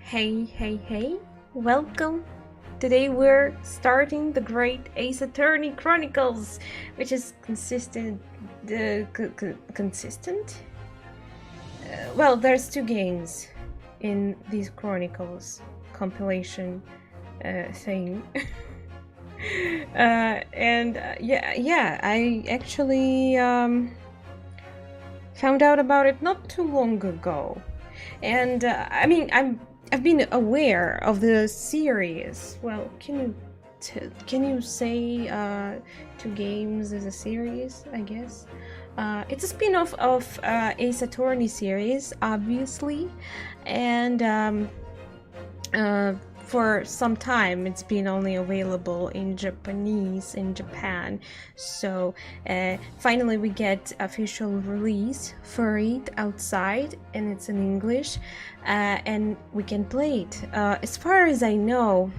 Hey, welcome. Today we're starting the great Ace Attorney Chronicles, which is consistent. Consistent? Well, there's two games in these Chronicles compilation thing. Yeah, I actually found out about it not too long ago, and I've been aware of the series. Well, can you say two games is a series? I guess it's a spin-off of Ace Attorney series, obviously, and for some time it's been only available in Japanese in Japan, so finally we get official release for it outside and it's in English, and we can play it. As far as I know,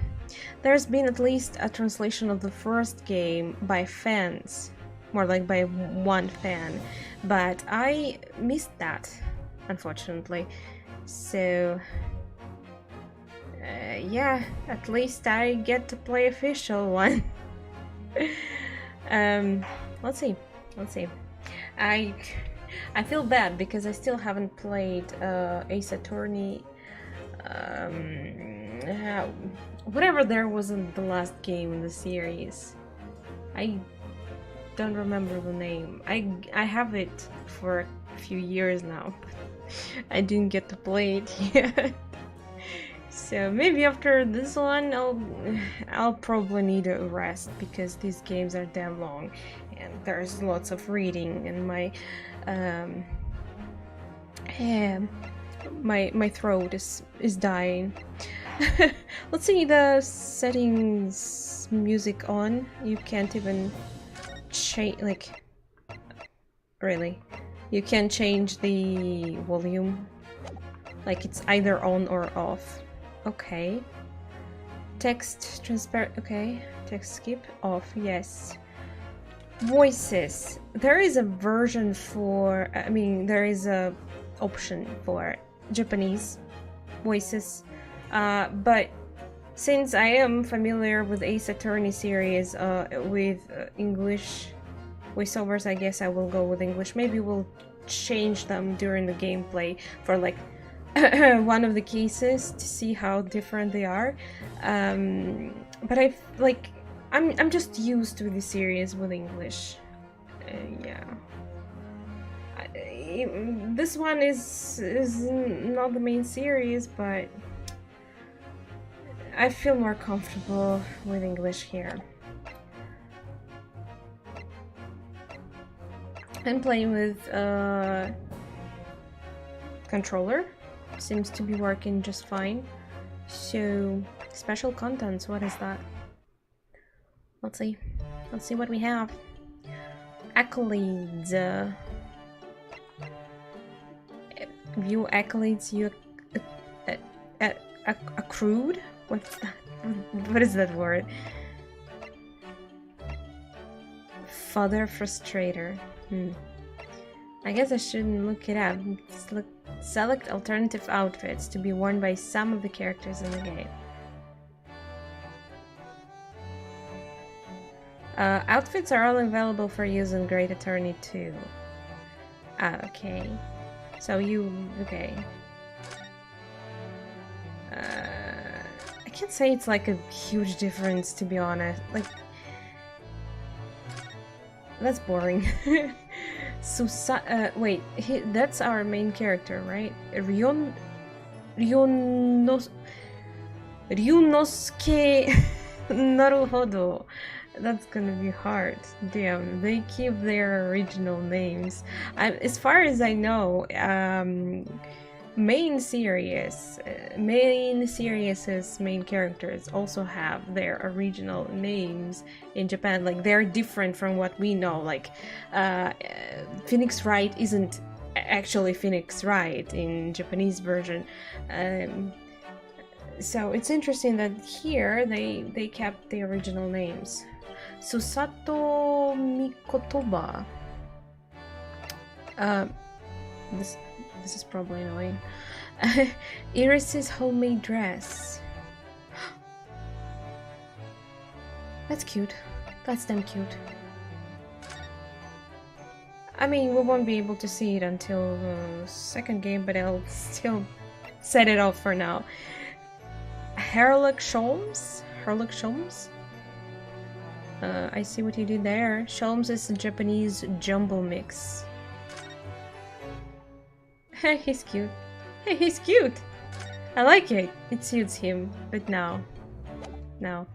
there's been at least a translation of the first game by fans, more like by one fan, but I missed that, unfortunately. So yeah, at least I get to play official one. Let's see. I feel bad because I still haven't played Ace Attorney. Whatever there was in the last game in the series. I don't remember the name. I have it for a few years now, but I didn't get to play it yet. So maybe after this one, I'll probably need a rest because these games are damn long, and there's lots of reading, and my throat is dying. Let's see the settings. Music on. You can't even change, like, really. You can't change the volume. Like, it's either on or off. Okay. Text transparent. Okay. Text skip off. Yes. Voices. There is a version for. There is a option for Japanese voices. But since I am familiar with Ace Attorney series with English voiceovers, I guess I will go with English. Maybe we'll change them during the gameplay for like one of the cases to see how different they are, but I'm just used to the series with English. Yeah, this one is not the main series, but I feel more comfortable with English here. I'm playing with controller. Seems to be working just fine. So, special contents, what is that? Let's see what we have. Accolades. View accolades you accrued? What's that? What is that word? Father frustrator. I guess I shouldn't look it up. Select alternative outfits to be worn by some of the characters in the game. Outfits are all available for use in Great Attorney 2. Okay. So okay. I can't say it's like a huge difference, to be honest. Like, that's boring. Wait, that's our main character, right? Ryonoski. Naruhodo. That's gonna be hard. Damn, they keep their original names. As far as I know, main series' main characters also have their original names in Japan. Like, they're different from what we know. Like, Phoenix Wright isn't actually Phoenix Wright in Japanese version. So it's interesting that here they kept the original names. Susato Mikotoba. This is probably annoying. Iris's homemade dress. That's cute. That's damn cute. I mean, we won't be able to see it until the second game, but I'll still set it off for now. Herlock Sholmes? Herlock Sholmes? I see what you did there. Sholmes is a Japanese jumble mix. He's cute. Hey, he's cute! I like it. It suits him, but no. No.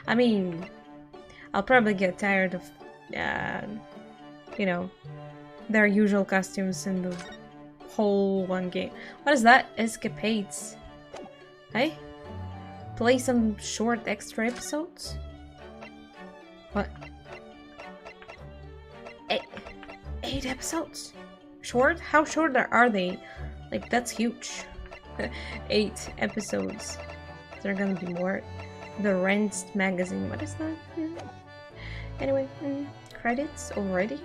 I mean, I'll probably get tired of, you know, their usual costumes in the whole one game. What is that? Escapades. Hey? Play some short extra episodes? What? 8 episodes? Short? How short are they? Like, that's huge. 8 episodes. There are gonna be more. The Rent magazine. What is that? Anyway, credits already?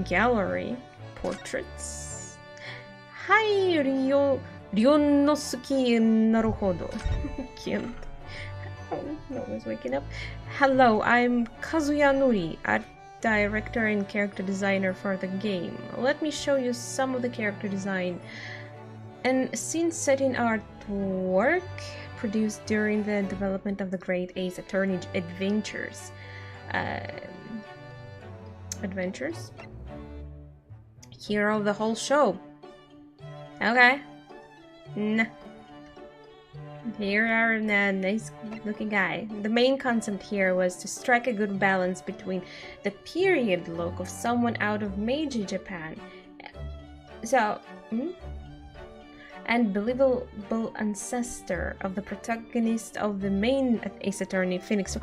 Gallery. Portraits. Hi, Ryonoski, naruhodo. Cute. Oh, no one's waking up. Hello, I'm Kazuya Nuri, art director and character designer for the game. Let me show you some of the character design and scene setting artwork produced during the development of the Great Ace Attorney Adventures. Hero of the whole show. Okay. Here are a nice looking guy. The main concept here was to strike a good balance between the period look of someone out of Meiji Japan and believable ancestor of the protagonist of the main Ace Attorney, Phoenix.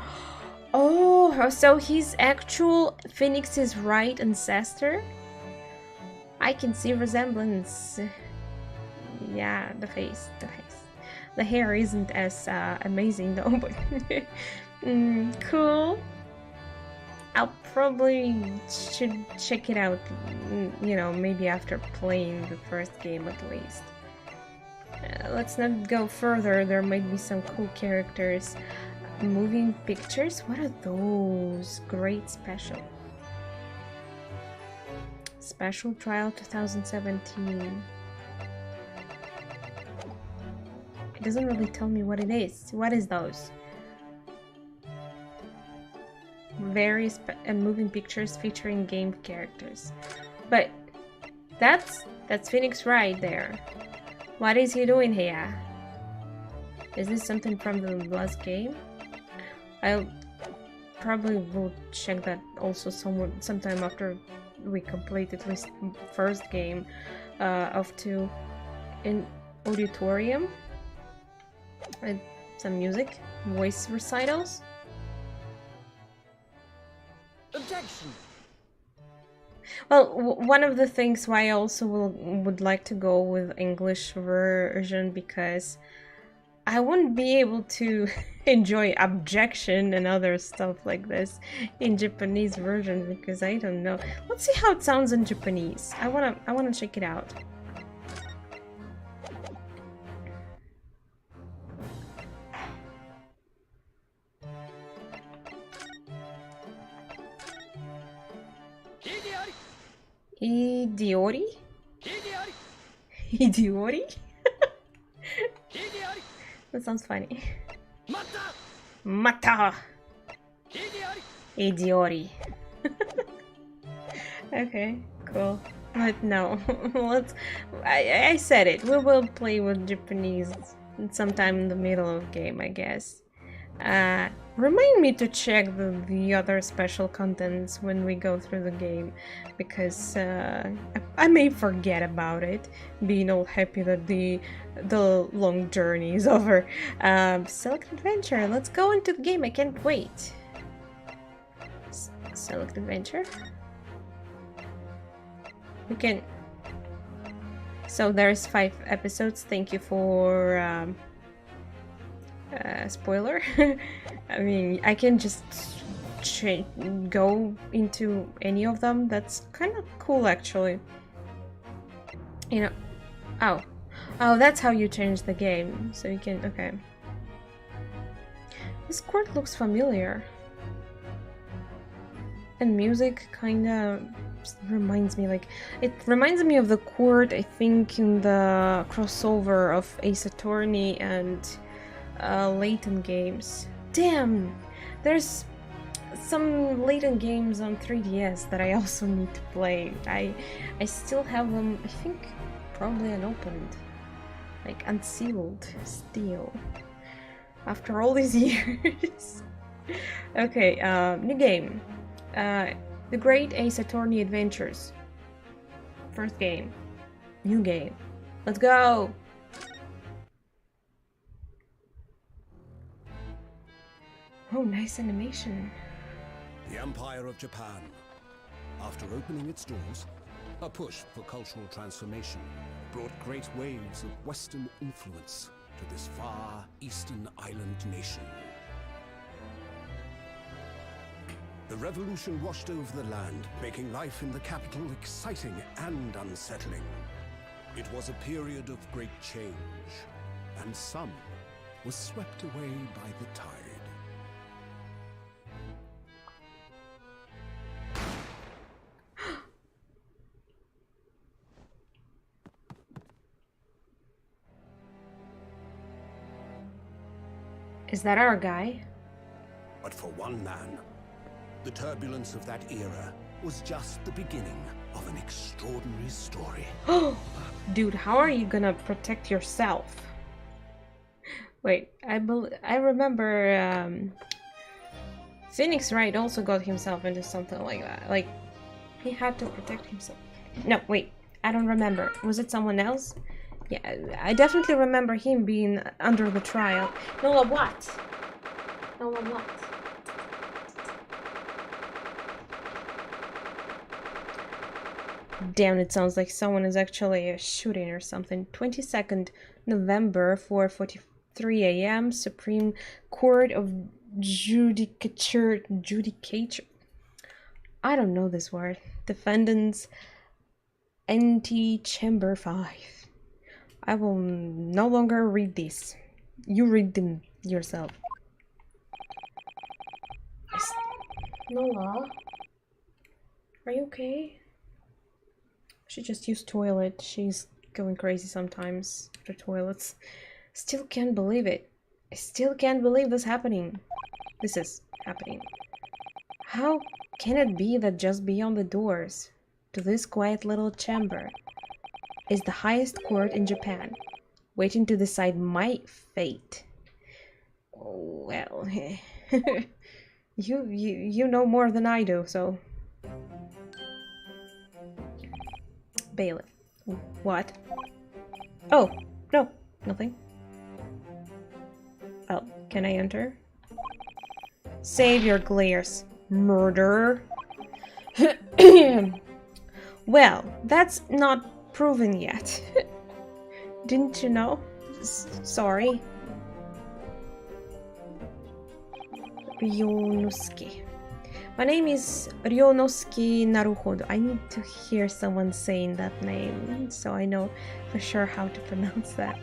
Oh, so he's actual Phoenix's right ancestor? I can see resemblance. Yeah, the face. The hair isn't as amazing though, but cool. I'll probably should check it out, you know, maybe after playing the first game at least. Let's not go further, there might be some cool characters. Moving pictures? What are those? Great special. Special Trial 2017. It doesn't really tell me what it is. What is those? Various moving pictures featuring game characters. But that's Phoenix right there. What is he doing here? Is this something from the last game? I probably will check that also sometime after we complete at least first game of 2 in auditorium. And some music, voice recitals. Objection. Well, one of the things why I also would like to go with English version, because I wouldn't be able to enjoy objection and other stuff like this in Japanese version, because I don't know. Let's see how it sounds in Japanese. I wanna check it out. Idiori? Idiori? That sounds funny. Mata! Idiori. Okay, cool. But no, I said it. We will play with Japanese sometime in the middle of the game, I guess. Remind me to check the other special contents when we go through the game, because I may forget about it, being all happy that the long journey is over. Select adventure. Let's go into the game. I can't wait. Select adventure. We can. So there's 5 episodes. Thank you for. Spoiler. I mean, I can just go into any of them. That's kind of cool, actually. You know. Oh, that's how you change the game. So you can... Okay. This court looks familiar. And music kinda reminds me, like... It reminds me of the court, I think, in the crossover of Ace Attorney and Layton games. Damn! There's some Layton games on 3DS that I also need to play. I still have them, I think, probably unopened. Like, unsealed still. After all these years. Okay, new game. The Great Ace Attorney Adventures. First game. New game. Let's go! Oh, nice animation. The Empire of Japan. After opening its doors, a push for cultural transformation brought great waves of Western influence to this far eastern island nation. The revolution washed over the land, making life in the capital exciting and unsettling. It was a period of great change, and some was swept away by the tide. Is that our guy? But for one man, the turbulence of that era was just the beginning of an extraordinary story. Dude, how are you gonna protect yourself? Wait, I remember Phoenix Wright also got himself into something like that. Like, he had to protect himself. No, wait, I don't remember. Was it someone else? Yeah, I definitely remember him being under the trial. Nola, what? Nola, what? Damn, it sounds like someone is actually shooting or something. 22nd November, 4:43 a.m. Supreme Court of Judicature. I don't know this word. Defendants Chamber 5. I will no longer read this. You read them yourself. Nola? Are you okay? She just used toilet. She's going crazy sometimes after toilets. Still can't believe it. I still can't believe this happening. This is happening. How can it be that just beyond the doors to this quiet little chamber is the highest court in Japan, waiting to decide my fate? Oh, well, you know more than I do, so. Bailiff. What? Oh, no, nothing. Oh, can I enter? Save your glares, murderer. Well, that's not proven yet. Didn't you know? Sorry. Ryonoski. My name is Ryonoski Naruhodo. I need to hear someone saying that name so I know for sure how to pronounce that.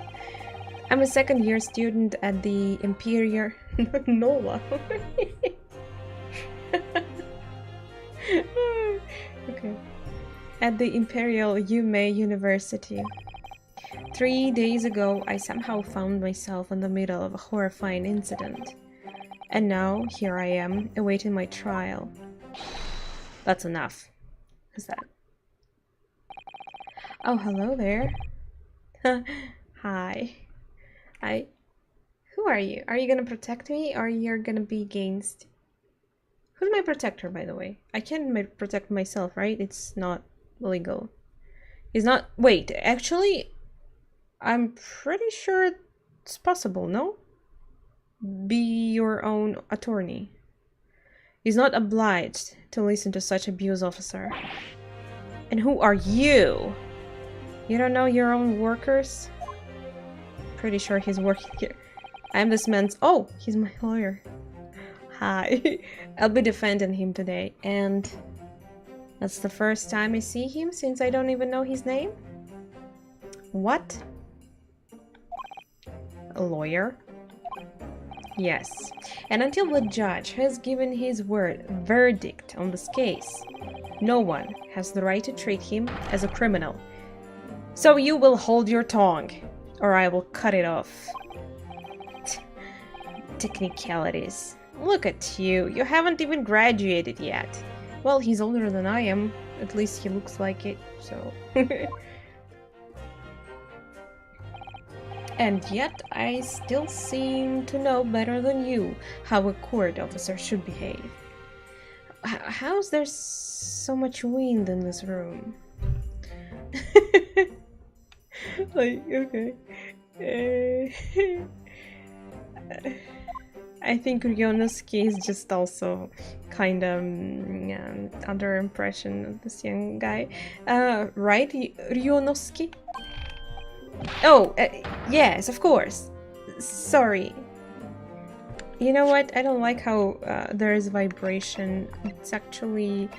I'm a second-year student at the Imperial... Nola. Okay. At the Imperial Yume University. 3 days ago, I somehow found myself in the middle of a horrifying incident. And now, here I am, awaiting my trial. That's enough. Who's that? Oh, hello there. Hi. Who are you? Are you gonna protect me, or you're gonna be against... Who's my protector, by the way? I can't protect myself, right? It's not legal. It's not... Wait, actually... I'm pretty sure it's possible, no? Be your own attorney. He's not obliged to listen to such abuse, officer. And who are you? You don't know your own workers? Pretty sure he's working here. I'm this man's... Oh, he's my lawyer. Hi. I'll be defending him today, and that's the first time I see him since I don't even know his name? What? A lawyer? Yes. And until the judge has given his verdict on this case, no one has the right to treat him as a criminal. So you will hold your tongue, or I will cut it off. Technicalities. Look at you. You haven't even graduated yet. Well, he's older than I am. At least he looks like it, so... And yet, I still seem to know better than you how a court officer should behave. How's there so much wind in this room? Like, okay. I think Ryonoski is just also kind of under impression of this young guy. Right? Ryonoski? Oh, yes, of course. Sorry. You know what? I don't like how there is vibration. It's actually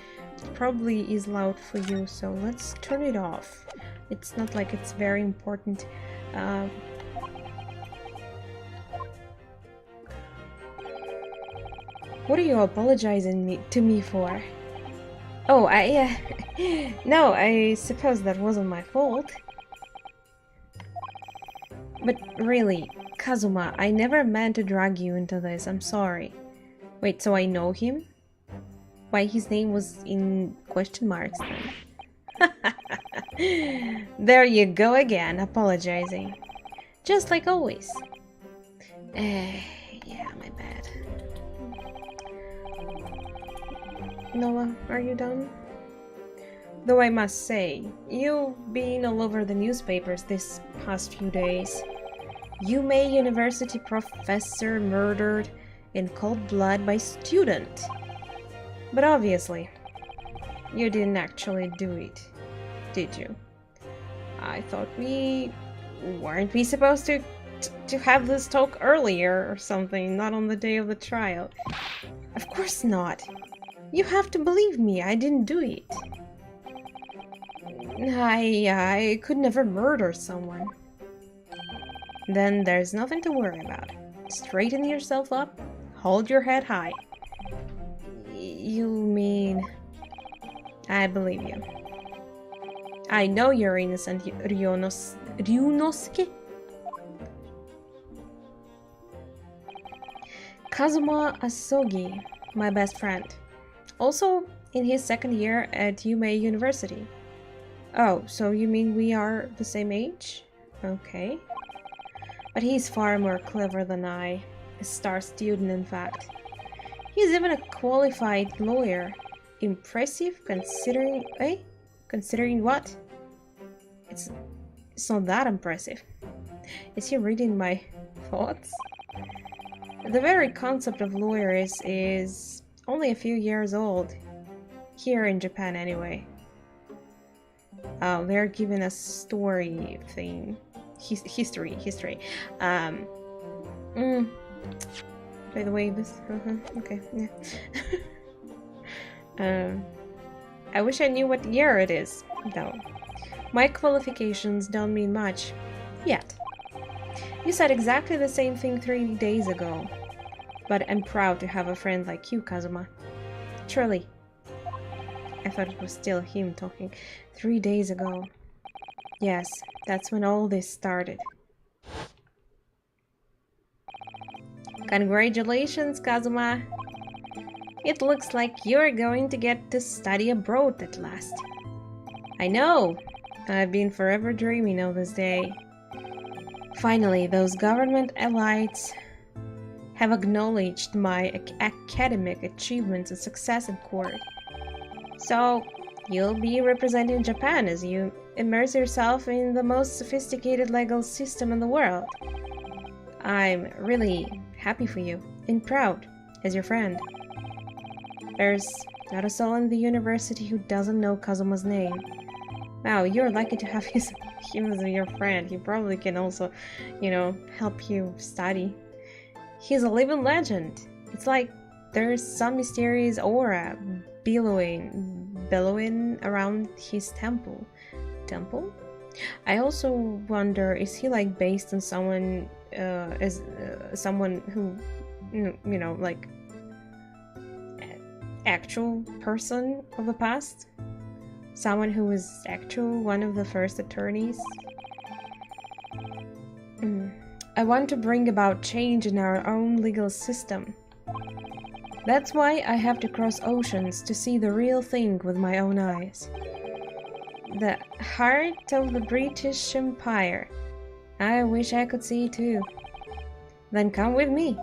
probably is loud for you, so let's turn it off. It's not like it's very important. What are you apologizing to me for? Oh, no, I suppose that wasn't my fault. But really, Kazuma, I never meant to drag you into this, I'm sorry. Wait, so I know him? Why his name was in question marks then? There you go again, apologizing. Just like always. Yeah, my bad. Noah, are you done? Though I must say, you've been all over the newspapers this past few days. QIWI University professor murdered in cold blood by student. But obviously, you didn't actually do it, did you? I thought weren't we supposed to have this talk earlier or something, not on the day of the trial? Of course not. You have to believe me, I didn't do it. I could never murder someone. Then there's nothing to worry about. Straighten yourself up, hold your head high. You mean... I believe you. I know you're innocent, Ryonoski. Kazuma Asogi, my best friend. Also in his second year at QIWI University. Oh, so you mean we are the same age? Okay. But he's far more clever than I. A star student, in fact. He's even a qualified lawyer. Impressive considering... Eh? Considering what? It's not that impressive. Is he reading my thoughts? The very concept of lawyer is only a few years old. Here in Japan, anyway. Oh, they're giving us story thing. History. By the way, this... okay, yeah. I wish I knew what year it is, though. My qualifications don't mean much. Yet. You said exactly the same thing 3 days ago. But I'm proud to have a friend like you, Kazuma. Truly. I thought it was still him talking. 3 days ago. Yes, that's when all this started. Congratulations, Kazuma! It looks like you're going to get to study abroad at last. I know! I've been forever dreaming of this day. Finally, those government elites have acknowledged my academic achievements and success in court. So, you'll be representing Japan as you immerse yourself in the most sophisticated legal system in the world. I'm really happy for you and proud as your friend. There's not a soul in the university who doesn't know Kazuma's name. Wow, you're lucky to have him as your friend. He probably can also, you know, help you study. He's a living legend. It's like there's some mysterious aura billowing around his temple. Temple? I also wonder, is he like based on someone as someone who, you know, like actual person of the past, someone who was actual one of the first attorneys. I want to bring about change in our own legal system. That's why I have to cross oceans to see the real thing with my own eyes. The heart of the British Empire. I wish I could see too. Then come with me.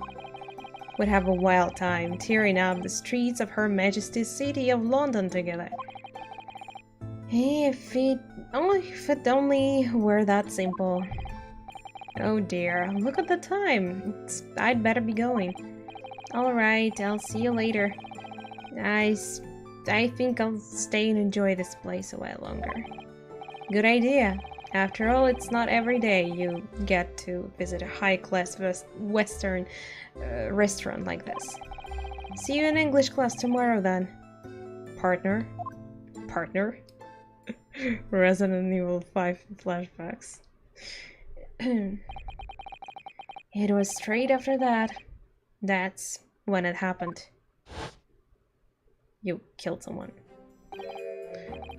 We'd have a wild time tearing up the streets of Her Majesty's City of London together. If it only were that simple. Oh dear, look at the time. I'd better be going. Alright, I'll see you later. I think I'll stay and enjoy this place a while longer. Good idea. After all, it's not every day you get to visit a high-class Western restaurant like this. See you in English class tomorrow then. Partner? Partner? Resident Evil 5 flashbacks. It was straight after that. That's when it happened. You killed someone.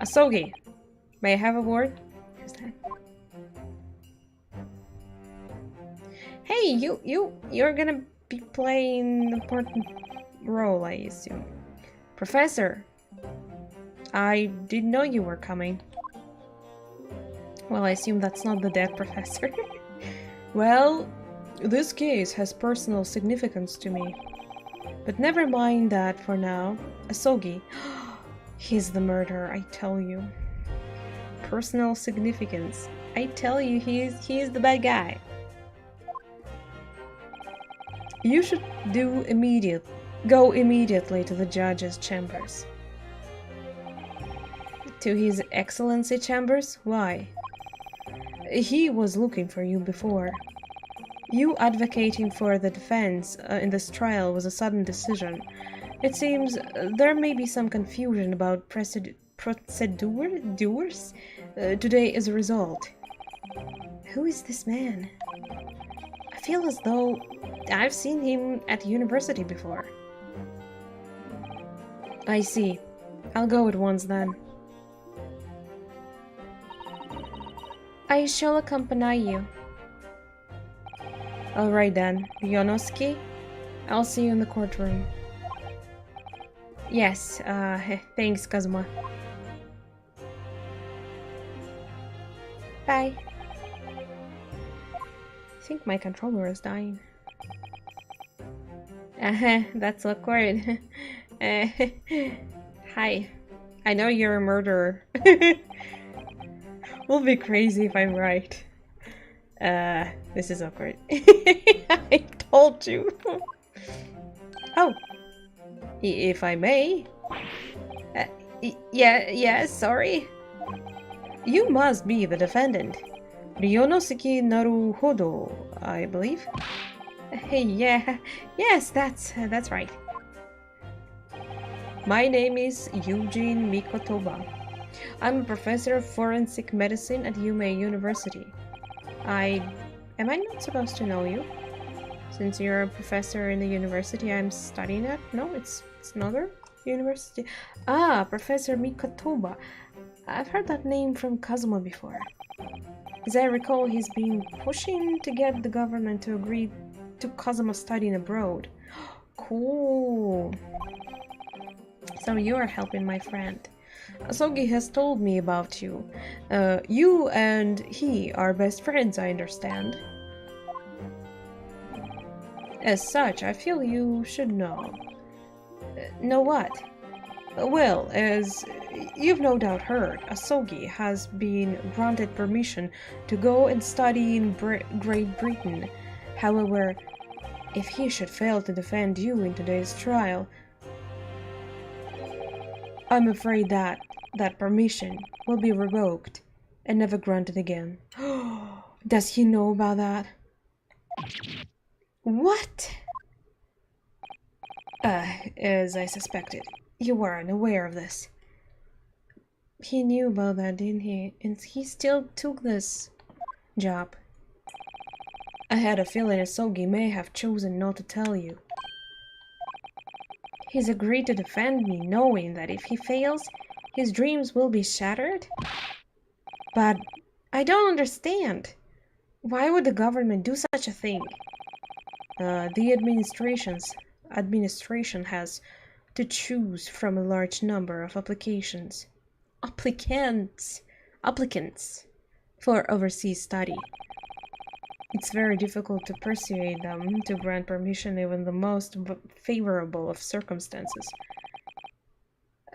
Asogi, may I have a word? Who's that? Hey, you're gonna be playing an important role, I assume. Professor, I didn't know you were coming. Well, I assume that's not the dead professor. Well, this case has personal significance to me. But never mind that for now. Asogi. He's the murderer, I tell you. Personal significance. I tell you, he is the bad guy. You should go immediately to the judge's chambers. To His Excellency chambers? Why? He was looking for you before. You advocating for the defense in this trial was a sudden decision. It seems there may be some confusion about procedures today as a result. Who is this man? I feel as though I've seen him at university before. I see. I'll go at once then. I shall accompany you. Alright then, Ryonoski, I'll see you in the courtroom. Yes, thanks, Kazuma. Bye. I think my controller is dying. That's awkward. Hi. I know you're a murderer. We'll be crazy if I'm right. This is awkward. I told you. Oh. If I may. Yeah, sorry. You must be the defendant. Ryonosuke Naruhodo, I believe. Yes, that's right. My name is Eugene Mikotoba. I'm a professor of forensic medicine at Yume University. Am I not supposed to know you? Since you're a professor in the university I'm studying at? No, it's another university. Ah, Professor Mikotoba. I've heard that name from Kazuma before. As I recall, he's been pushing to get the government to agree to Kazuma studying abroad. Cool. So you're helping my friend. Asogi has told me about you. You and he are best friends, I understand. As such, I feel you should know. Know what? Well, as you've no doubt heard, Asogi has been granted permission to go and study in Great Britain. However, if he should fail to defend you in today's trial, I'm afraid that permission will be revoked and never granted again. Does he know about that? What? As I suspected. You were unaware of this. He knew about that, didn't he? And he still took this job. I had a feeling Asogi may have chosen not to tell you. He's agreed to defend me, knowing that if he fails, his dreams will be shattered? But I don't understand. Why would the government do such a thing? The administration has to choose from a large number of applicants for overseas study. It's very difficult to persuade them to grant permission even the most favorable of circumstances.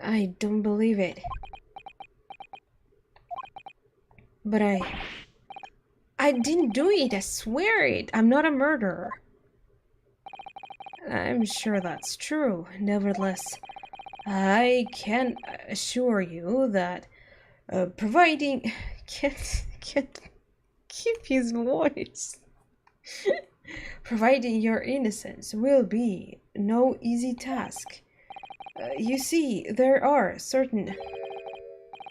I don't believe it. But I didn't do it, I swear it. I'm not a murderer. I'm sure that's true. Nevertheless, I can assure you that providing can't keep his voice. Providing your innocence will be no easy task. You see, there are certain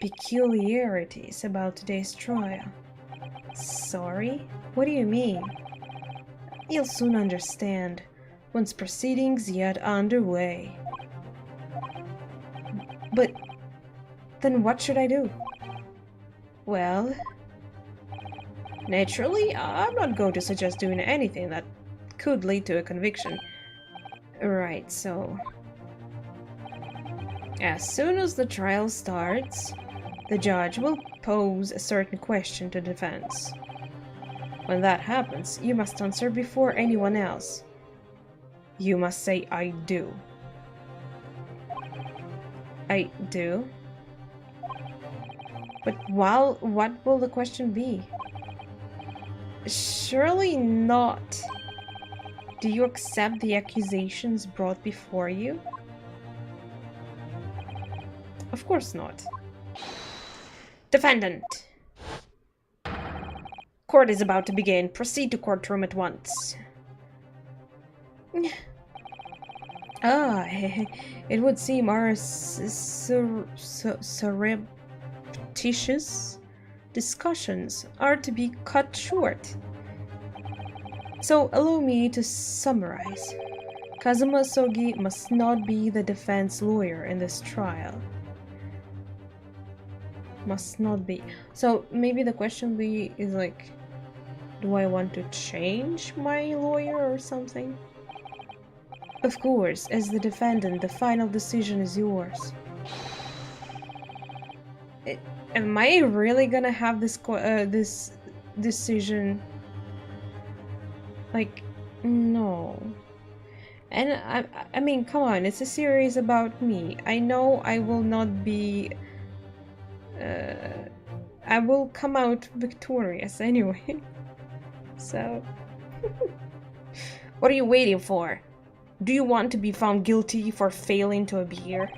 peculiarities about today's trial. Sorry? What do you mean? You'll soon understand once proceedings yet underway. But then what should I do? Well, naturally, I'm not going to suggest doing anything that could lead to a conviction. Right, so as soon as the trial starts, the judge will pose a certain question to defense. When that happens, you must answer before anyone else. You must say, "I do." I do? But what will the question be? Surely not. Do you accept the accusations brought before you? Of course not. Defendant! Court is about to begin. Proceed to courtroom at once. Ah, it would seem our surreptitious discussions are to be cut short. So allow me to summarize. Kazuma Sogi must not be the defense lawyer in this trial. Must not be. So maybe the question is like, do I want to change my lawyer or something? Of course, as the defendant, the final decision is yours. Am I really gonna have this decision? Like, no. And I mean, come on, it's a series about me. I know I will not be. I will come out victorious anyway. So, what are you waiting for? Do you want to be found guilty for failing to appear?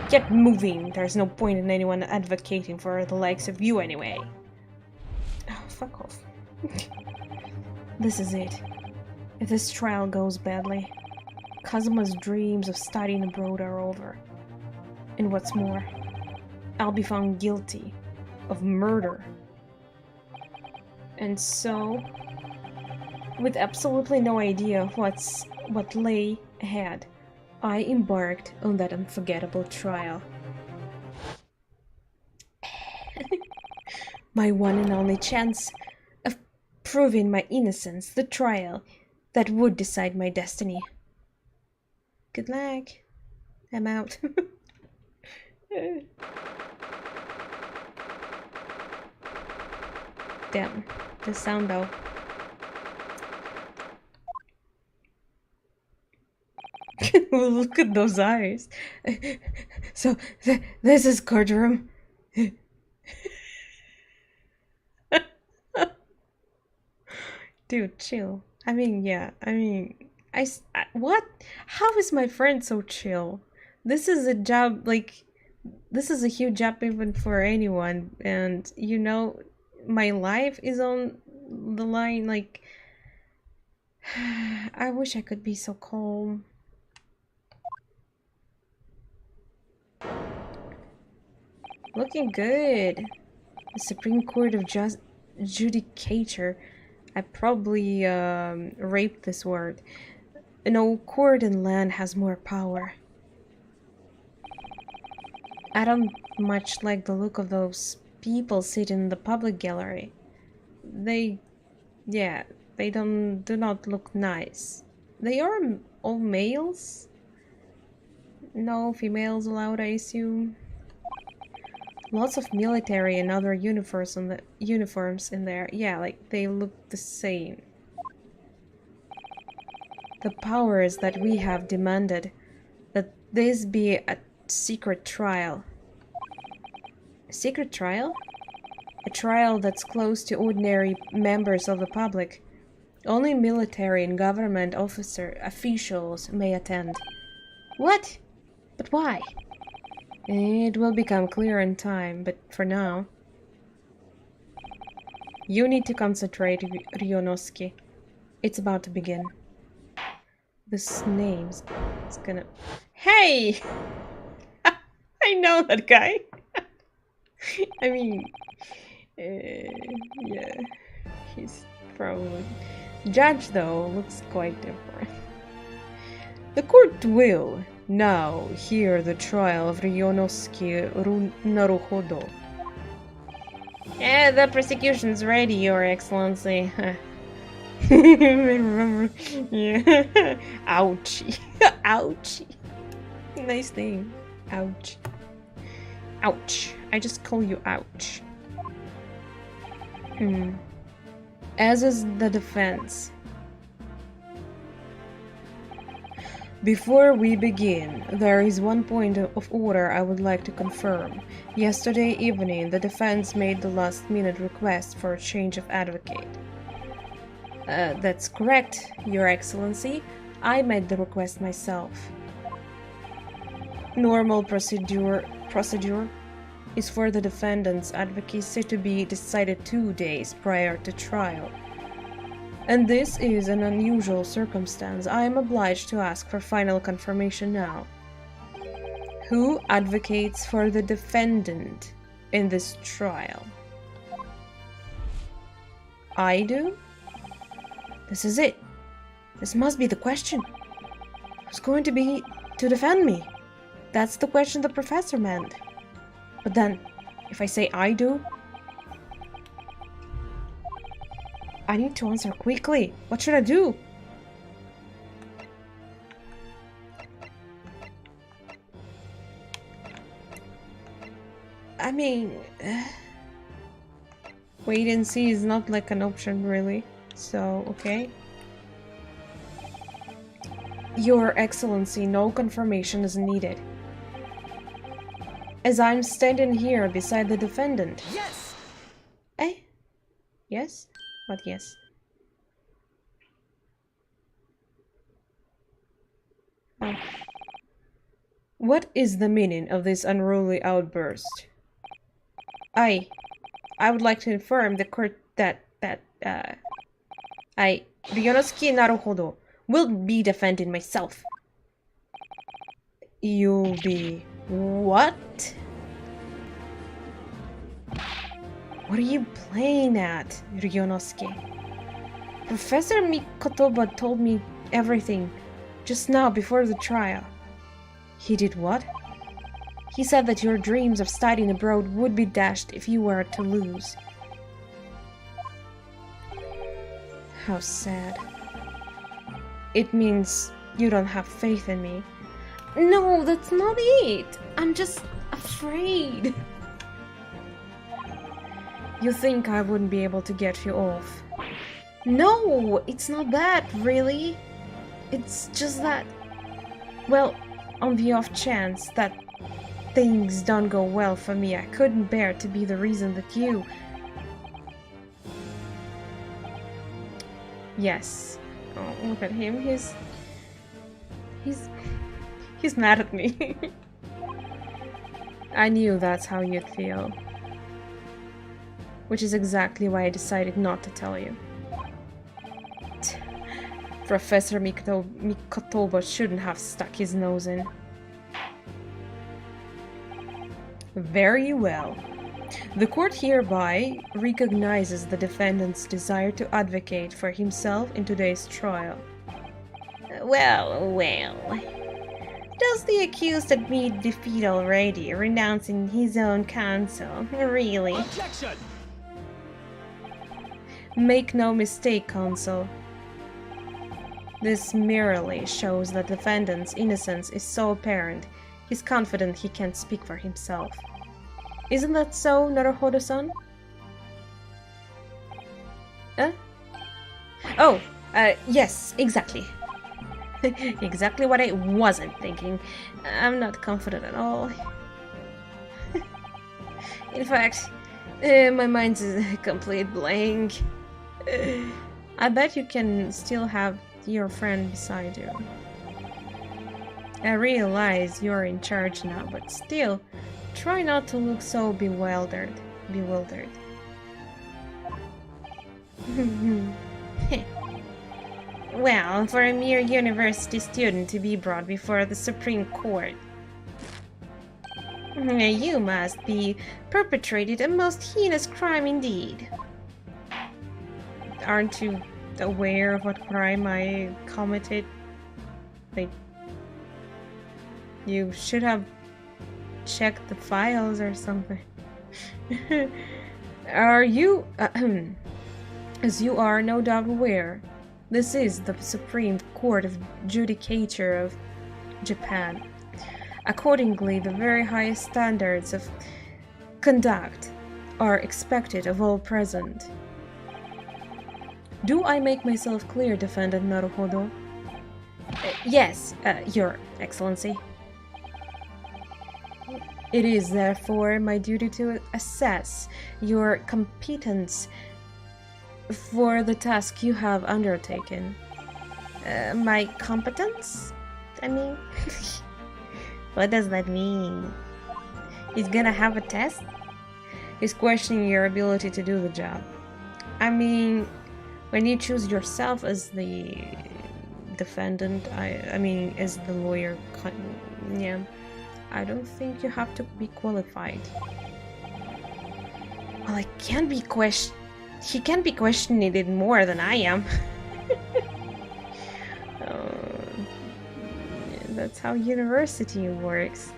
Get moving. There's no point in anyone advocating for the likes of you anyway. Oh, fuck off. This is it. If this trial goes badly, Kazuma's dreams of studying abroad are over. And what's more, I'll be found guilty of murder. And so, with absolutely no idea what lay ahead, I embarked on that unforgettable trial. My one and only chance of proving my innocence, the trial that would decide my destiny. Good luck. I'm out. Damn, the sound though. Look at those eyes. So, this is courtroom. Dude, chill. I mean, yeah. I mean, what? How is my friend so chill? This is a job, like, this is a huge job even for anyone. And, you know, my life is on the line. Like, I wish I could be so calm. Looking good. The Supreme Court of Judicature I probably raped this word. No court in land has more power. I don't much like the look of those people sitting in the public gallery. They do not look nice. They are all males? No females allowed, I assume. Lots of military and other uniforms in there. Yeah, like they look the same. The powers that we have demanded that this be a secret trial. A secret trial? A trial that's closed to ordinary members of the public. Only military and government officials may attend. What? But why? It will become clear in time, but for now... You need to concentrate, Ryonoski. It's about to begin. This name's... It's gonna... Hey! I know that guy! I mean... yeah... He's probably... Judge, though, looks quite different. The court will now hear the trial of Ryonoski Naruhodo. Yeah, the prosecution's ready, Your Excellency. Remember? Yeah. Ouchie. Ouchie. Nice thing. Ouch. Ouch. I just call you Ouch. As is the defense. Before we begin, there is one point of order I would like to confirm. Yesterday evening, the defense made the last-minute request for a change of advocate. That's correct, Your Excellency. I made the request myself. Normal procedure is for the defendant's advocacy to be decided 2 days prior to trial. And this is an unusual circumstance. I am obliged to ask for final confirmation now. Who advocates for the defendant in this trial? I do? This is it. This must be the question. Who's going to defend me? That's the question the professor meant. But then, if I say I do, I need to answer quickly. What should I do? I mean... wait and see is not like an option, really. So, okay. Your Excellency, no confirmation is needed. As I'm standing here beside the defendant. Yes! Eh? Yes? What yes? Oh. What is the meaning of this unruly outburst? I would like to inform the court that Ryonoski Naruhodo will be defending myself. You'll be what? What are you playing at, Ryonoski? Professor Mikotoba told me everything just now before the trial. He did what? He said that your dreams of studying abroad would be dashed if you were to lose. How sad. It means you don't have faith in me. No, that's not it. I'm just afraid. You think I wouldn't be able to get you off? No, it's not that, really. It's just that... Well, on the off chance that things don't go well for me, I couldn't bear to be the reason that you... Yes. Oh, look at him. He's mad at me. I knew that's how you'd feel. Which is exactly why I decided not to tell you. Professor Mikotoba shouldn't have stuck his nose in. Very well. The court hereby recognizes the defendant's desire to advocate for himself in today's trial. Well, well. Does the accused admit defeat already, renouncing his own counsel? Really? Objection! Make no mistake, counsel. This merely shows that the defendant's innocence is so apparent, he's confident he can speak for himself. Isn't that so, Naruhodo-san? Huh? Oh, yes, exactly. Exactly what I wasn't thinking. I'm not confident at all. In fact, my mind's a complete blank. I bet you can still have your friend beside you. I realize you're in charge now, but still, try not to look so bewildered. Well, for a mere university student to be brought before the Supreme Court, you must be perpetrated a most heinous crime indeed. Aren't you aware of what crime I committed? Like, you should have checked the files or something. Are you, as you are no doubt aware, this is the Supreme Court of Judicature of Japan. Accordingly, the very highest standards of conduct are expected of all present. Do I make myself clear, Defendant Naruhodo? Yes, Your Excellency. It is therefore my duty to assess your competence for the task you have undertaken. My competence? I mean, what does that mean? He's gonna have a test? He's questioning your ability to do the job. I mean, when you choose yourself as the defendant, I mean, as the lawyer, yeah, I don't think you have to be qualified. Well, he can be questioning it more than I am. That's how university works,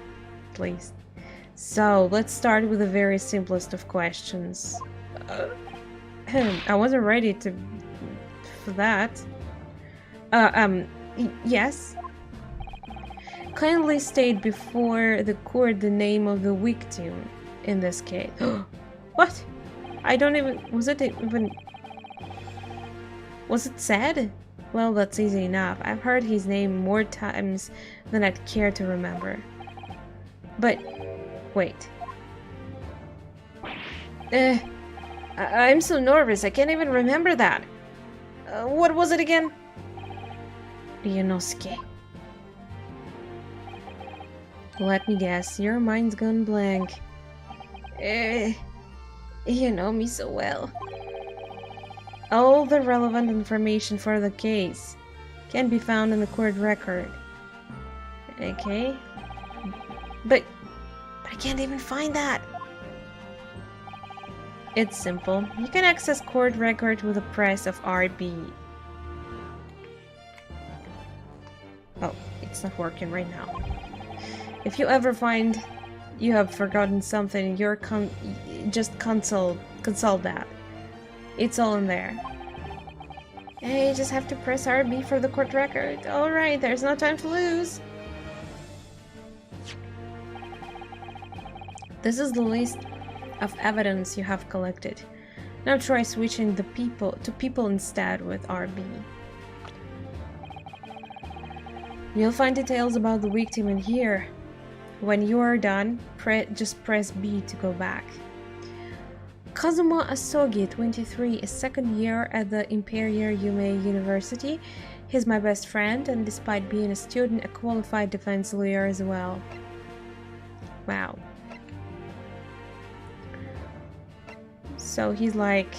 at least. So, let's start with the very simplest of questions. I wasn't ready for that. Yes? Kindly state before the court the name of the victim in this case. What? I don't even... Was it said? Well, that's easy enough. I've heard his name more times than I'd care to remember. But... wait. I'm so nervous, I can't even remember that. What was it again? Ryonoski. Let me guess, your mind's gone blank. You know me so well. All the relevant information for the case can be found in the court record. Okay. But I can't even find that. It's simple. You can access court record with the press of RB. Oh, it's not working right now. If you ever find you have forgotten something, just consult that. It's all in there. Hey, you just have to press RB for the court record. Alright, there's no time to lose. This is the list of evidence you have collected. Now try switching to people instead with RB. You'll find details about the victim in here. When you are done, just press B to go back. Kazuma Asogi, 23, is second year at the Imperial Yume University. He's my best friend, and despite being a student, a qualified defense lawyer as well. Wow. So he's like...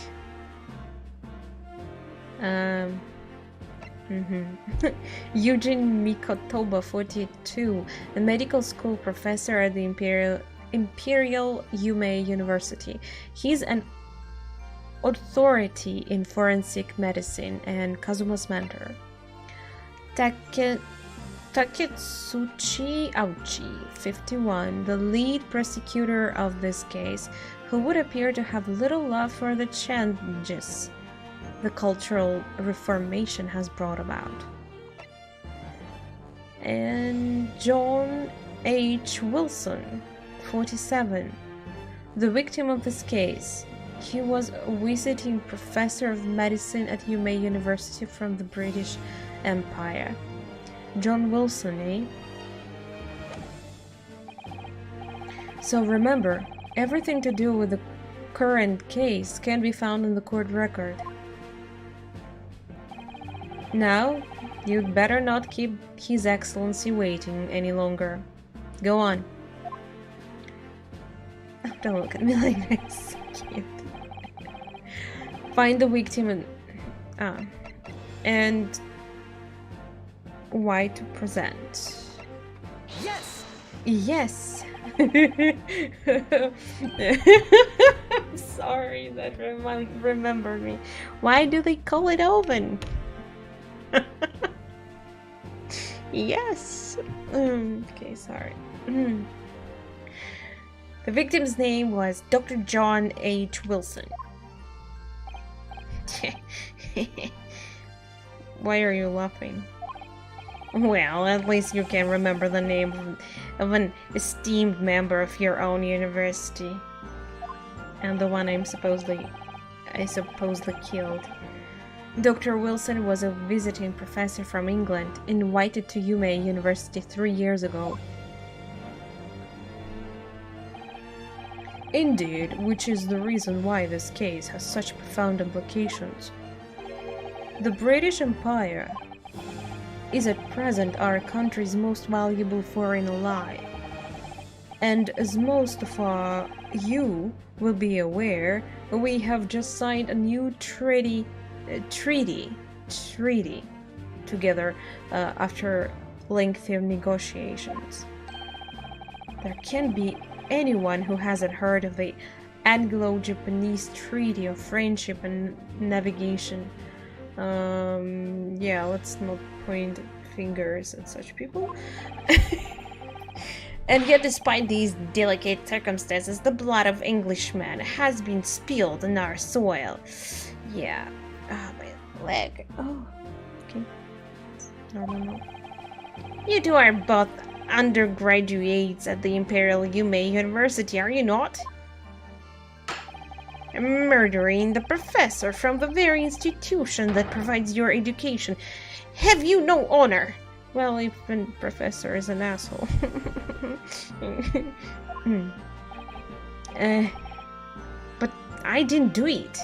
Eugene Mikotoba, 42, a medical school professor at the Imperial Imperial Yume University. He's an authority in forensic medicine and Kazuma's mentor. Taketsuchi Auchi, 51, the lead prosecutor of this case, who would appear to have little love for the changes the cultural reformation has brought about. And John H. Wilson, 47, the victim of this case. He was a visiting professor of medicine at Yume University from the British Empire. John Wilson, eh? So remember, everything to do with the current case can be found in the court record. Now, you'd better not keep His Excellency waiting any longer. Go on. Oh, don't look at me like that. So cute. Find the victim and why to present. Yes! Yes! I'm sorry, that remembered me. Why do they call it oven? Yes! Okay, sorry. The victim's name was Dr. John H. Wilson. Why are you laughing? Well, at least you can remember the name of an esteemed member of your own university. And the one I supposedly killed. Dr. Wilson was a visiting professor from England, invited to Yume University 3 years ago. Indeed, which is the reason why this case has such profound implications. The British Empire is at present our country's most valuable foreign ally. And as most of you will be aware, we have just signed a new treaty together after lengthy negotiations. There can't be anyone who hasn't heard of the Anglo-Japanese Treaty of Friendship and Navigation. Yeah, let's not point fingers at such people. And yet, despite these delicate circumstances, the blood of Englishmen has been spilled on our soil. Yeah. Ah, my leg. Oh, okay. Normal. You two are both undergraduates at the Imperial Yume University, are you not? Murdering the professor from the very institution that provides your education. Have you no honor? Well, even professor is an asshole. But I didn't do it.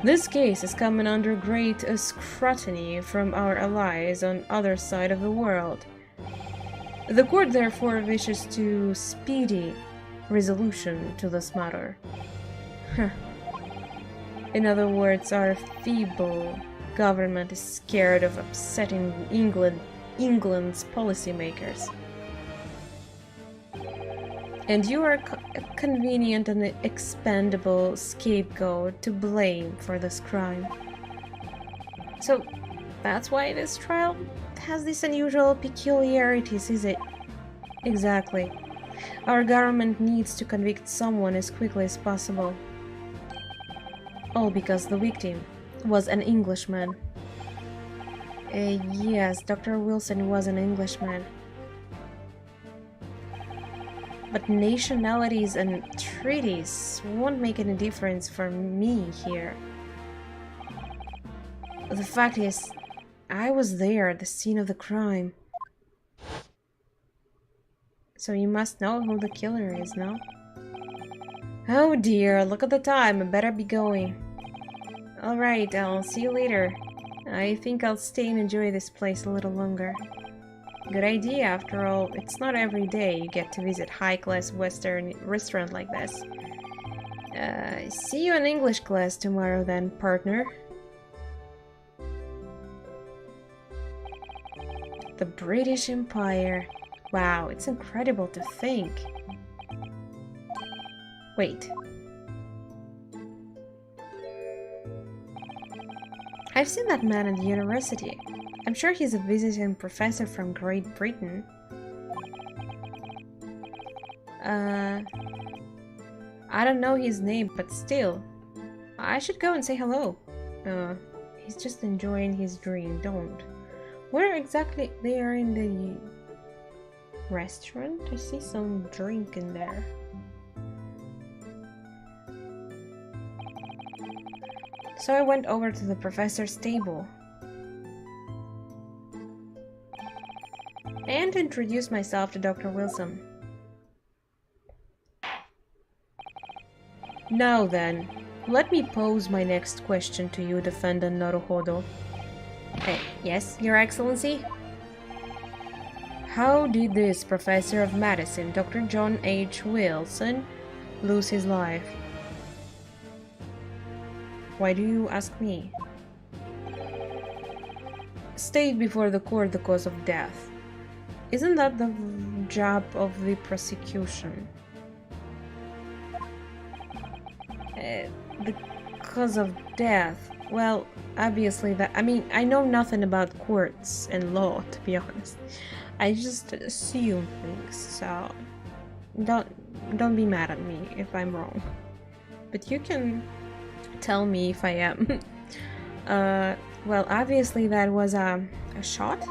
This case is coming under great scrutiny from our allies on other side of the world. The court therefore wishes to speedy resolution to this matter. In other words, our feeble government is scared of upsetting England's policymakers. And you are a convenient and expendable scapegoat to blame for this crime. So, that's why this trial has these unusual peculiarities, is it? Exactly. Our government needs to convict someone as quickly as possible. All because the victim was an Englishman. Yes, Dr. Wilson was an Englishman. But nationalities and treaties won't make any difference for me here. The fact is, I was there at the scene of the crime. So you must know who the killer is, no? Oh dear, look at the time, I better be going. Alright, I'll see you later. I think I'll stay and enjoy this place a little longer. Good idea, after all, it's not every day you get to visit high-class Western restaurant like this. See you in English class tomorrow then, partner. The British Empire. Wow, it's incredible to think. Wait. I've seen that man at the university. I'm sure he's a visiting professor from Great Britain. I don't know his name, but still. I should go and say hello. He's just enjoying his drink, don't. Where exactly they are in the restaurant? I see some drink in there. So I went over to the professor's table and introduced myself to Dr. Wilson. Now then, let me pose my next question to you, Defendant Naruhodo. Yes, Your Excellency? How did this professor of medicine, Dr. John H. Wilson, lose his life? Why do you ask me? State before the court the cause of death. Isn't that the job of the prosecution? The cause of death. Well, obviously that. I mean, I know nothing about courts and law, to be honest. I just assume things, so don't be mad at me if I'm wrong. But you can tell me if I am. Well, obviously that was a shot.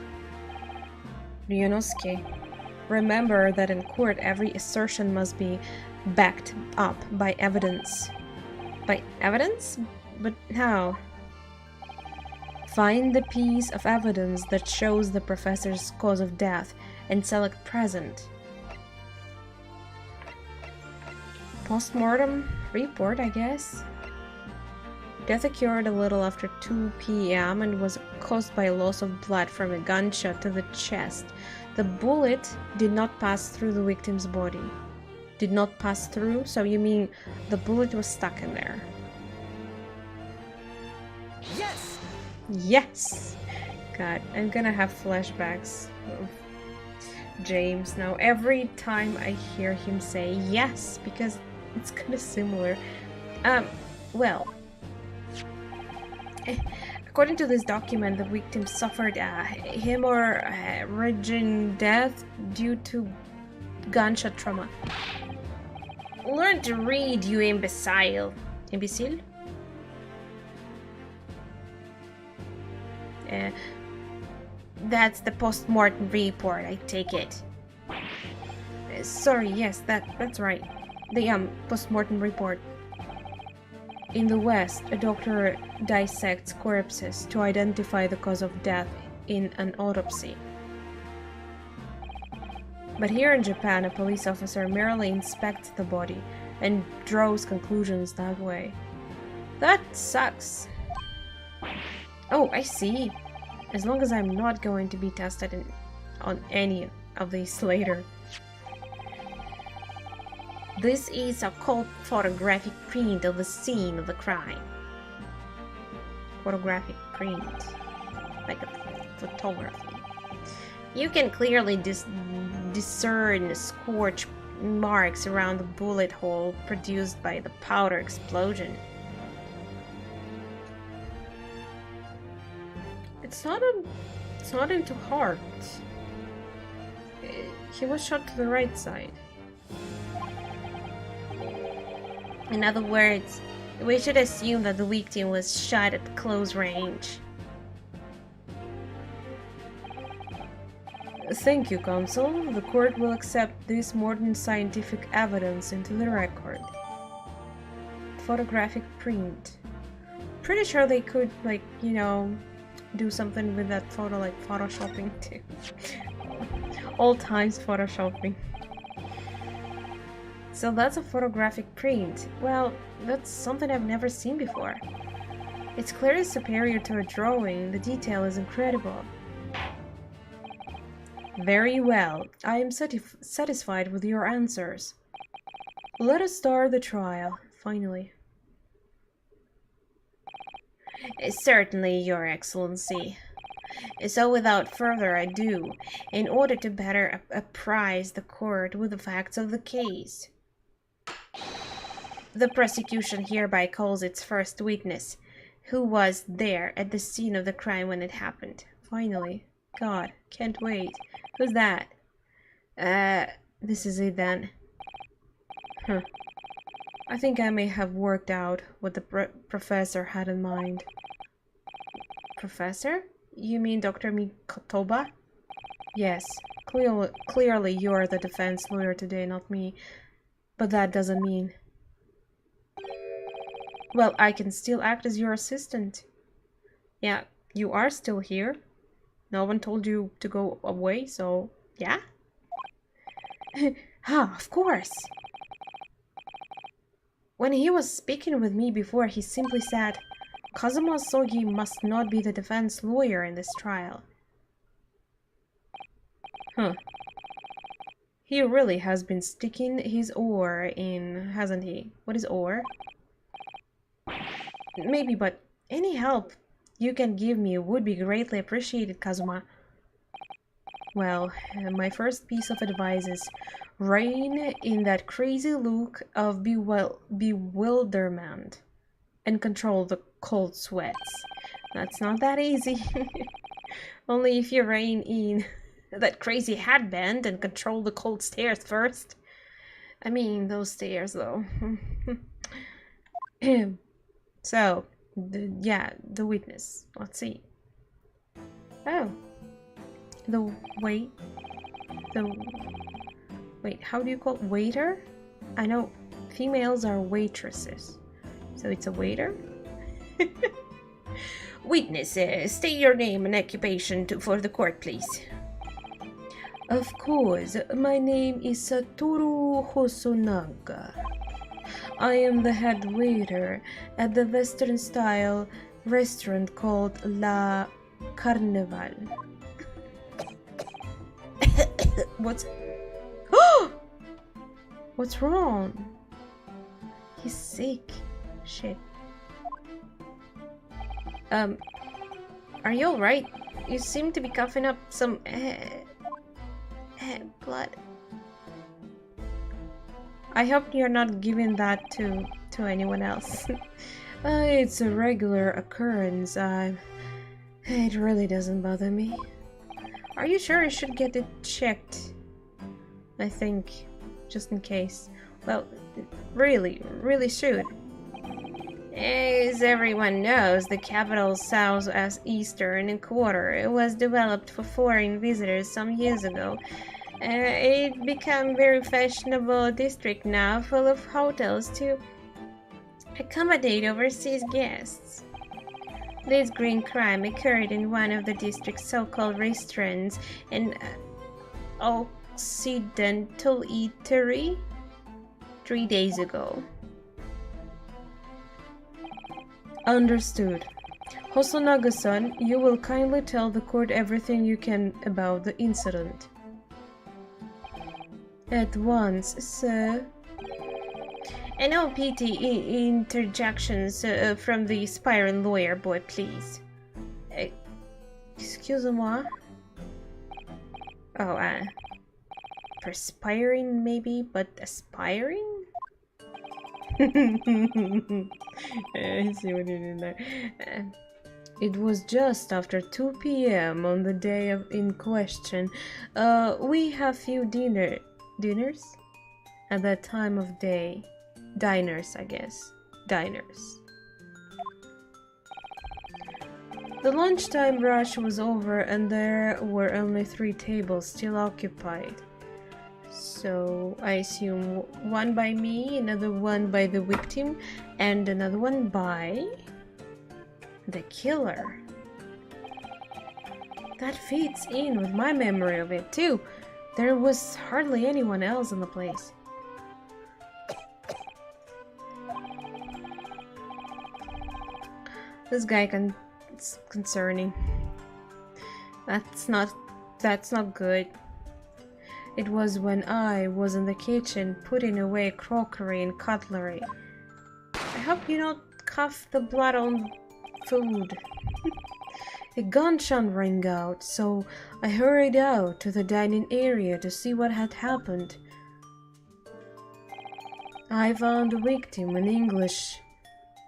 Ryonoski. Remember that in court every assertion must be backed up by evidence. By evidence? But how? Find the piece of evidence that shows the professor's cause of death and select present. Postmortem report, I guess. Death occurred a little after 2 p.m. and was caused by loss of blood from a gunshot to the chest. The bullet did not pass through the victim's body. Did not pass through? So you mean the bullet was stuck in there? Yes! Yes! God, I'm gonna have flashbacks of James now. Every time I hear him say yes, because it's kind of similar. Well, according to this document, the victim suffered a hemorrhaging death due to gunshot trauma. Learn to read, you imbecile. Imbecile? That's the postmortem report, I take it. Sorry, yes, that's right. The postmortem report. In the West, a doctor dissects corpses to identify the cause of death in an autopsy. But here in Japan, a police officer merely inspects the body and draws conclusions that way. That sucks. Oh, I see. As long as I'm not going to be tested on any of these later. This is a cold photographic print of the scene of the crime. Photographic print. Like a photography. You can clearly discern scorch marks around the bullet hole produced by the powder explosion. It's not into heart. He was shot to the right side. In other words, we should assume that the victim was shot at close range. Thank you, Counsel. The court will accept this modern scientific evidence into the record. Photographic print. Pretty sure they could, like, you know, do something with that photo, like photoshopping too. All times photoshopping. So that's a photographic print. Well, that's something I've never seen before. It's clearly superior to a drawing. The detail is incredible. Very well. I am satisfied with your answers. Let us start the trial, finally. Certainly, Your Excellency. So without further ado, in order to better apprise the court with the facts of the case, the prosecution hereby calls its first witness, who was there at the scene of the crime when it happened. Finally. God, can't wait. Who's that? This is it then. Huh. I think I may have worked out what the professor had in mind. Professor? You mean Dr. Mikotoba? Yes. Clearly you're the defense lawyer today, not me. But that doesn't mean... Well, I can still act as your assistant. Yeah, you are still here. No one told you to go away, so... Yeah? Of course! When he was speaking with me before, he simply said, Kazuma Sogi must not be the defense lawyer in this trial. Huh. He really has been sticking his oar in, hasn't he? What is oar? Maybe, but any help you can give me would be greatly appreciated, Kazuma. Well, my first piece of advice is rein in that crazy look of bewilderment and control the cold sweats. That's not that easy. Only if you rein in that crazy headband and control the cold stares first. I mean, those stares, though. So, the witness. Let's see. Oh. Wait, how do you call it? Waiter? I know females are waitresses. So it's a waiter? Witness, state your name and occupation for the court, please. Of course, my name is Satoru Hosonaga. I am the head waiter at the Western-style restaurant called La Carnival. What's wrong? He's sick. Shit. Are you alright? You seem to be coughing up some blood. I hope you're not giving that to anyone else. It's a regular occurrence. It really doesn't bother me. Are you sure I should get it checked? I think, just in case. Well, really should. As everyone knows, the capital South as Eastern Quarter was developed for foreign visitors some years ago. It became very fashionable district now, full of hotels to accommodate overseas guests. This green crime occurred in one of the district's so-called restaurants, an Occidental Eatery, 3 days ago. Understood. Hosonaga-san, you will kindly tell the court everything you can about the incident. At once, sir. No PT interjections from the aspiring lawyer boy, please. Excuse-moi? Oh, perspiring maybe, but aspiring? I see what you did there. It was just after 2 p.m. on the day in question. We have few dinners at that time of day. Diners, I guess. Diners. The lunchtime rush was over and there were only 3 tables still occupied. So I assume one by me, another one by the victim, and another one by the killer. That fits in with my memory of it too. There was hardly anyone else in the place. This guy it's concerning. That's not good. It was when I was in the kitchen putting away crockery and cutlery. I hope you don't cough the blood on food. A gunshot rang out, so I hurried out to the dining area to see what had happened. I found the victim, an English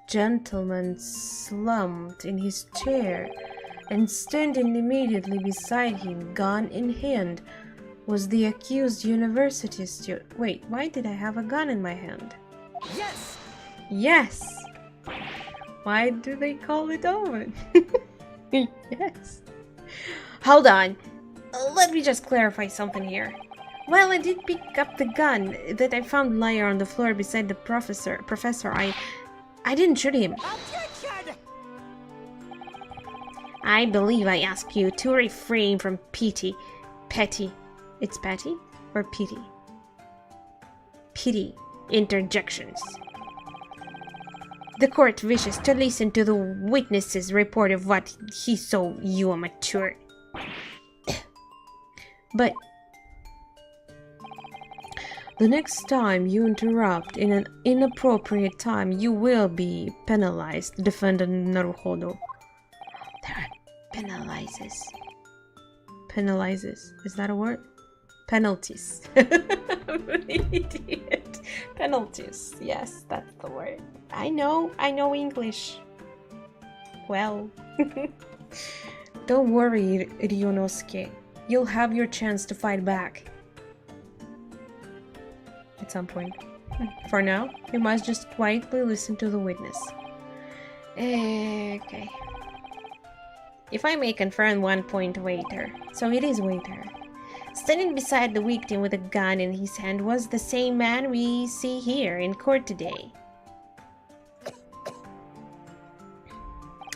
gentleman, slumped in his chair, and standing immediately beside him, gun in hand, was the accused university student. Wait, why did I have a gun in my hand? Yes! Yes! Why do they call it Owen? Yes. Hold on. Let me just clarify something here. Well, I did pick up the gun that I found lying on the floor beside the professor. I didn't shoot him. Objection! I believe I ask you to refrain from petty. It's petty or pity? Pity interjections. The court wishes to listen to the witness's report of what he saw, you amateur. But the next time you interrupt in an inappropriate time, you will be penalized, defendant Naruhodo. There are penalizes. Penalizes. Is that a word? Penalties. I'm an idiot. Penalties. Yes, that's the word. I know English. Well. Don't worry, Ryonoski. You'll have your chance to fight back. At some point. For now, you must just quietly listen to the witness. Okay. If I may confirm 1 point, waiter. So it is waiter. Standing beside the victim with a gun in his hand was the same man we see here in court today.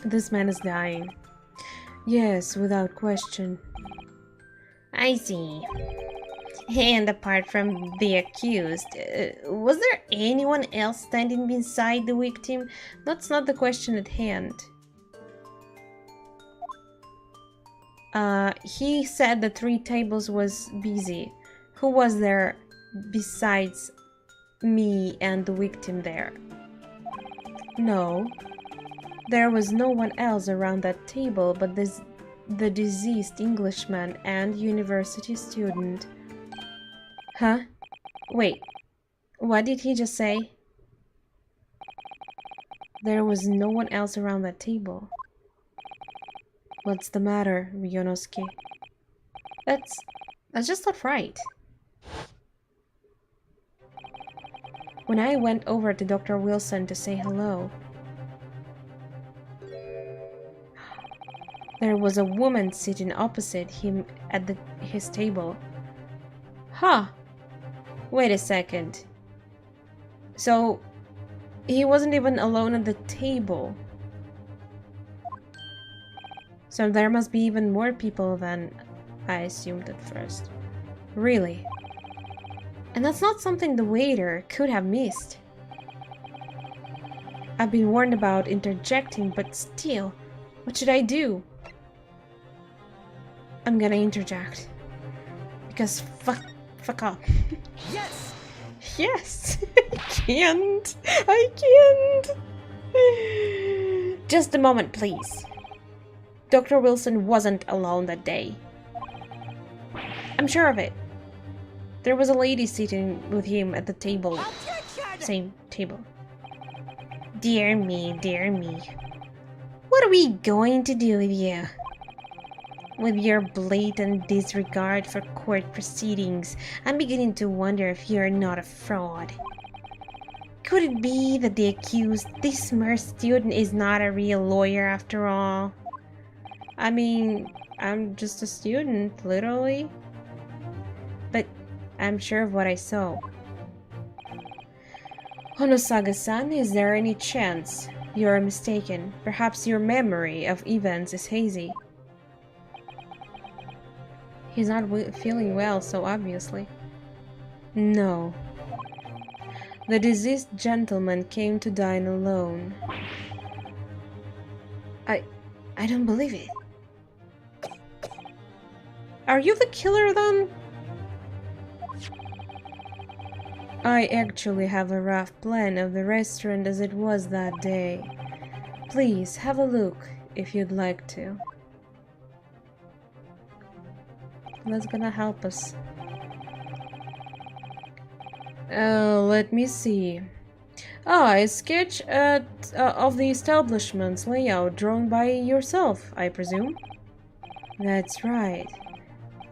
This man is dying. Yes, without question. I see. And apart from the accused, was there anyone else standing beside the victim? That's not the question at hand. He said the 3 tables was busy. Who was there besides me and the victim there? No. There was no one else around that table but the deceased Englishman and university student. Huh? Wait. What did he just say? There was no one else around that table. What's the matter, Ryonoski? That's just not right. When I went over to Dr. Wilson to say hello, there was a woman sitting opposite him at his table. Huh. Wait a second. So, he wasn't even alone at the table. So there must be even more people than I assumed at first. Really? And that's not something the waiter could have missed. I've been warned about interjecting, but still, what should I do? I'm gonna interject. Because fuck off. Yes! Yes! I can't! Just a moment, please. Dr. Wilson wasn't alone that day. I'm sure of it. There was a lady sitting with him at the table. Objection! Same table. Dear me, dear me. What are we going to do with you? With your blatant disregard for court proceedings, I'm beginning to wonder if you're not a fraud. Could it be that the accused, this mere student, is not a real lawyer after all? I mean, I'm just a student, literally. But I'm sure of what I saw. Honosaga-san, is there any chance you're mistaken? Perhaps your memory of events is hazy. He's not feeling well, so obviously. No. The deceased gentleman came to dine alone. I don't believe it. Are you the killer then? I actually have a rough plan of the restaurant as it was that day. Please have a look if you'd like to. that's gonna help us. Let me see. Ah, a sketch of the establishment's layout drawn by yourself, I presume? That's right.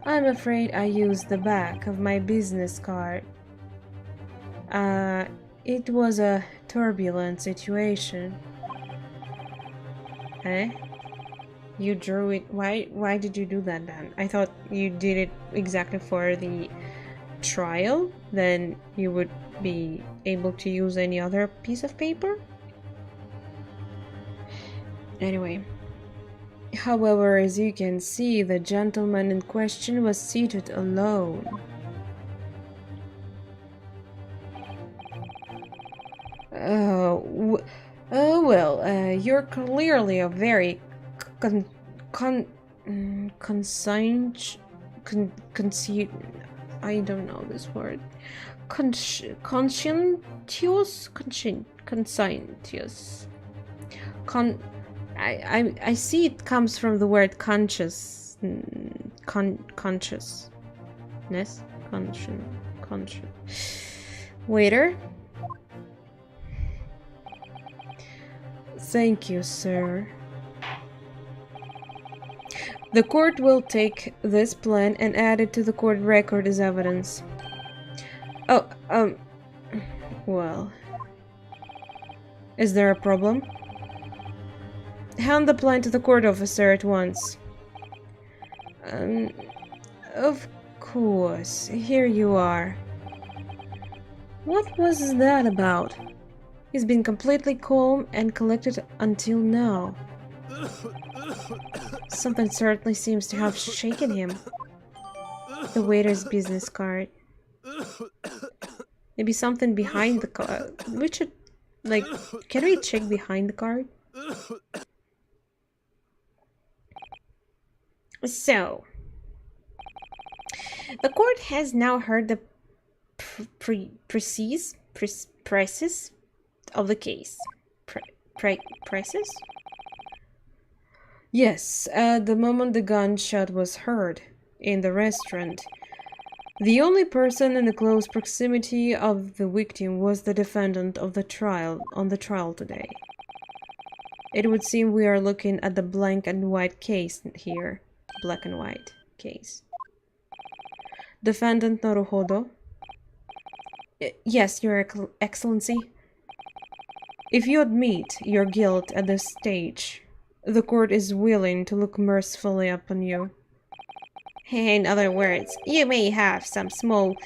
I'm afraid I used the back of my business card. It was a turbulent situation. Eh? You drew it. Why did you do that then? I thought you did it exactly for the trial, then you would be able to use any other piece of paper? Anyway. However, as you can see, the gentleman in question was seated alone. You're clearly a very I don't know this word. Conscientious? Conscientious. I see it comes from the word conscious. Consciousness? Conscious. Waiter? Thank you, sir. The court will take this plan and add it to the court record as evidence. Oh, well. Is there a problem? Hand the plan to the court officer at once. Of course. Here you are. What was that about? He's been completely calm and collected until now. Something certainly seems to have shaken him. The waiter's business card. Maybe something behind the card. We should, like, can we check behind the card? So, the court has now heard the prices of the case. Prices? Yes, at the moment the gunshot was heard in the restaurant, the only person in the close proximity of the victim was the defendant of the trial on the trial today. It would seem we are looking at the black and white case here. Black and white case. Defendant Noruhodo. Yes, Your Excellency. If you admit your guilt at this stage, the court is willing to look mercifully upon you. In other words, you may have some small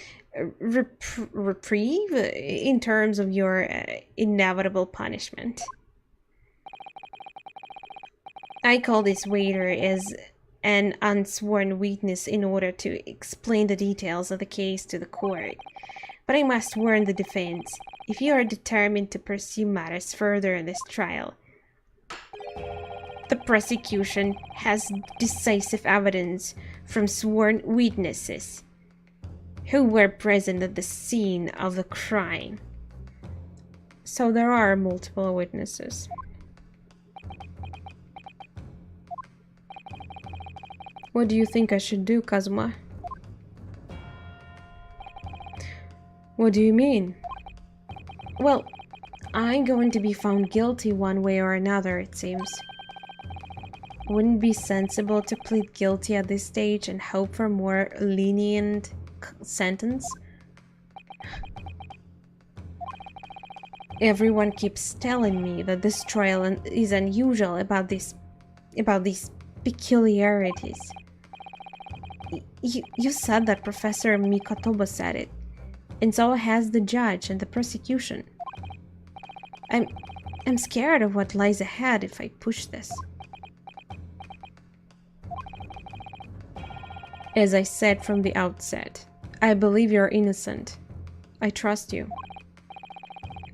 reprieve in terms of your inevitable punishment. I call this waiter as an unsworn witness in order to explain the details of the case to the court. But I must warn the defense, if you are determined to pursue matters further in this trial, the prosecution has decisive evidence from sworn witnesses who were present at the scene of the crime. So there are multiple witnesses. What do you think I should do, Kazuma? What do you mean? Well, I'm going to be found guilty one way or another, it seems. Wouldn't it be sensible to plead guilty at this stage and hope for a more lenient sentence? Everyone keeps telling me that this trial is unusual about these peculiarities. You said that Professor Mikotoba said it, and so has the judge and the prosecution. I'm scared of what lies ahead if I push this. As I said from the outset, I believe you're innocent. I trust you.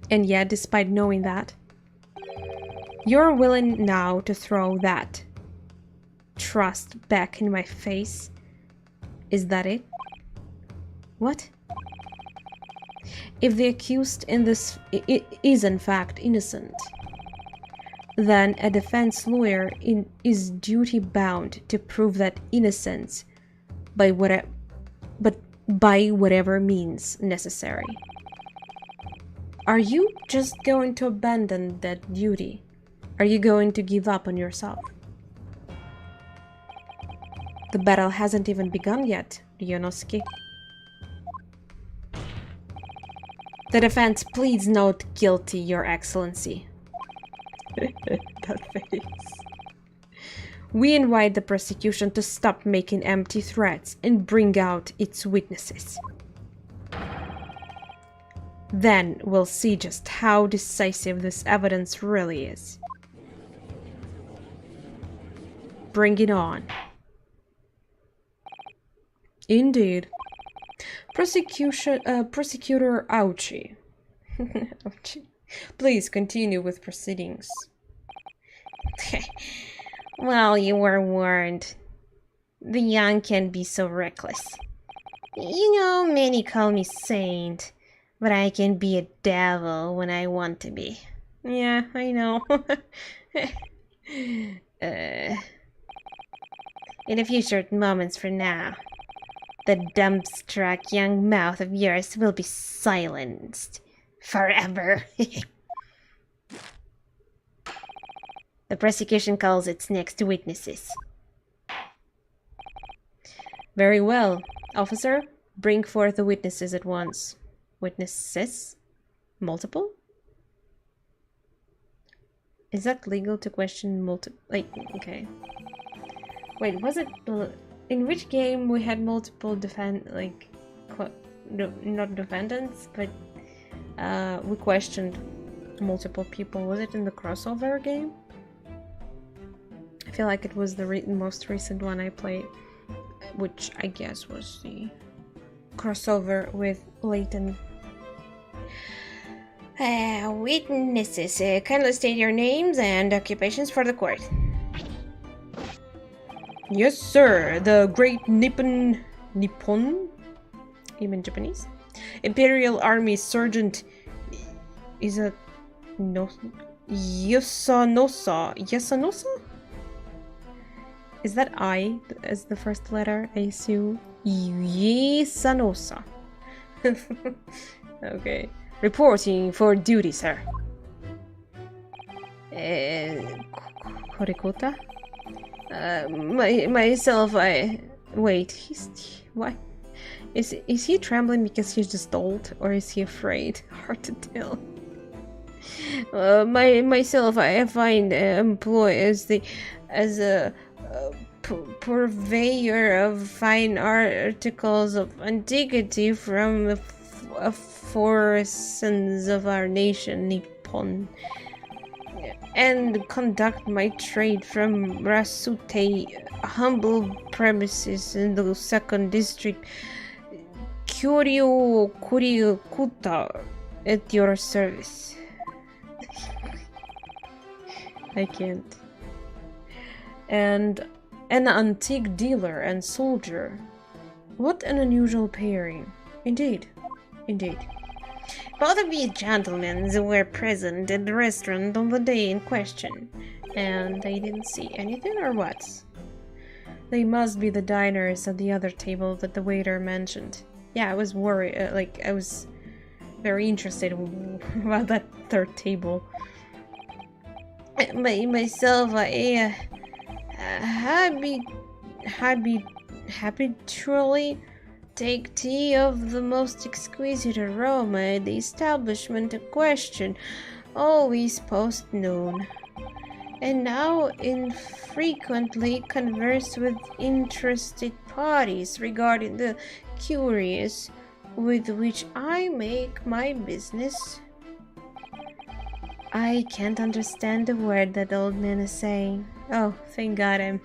And yet, despite knowing that, you're willing now to throw that trust back in my face. Is that it? What? If the accused in this is in fact innocent, then a defense lawyer is duty-bound to prove that innocence by whatever means necessary. Are you just going to abandon that duty? Are you going to give up on yourself? The battle hasn't even begun yet, Ryonoski. The defense pleads not guilty, Your Excellency. That face. We invite the prosecution to stop making empty threats and bring out its witnesses. Then we'll see just how decisive this evidence really is. Bring it on. Indeed. Prosecutor Ouchie. Ouchie. Please continue with proceedings. Well, you were warned. The young can be so reckless. You know, many call me saint, but I can be a devil when I want to be. Yeah, I know. In a few short moments from now, the dumbstruck young mouth of yours will be silenced forever. The prosecution calls its next witnesses. Very well. Officer, bring forth the witnesses at once. Witnesses? Multiple? Is that legal to question multiple? Like, okay. Wait, was it... In which game we had multiple not defendants, but we questioned multiple people. Was it in the crossover game? I feel like it was the most recent one I played, which I guess was the crossover with Layton. Witnesses, kindly state your names and occupations for the court. Yes, sir. The Great Nippon, even Japanese, Imperial Army Sergeant is a no Yasanosa? Is that I as the first letter? I assume. Yasanosa. Okay. Reporting for duty, sir. Korikota? Myself, wait, why? Is he trembling because he's just old, or is he afraid? Hard to tell. Myself, I find employ as a purveyor of fine articles of antiquity from the forests of our nation, Nippon, and conduct my trade from Rasute, humble premises in the 2nd district, Kurikuta, at your service. I can't. And an antique dealer and soldier. What an unusual pairing. Indeed. Indeed. Both of you gentlemen were present at the restaurant on the day in question. And they didn't see anything, or what? They must be the diners at the other table that the waiter mentioned. Yeah, I was worried, I was very interested about that third table. Myself, I habitually take tea of the most exquisite aroma at the establishment in question, always post-noon, and now infrequently converse with interested parties regarding the curious with which I make my business. I can't understand a word that old man is saying. Oh, thank God I'm...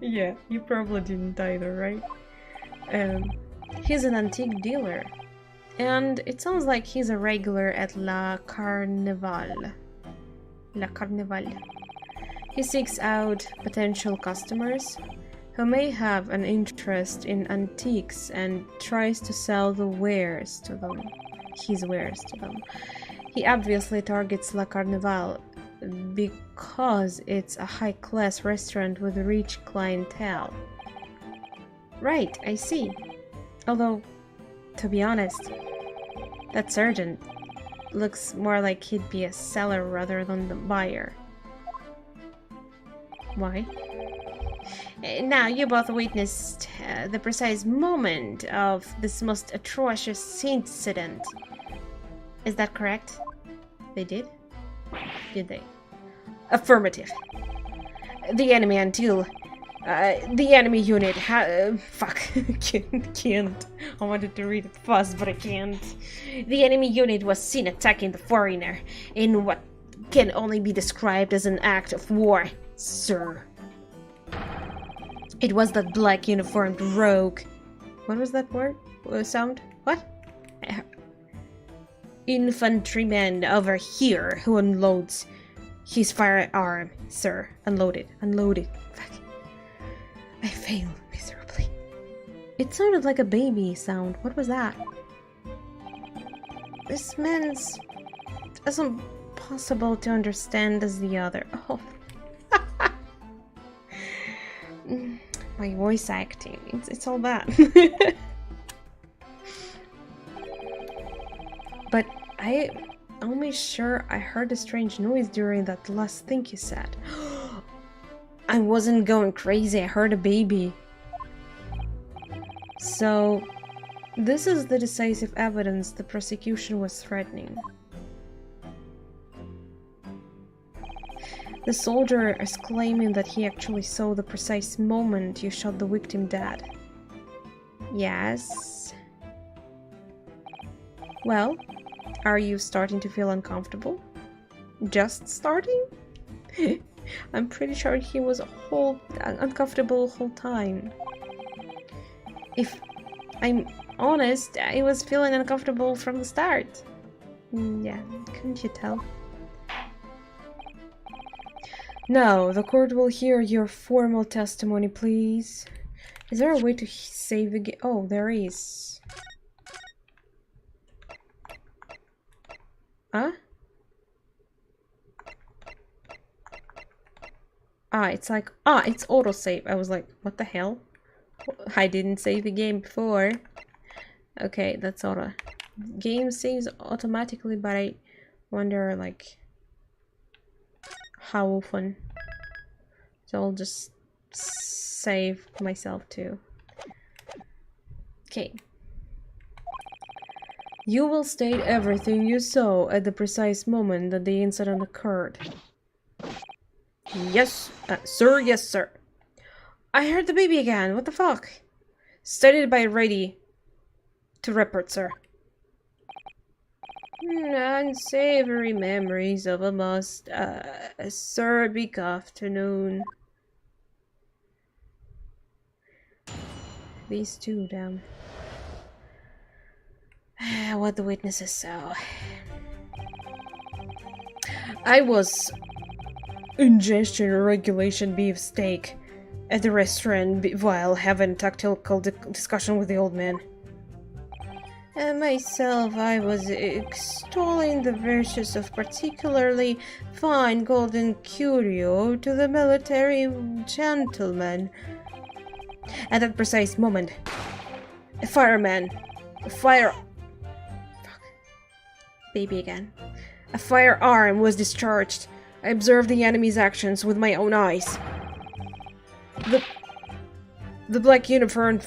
Yeah, you probably didn't either, right? He's an antique dealer. And it sounds like he's a regular at La Carnival. He seeks out potential customers who may have an interest in antiques and tries to sell his wares to them. He obviously targets La Carnival Because it's a high-class restaurant with a rich clientele. Right, I see. Although, to be honest, that sergeant looks more like he'd be a seller rather than the buyer. Why? Now, you both witnessed the precise moment of this most atrocious incident. Is that correct? They did? Did they? Affirmative. The enemy until... the enemy unit fuck. can't. I wanted to read it fast, but I can't. The enemy unit was seen attacking the foreigner in what can only be described as an act of war, sir. It was that black uniformed rogue. What was that word? Sound? What? Infantryman over here who unloads his firearm, sir. Unloaded. Unloaded. Fuck. I failed miserably. It sounded like a baby sound. What was that? This man's as impossible to understand as the other. Oh. My voice acting. It's all that. But I'm almost sure I heard a strange noise during that last thing you said. I wasn't going crazy, I heard a baby. So, this is the decisive evidence the prosecution was threatening. The soldier is claiming that he actually saw the precise moment you shot the victim dead. Yes. Well, are you starting to feel uncomfortable? Just starting? I'm pretty sure he was uncomfortable the whole time. If I'm honest, I was feeling uncomfortable from the start. Yeah, couldn't you tell? Now, the court will hear your formal testimony, please. Is there a way to save the game? Oh, there is. Huh? It's like... it's autosave. I was like, what the hell? I didn't save the game before. Okay, that's auto. Game saves automatically, but I wonder, like... how often. So I'll just save myself too. Okay. You will state everything you saw at the precise moment that the incident occurred. Yes, sir, yes, sir. I heard the baby again, what the fuck? Stated by ready to report, sir. Unsavory memories of a most acerbic afternoon. These two, damn. What the witnesses saw. I was ingestion regulation beefsteak at the restaurant while having tactical discussion with the old man. And myself, I was extolling the virtues of particularly fine golden curio to the military gentleman. At that precise moment, a fireman, baby again. A firearm was discharged. I observed the enemy's actions with my own eyes. The black uniformed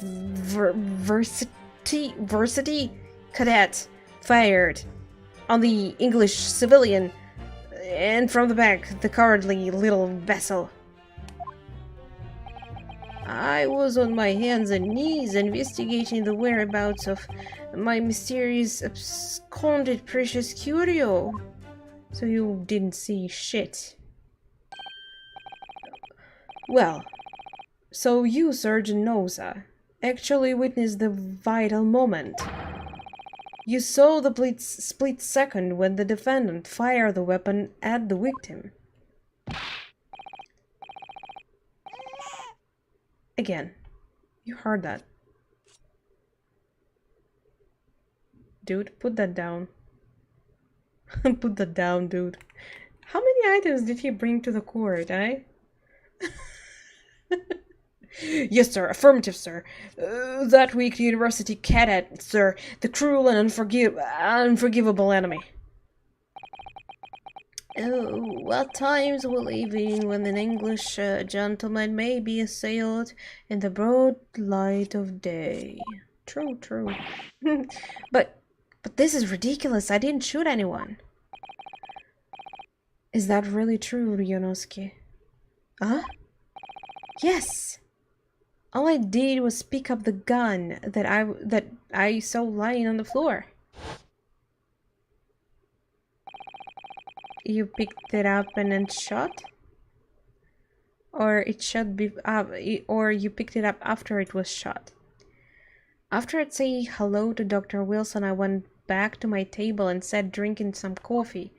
varsity cadet fired on the English civilian, and from the back, the cowardly little vessel. I was on my hands and knees investigating the whereabouts of my mysterious absconded precious curio. So you didn't see shit. Well, so you, Sergeant Noza, actually witnessed the vital moment. You saw the split second when the defendant fired the weapon at the victim. Again, you heard that. Dude, put that down. Put that down, dude. How many items did he bring to the court, eh? Yes, sir. Affirmative, sir. That week, the university cadet, sir. The cruel and unforgivable enemy. Oh, what times we live in when an English gentleman may be assailed in the broad light of day. True, true. But this is ridiculous. I didn't shoot anyone. Is that really true, Ryonoski? Huh? Yes. All I did was pick up the gun that I saw lying on the floor. You picked it up and then shot? Or it should be or you picked it up after it was shot? After I'd say hello to Dr. Wilson, I went back to my table and sat drinking some coffee.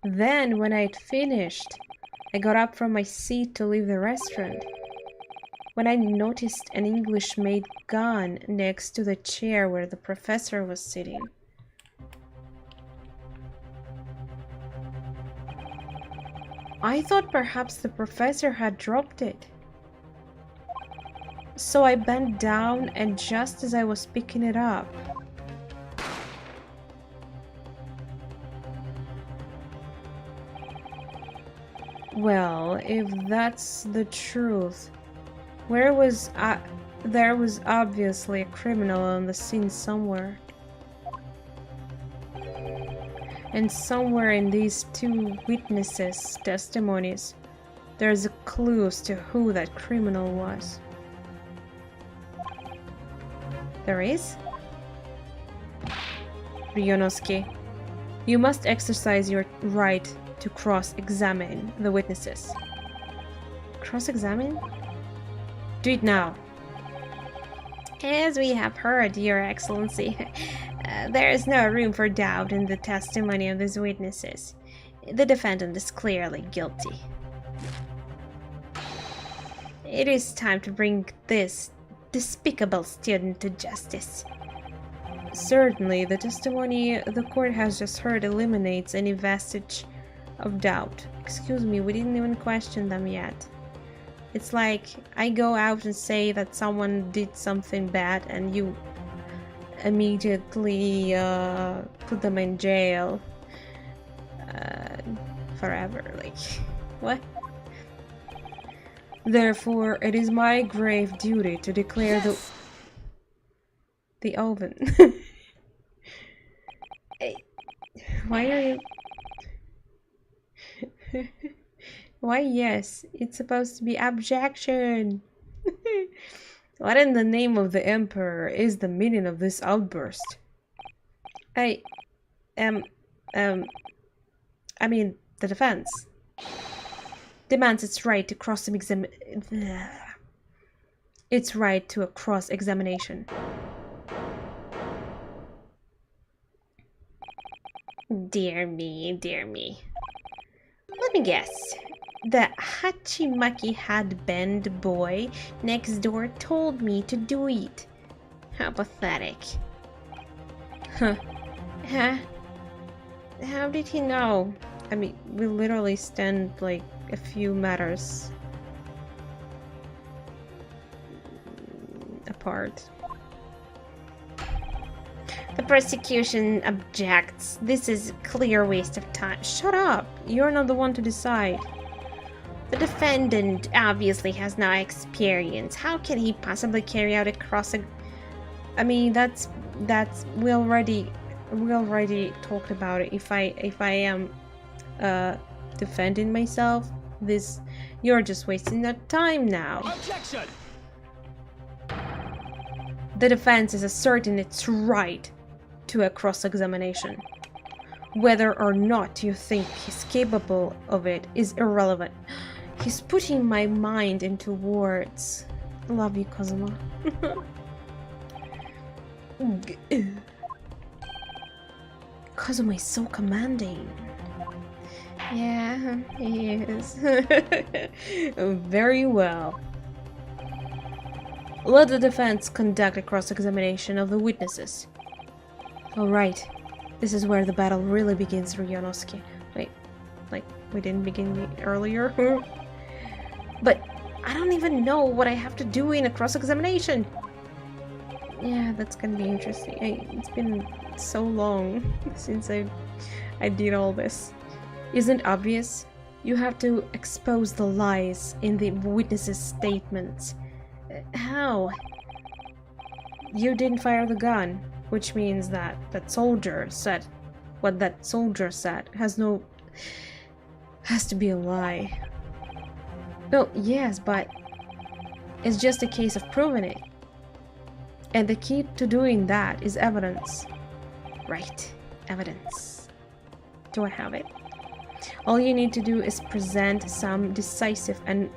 Then, when I'd finished, I got up from my seat to leave the restaurant. When I noticed an English-made gun next to the chair where the professor was sitting. I thought perhaps the professor had dropped it. So I bent down, and just as I was picking it up, well, if that's the truth, there was obviously a criminal on the scene somewhere. And somewhere in these two witnesses' testimonies, there's a clue as to who that criminal was. There is? Ryonoski, you must exercise your right to cross-examine the witnesses. Cross-examine? Do it now. As we have heard, Your Excellency, there is no room for doubt in the testimony of these witnesses. The defendant is clearly guilty. It is time to bring this despicable student to justice. Certainly, the testimony the court has just heard eliminates any vestige of doubt. Excuse me, we didn't even question them yet. It's like I go out and say that someone did something bad and you immediately put them in jail forever. Like, what? Therefore, it is my grave duty to declare the oven. Why are you... Why, yes, it's supposed to be objection. What in the name of the Emperor is the meaning of this outburst? I mean, the defense demands its right to its right to a cross-examination. Dear me, dear me. Let me guess. The Hachimaki headband boy next door told me to do it. How pathetic. Huh. Huh? How did he know? I mean, we literally stand like a few meters apart. The prosecution objects. This is a clear waste of time. Shut up! You're not the one to decide. The defendant obviously has no experience. How can he possibly carry out a I mean, that's we already talked about it. If I am defending myself, you're just wasting that time now. Objection! The defense is asserting its right to a cross-examination. Whether or not you think he's capable of it is irrelevant. He's putting my mind into words. Love you, Kazuma. Kazuma is so commanding. Yeah, he is. Very well. Let the defense conduct a cross-examination of the witnesses. All right. This is where the battle really begins, Ryonoski. Wait, like, we didn't begin earlier? But I don't even know what I have to do in a cross-examination! Yeah, that's gonna be interesting. It's been so long since I did all this. Isn't it obvious? You have to expose the lies in the witnesses' statements. How? You didn't fire the gun, which means that that soldier said what that soldier said has to be a lie. No, yes, but it's just a case of proving it. And the key to doing that is evidence. Right, evidence. Do I have it? All you need to do is present some decisive and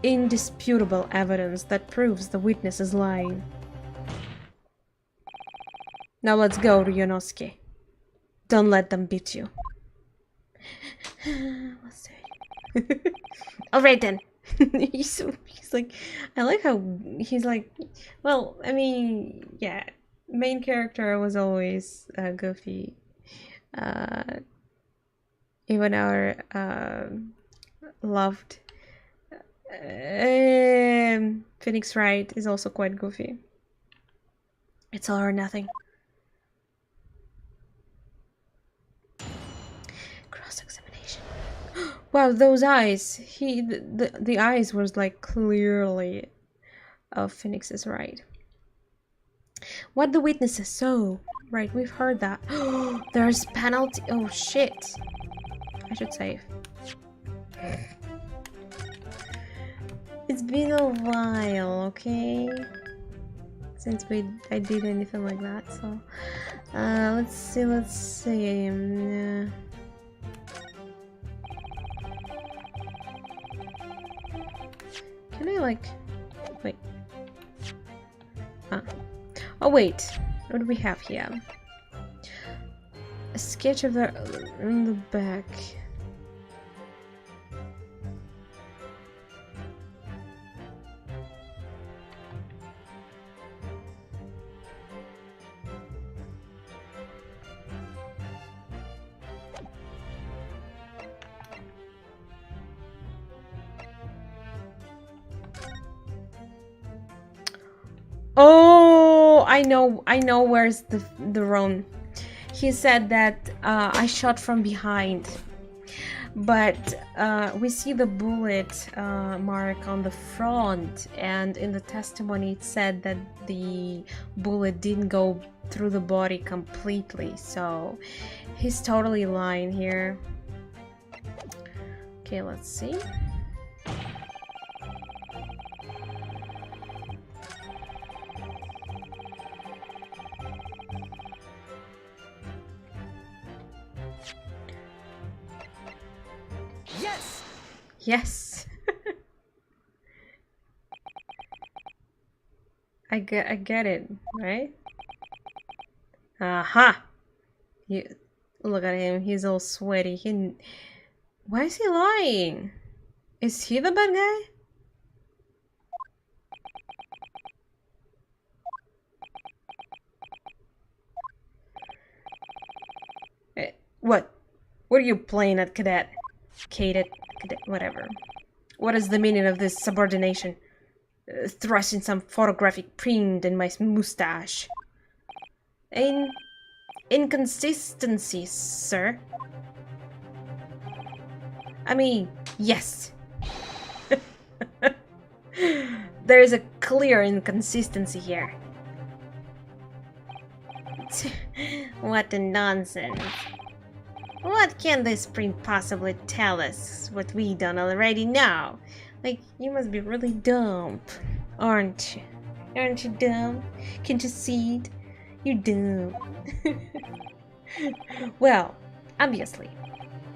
indisputable evidence that proves the witness is lying. Now let's go, Ryonoski. Don't let them beat you. Let's do it. Alright then. he's like, I like how he's like, well, I mean, yeah, main character was always goofy. Even our loved Phoenix Wright is also quite goofy. It's all or nothing. Cross-examination. Wow, those eyes! The eyes was like clearly of Phoenix's Wright. What the witnesses saw. Right, we've heard that. There's penalty. Oh shit! I should save. It's been a while, okay? Since I did anything like that, so let's see. Can I like wait? Oh wait, what do we have here? A sketch of the in the back. Oh, I know where's the Ron. He said that I shot from behind, but we see the bullet mark on the front, and in the testimony it said that the bullet didn't go through the body completely, so he's totally lying here. Okay, let's see. Yes. I get it, right? Aha! You look at him, he's all sweaty. Why is he lying? Is he the bad guy? What? What are you playing at, cadet? Cadet, whatever. What is the meaning of this subordination? Thrusting some photographic print in my mustache. Inconsistencies, sir. I mean, yes. There is a clear inconsistency here. What a nonsense. What can this print possibly tell us? What we don't already know? Like, you must be really dumb, aren't you? Aren't you dumb? Can't you see it? You're dumb. Well, obviously,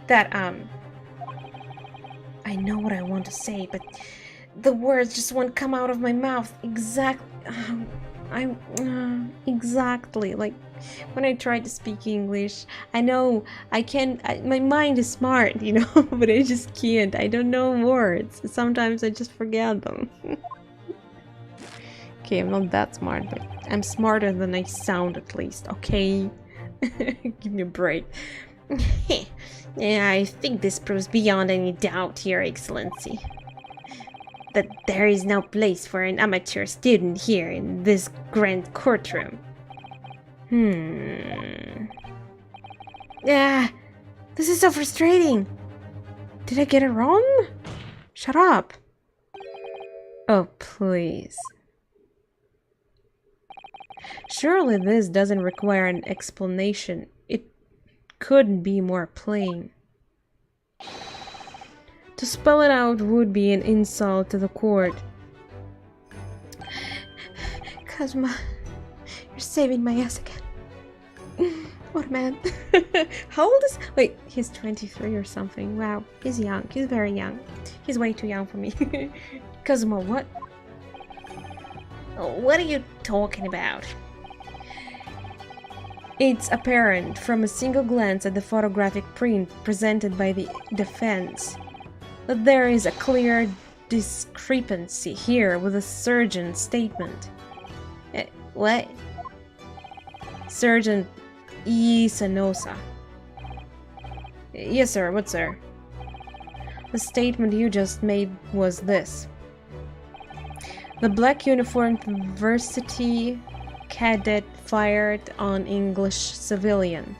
that, I know what I want to say, but the words just won't come out of my mouth exactly, like, when I try to speak English, I know I can, my mind is smart, you know, but I just can't. I don't know words. Sometimes I just forget them. Okay, I'm not that smart, but I'm smarter than I sound at least, okay? Give me a break. Yeah, I think this proves beyond any doubt, Your Excellency, that there is no place for an amateur student here in this grand courtroom. Ah, this is so frustrating. Did I get it wrong? Shut up. Oh, please. Surely this doesn't require an explanation. It couldn't be more plain. To spell it out would be an insult to the court. Kazuma, you're saving my ass again. What a man. How old is... Wait, he's 23 or something. Wow, he's young. He's very young. He's way too young for me. Kazuma, what? What are you talking about? It's apparent from a single glance at the photographic print presented by the defense that there is a clear discrepancy here with the surgeon's statement. What? Surgeon Isanosa. Yes, sir. What, sir? The statement you just made was this. The black uniformed varsity cadet fired on English civilian.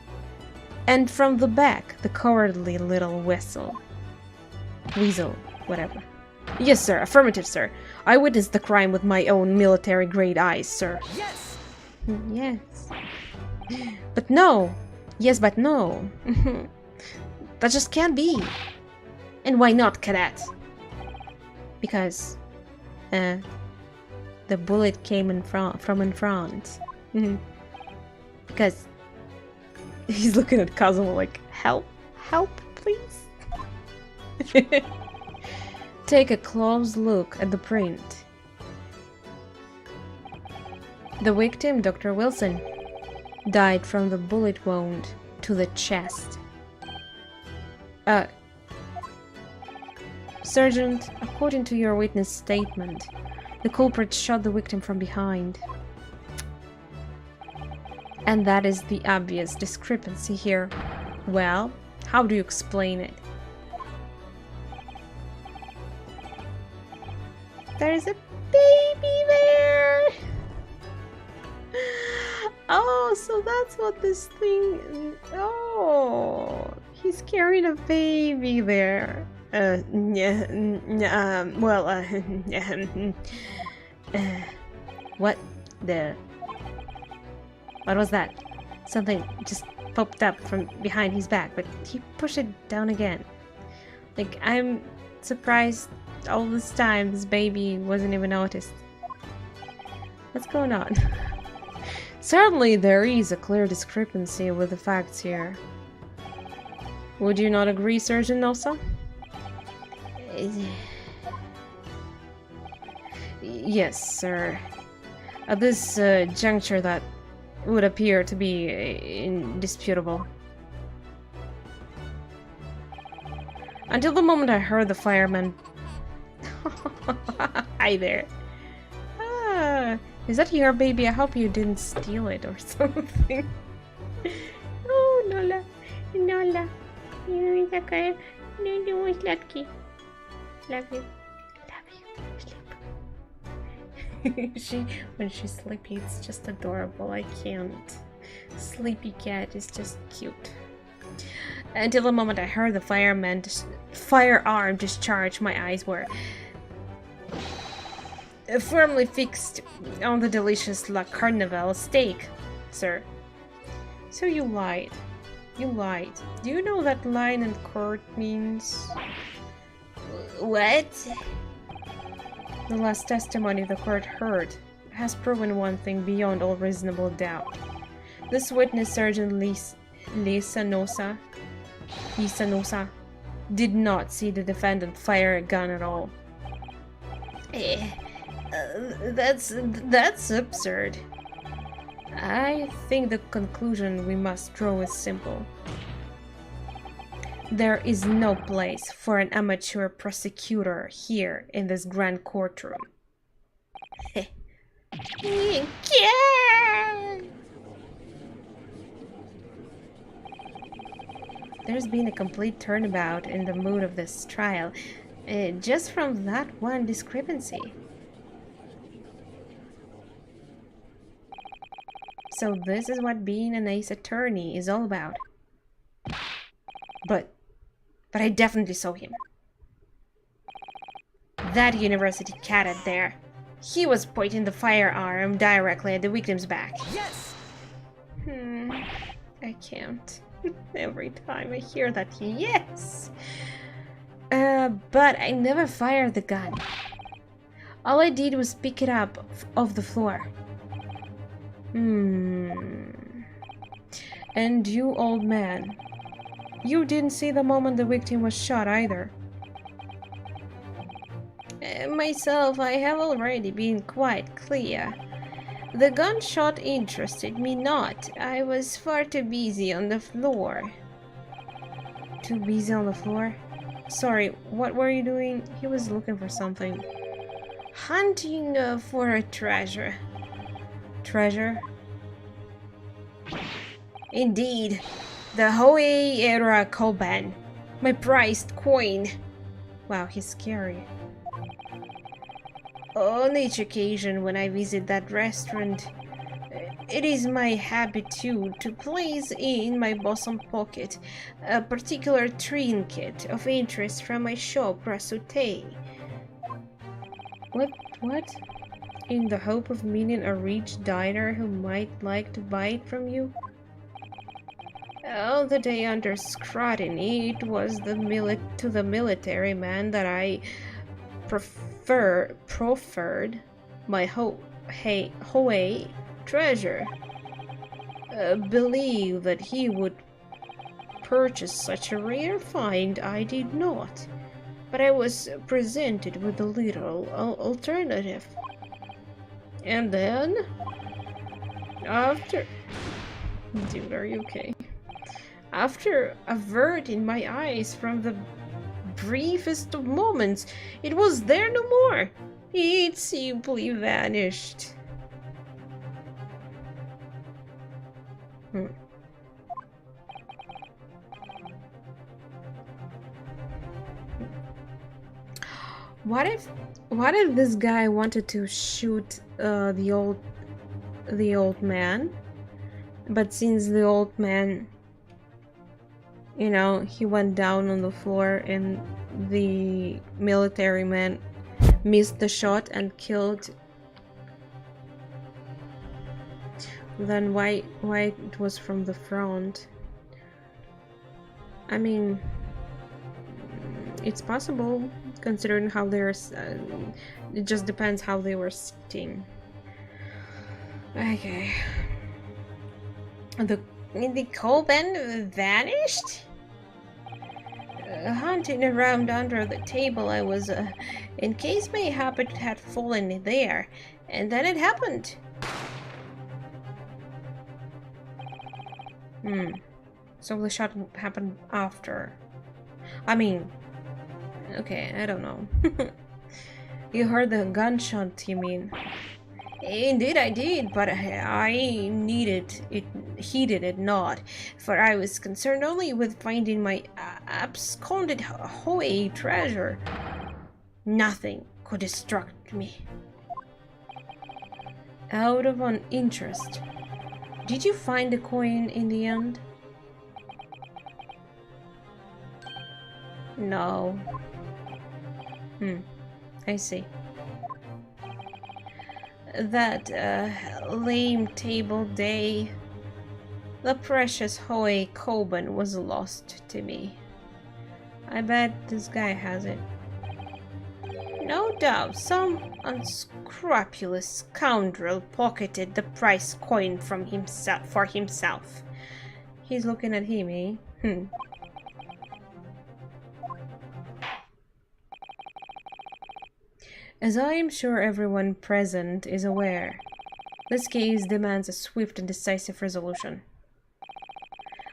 And from the back, the cowardly little weasel. Weasel, whatever. Yes, sir. Affirmative, sir. I witnessed the crime with my own military-grade eyes, sir. Yes! Yes. But no. Yes, but no. That just can't be. And why not, cadet? Because, the bullet came from in front. Because he's looking at Kazuma like, help, please. Take a close look at the print. The victim, Dr. Wilson, died from the bullet wound to the chest. Sergeant, according to your witness statement, the culprit shot the victim from behind. And that is the obvious discrepancy here. Well, how do you explain it? There's a baby there! Oh, so that's what this thing... Oh, he's carrying a baby there. What the... What was that? Something just popped up from behind his back, but he pushed it down again. Like, I'm surprised all this time this baby wasn't even noticed. What's going on? Certainly there is a clear discrepancy with the facts here. Would you not agree, Surgeon Nosa? Yes, sir. At this juncture that would appear to be indisputable. Until the moment I heard the fireman... Hi there. Ah, is that your baby? I hope you didn't steal it or something. Oh, Nola. Nola. You're okay. You was lucky. Love you. Love you. When she's sleepy, it's just adorable. I can't. Sleepy cat is just cute. Until the moment I heard the firearm discharge, my eyes were firmly fixed on the delicious La Carnival steak, sir. So you lied. You lied. Do you know that line in court means? What? The last testimony the court heard has proven one thing beyond all reasonable doubt. This witness, Sergeant Isanosa, did not see the defendant fire a gun at all. That's absurd. I think the conclusion we must draw is simple. There is no place for an amateur prosecutor here in this grand courtroom. There's been a complete turnabout in the mood of this trial, just from that one discrepancy. So this is what being an ace attorney is all about. But I definitely saw him. That university cadet there. He was pointing the firearm directly at the victim's back. Yes! I can't. Every time I hear that yes. But I never fired the gun. All I did was pick it up off the floor. And you, old man, you didn't see the moment the victim was shot either. Myself, I have already been quite clear. The gunshot interested me not. I was far too busy on the floor. Too busy on the floor? Sorry, what were you doing? He was looking for something. Hunting for a treasure. Treasure? Indeed. The Hoei era Koban. My prized coin. Wow, he's scary. On each occasion when I visit that restaurant, it is my habit to place in my bosom pocket a particular trinket of interest from my shop Rasute. What? In the hope of meeting a rich diner who might like to buy it from you? On the day under scrutiny, it was to the military man that I proffered my Hoei treasure. Believe that he would purchase such a rare find. I did not, but I was presented with a little alternative. And then, after... Dude, are you okay? After averting my eyes from the briefest of moments, it was there no more. It simply vanished. What if this guy wanted to shoot the old man, but since the old man, you know, he went down on the floor and the military man missed the shot and killed, then why it was from the front? I mean, it's possible considering how they're it just depends how they were sitting. Okay. The Koban vanished? Hunting around under the table, I was in case my habit had fallen there, and then it happened. So the shot happened after. I mean, okay, I don't know. You heard the gunshot, you mean? Indeed I did, but I heeded it not, for I was concerned only with finding my absconded Hoei treasure. Nothing could distract me. Out of an interest, did you find the coin in the end? No. I see. That lame table day, the precious Hoei Koban was lost to me. I bet this guy has it. No doubt some unscrupulous scoundrel pocketed the prize coin from for himself. He's looking at him, eh? As I am sure everyone present is aware, this case demands a swift and decisive resolution.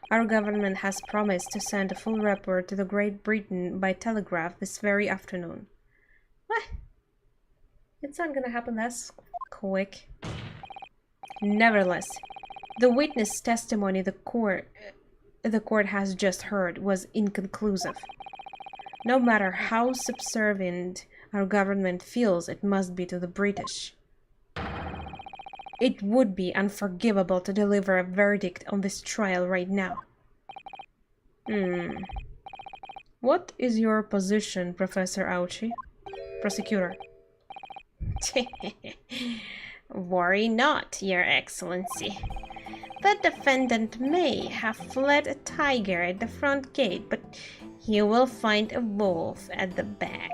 Our government has promised to send a full report to the Great Britain by telegraph this very afternoon. What? It's not gonna happen that quick. Nevertheless, the witness testimony the court the court has just heard was inconclusive. No matter how subservient our government feels it must be to the British, it would be unforgivable to deliver a verdict on this trial right now. What is your position, Professor Auchi? Prosecutor. Worry not, Your Excellency. The defendant may have fled a tiger at the front gate, but you will find a wolf at the back.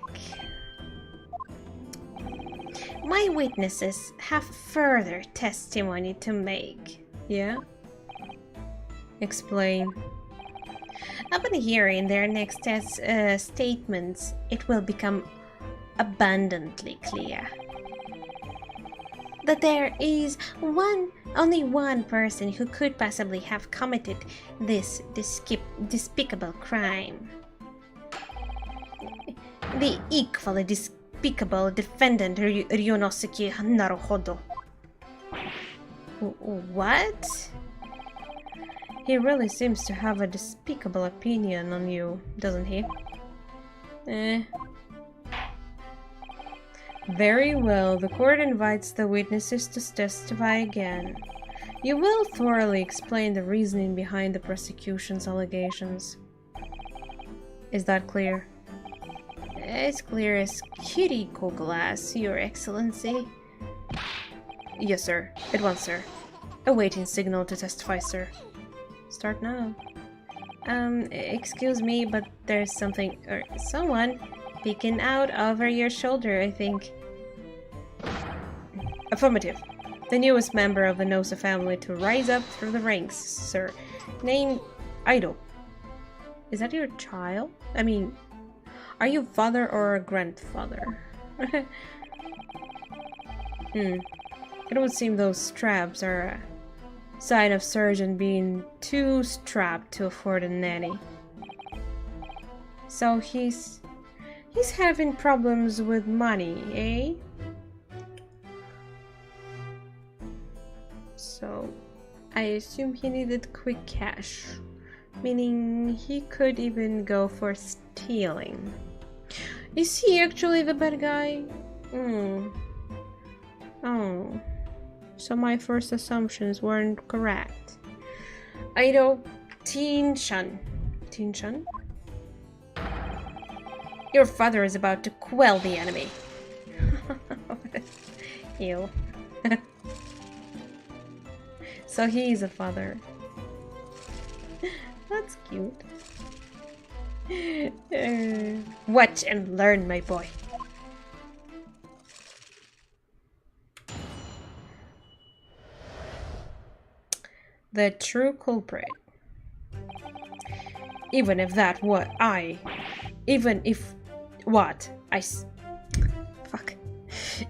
My witnesses have further testimony to make. Yeah? Explain. Upon hearing their next statements, it will become abundantly clear that there is only one person who could possibly have committed this despicable crime. The equally despicable defendant Ryonoski Naruhodo. What? He really seems to have a despicable opinion on you, doesn't he? Very well, the court invites the witnesses to testify again. You will thoroughly explain the reasoning behind the prosecution's allegations. Is that clear? As clear as cuticle glass, Your Excellency. Yes, sir. At once, sir. Awaiting signal to testify, sir. Start now. Excuse me, but there's something or someone peeking out over your shoulder, I think. Affirmative. The newest member of the Nosa family to rise up through the ranks, sir. Name Idol. Is that your child? I mean, are you father or a grandfather? It would seem those straps are a sign of surgeon being too strapped to afford a nanny. So he's having problems with money, eh? So I assume he needed quick cash, meaning he could even go for stealing. Is he actually the bad guy? Oh, so my first assumptions weren't correct. Aido Tin-shan. Tin-shan? Your father is about to quell the enemy. Ew. So he is a father. That's cute. Watch and learn, my boy. The true culprit. Even if that what I... Even if what I... Fuck.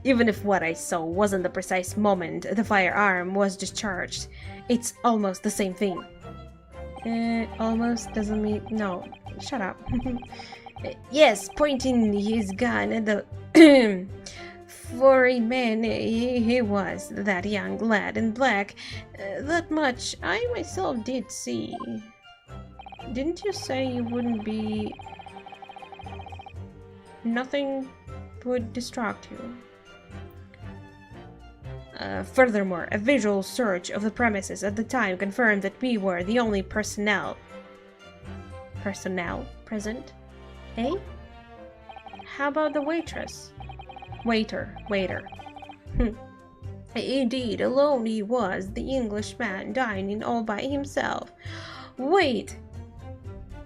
Even if what I saw wasn't the precise moment the firearm was discharged, it's almost the same thing. Almost doesn't mean... No. Shut up. Yes, pointing his gun at the... furry man he was, that young lad in black. That much I myself did see. Didn't you say you wouldn't be... Nothing would distract you? Furthermore, a visual search of the premises at the time confirmed that we were the only personnel present. Eh? How about the waitress? Waiter. Indeed, alone he was, the Englishman, dining all by himself. Wait!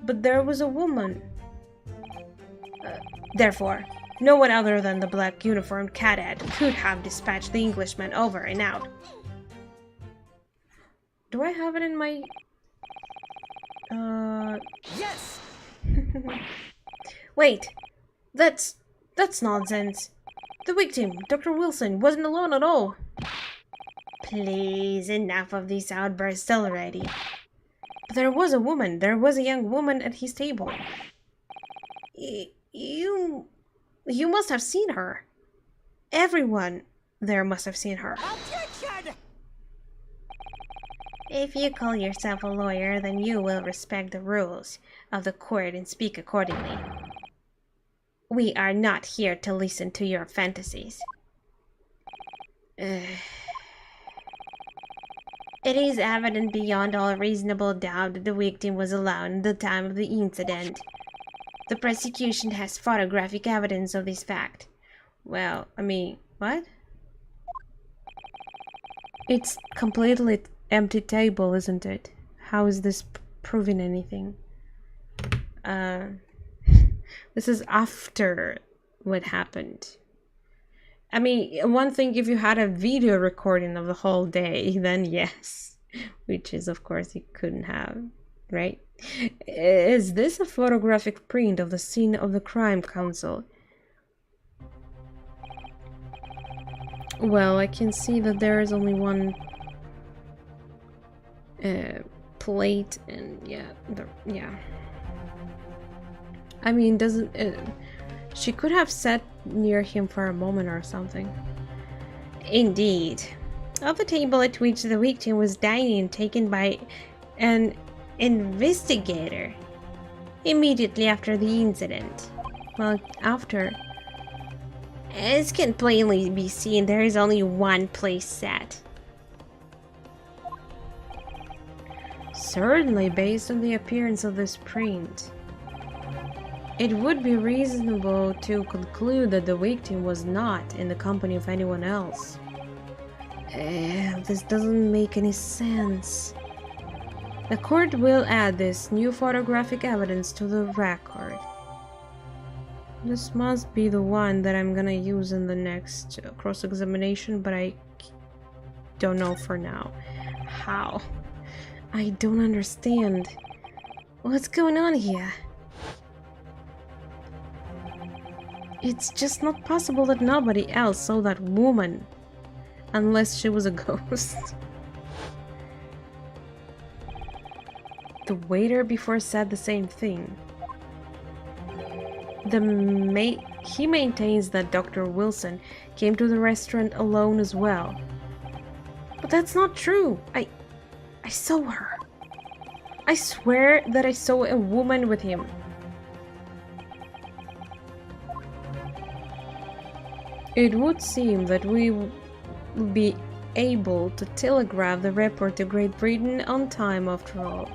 But there was a woman. Therefore, no one other than the black uniformed cadet could have dispatched the Englishman over and out. Do I have it in my... Yes! Wait! That's nonsense. The victim, Dr. Wilson, wasn't alone at all. Please, enough of these outbursts already. But there was a woman. There was a young woman at his table. You must have seen her. Everyone there must have seen her. Objection! If you call yourself a lawyer, then you will respect the rules of the court and speak accordingly. We are not here to listen to your fantasies. It is evident beyond all reasonable doubt that the victim was alone at the time of the incident. The prosecution has photographic evidence of this fact. Well, I mean, what? It's completely empty table, isn't it? How is this proving anything? This is after what happened. I mean, one thing if you had a video recording of the whole day, then yes. Which is, of course, you couldn't have, right? Is this a photographic print of the scene of the crime, Counsel? Well, I can see that there is only one plate, and yeah. I mean, doesn't she could have sat near him for a moment or something. Indeed. Of the table at which the victim was dining, taken by an investigator immediately after the incident. Well, after. As can plainly be seen, there is only one place set. Certainly, based on the appearance of this print, it would be reasonable to conclude that the victim was not in the company of anyone else. This doesn't make any sense. The court will add this new photographic evidence to the record. This must be the one that I'm gonna use in the next cross-examination, but I don't know for now. How? I don't understand. What's going on here? It's just not possible that nobody else saw that woman. Unless she was a ghost. The waiter before said the same thing. He maintains that Dr. Wilson came to the restaurant alone as well. But that's not true. I saw her. I swear that I saw a woman with him. It would seem that we will be able to telegraph the report to Great Britain on time after all.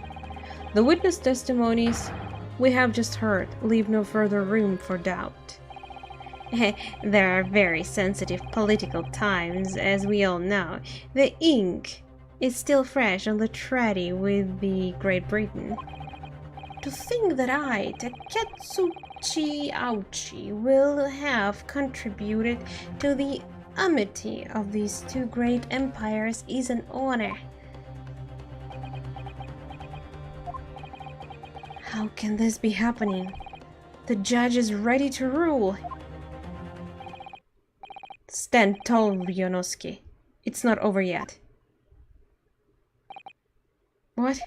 The witness testimonies we have just heard leave no further room for doubt. There are very sensitive political times, as we all know. The ink is still fresh on the treaty with the Great Britain. To think that I, Taketsuchi Auchi, will have contributed to the amity of these two great empires is an honor. How can this be happening? The judge is ready to rule. Stand tall, Ryonoski. It's not over yet. What?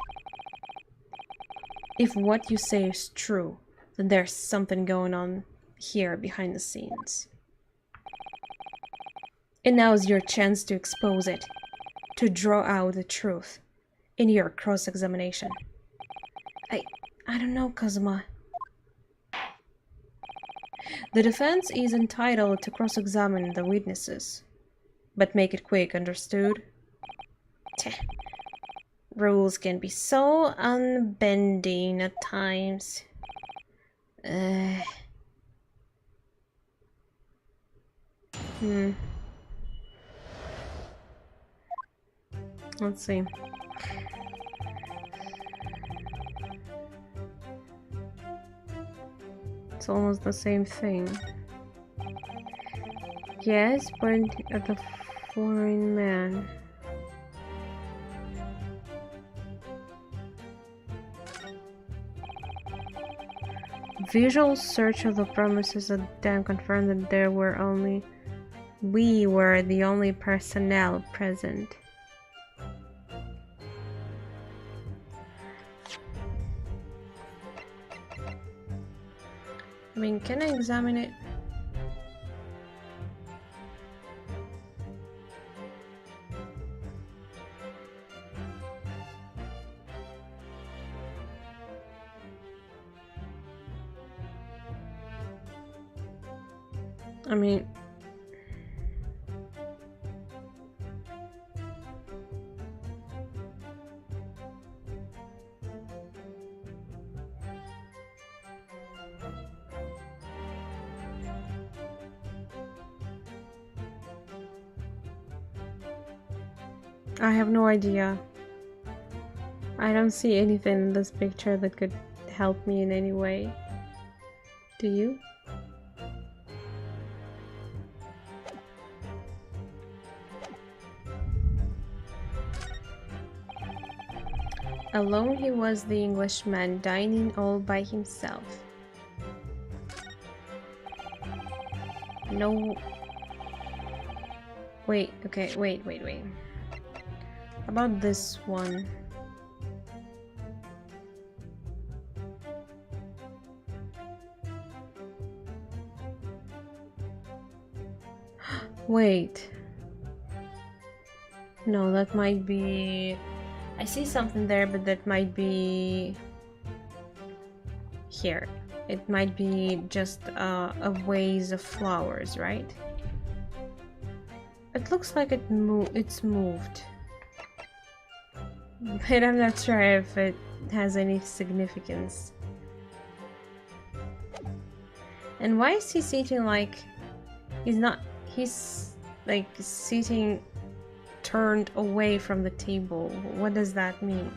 If what you say is true, then there's something going on here behind the scenes. And now's your chance to expose it, to draw out the truth in your cross-examination. I don't know, Kazuma. The defense is entitled to cross-examine the witnesses, but make it quick, understood? Rules can be so unbending at times. Let's see. It's almost the same thing. Yes, but at the foreign man. Visual search of the premises at Dan confirmed that we were the only personnel present. I mean, can I examine it? I mean, I have no idea. I don't see anything in this picture that could help me in any way. Do you? Alone he was the Englishman, dining all by himself. No... Wait, okay, wait. About this one. Wait. No, that might be... I see something there, but that might be... here. It might be just a vase of flowers, right? It looks like it's moved. But I'm not sure if it has any significance. And why is he sitting like... He's like sitting turned away from the table. What does that mean?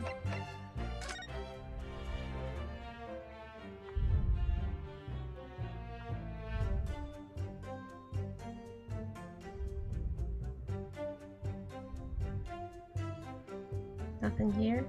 Nothing here?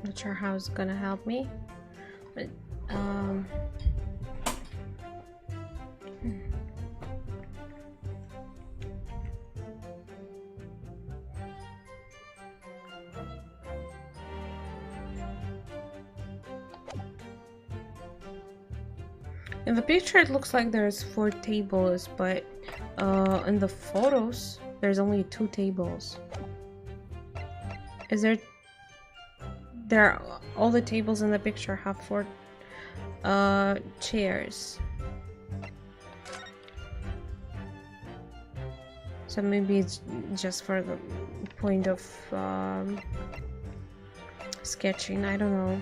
Not sure how it's gonna help me, but in the picture it looks like there's 4 tables, but in the photos there's only 2 tables. Is there all the tables in the picture have 4 chairs. So maybe it's just for the point of sketching, I don't know.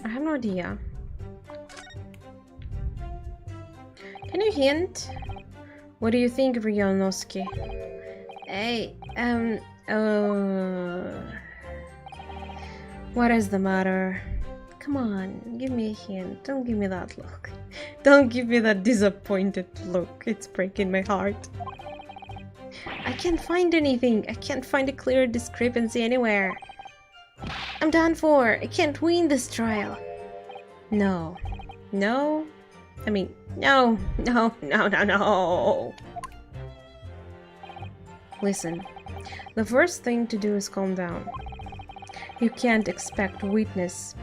I have no idea. Can you hint? What do you think, Ryonoski? Hey, what is the matter? Come on, give me a hint. Don't give me that look. Don't give me that disappointed look. It's breaking my heart. I can't find anything. I can't find a clear discrepancy anywhere. I'm done for. I can't win this trial. No. No. I mean, no. Listen, the first thing to do is calm down. You can't expect witness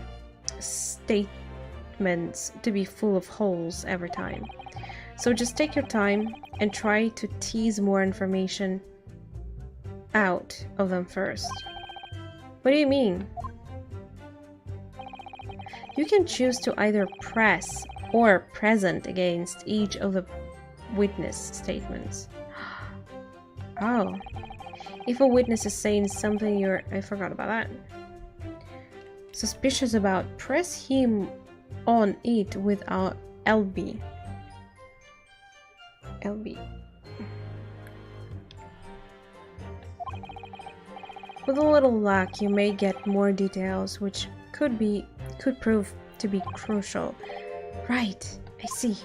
statements to be full of holes every time. So just take your time and try to tease more information out of them first. What do you mean? You can choose to either press or present against each of the witness statements. Oh. If a witness is saying something you're... I forgot about that. Suspicious about, press him on it with our LB. LB. With a little luck, you may get more details, which could prove to be crucial. Right, I see.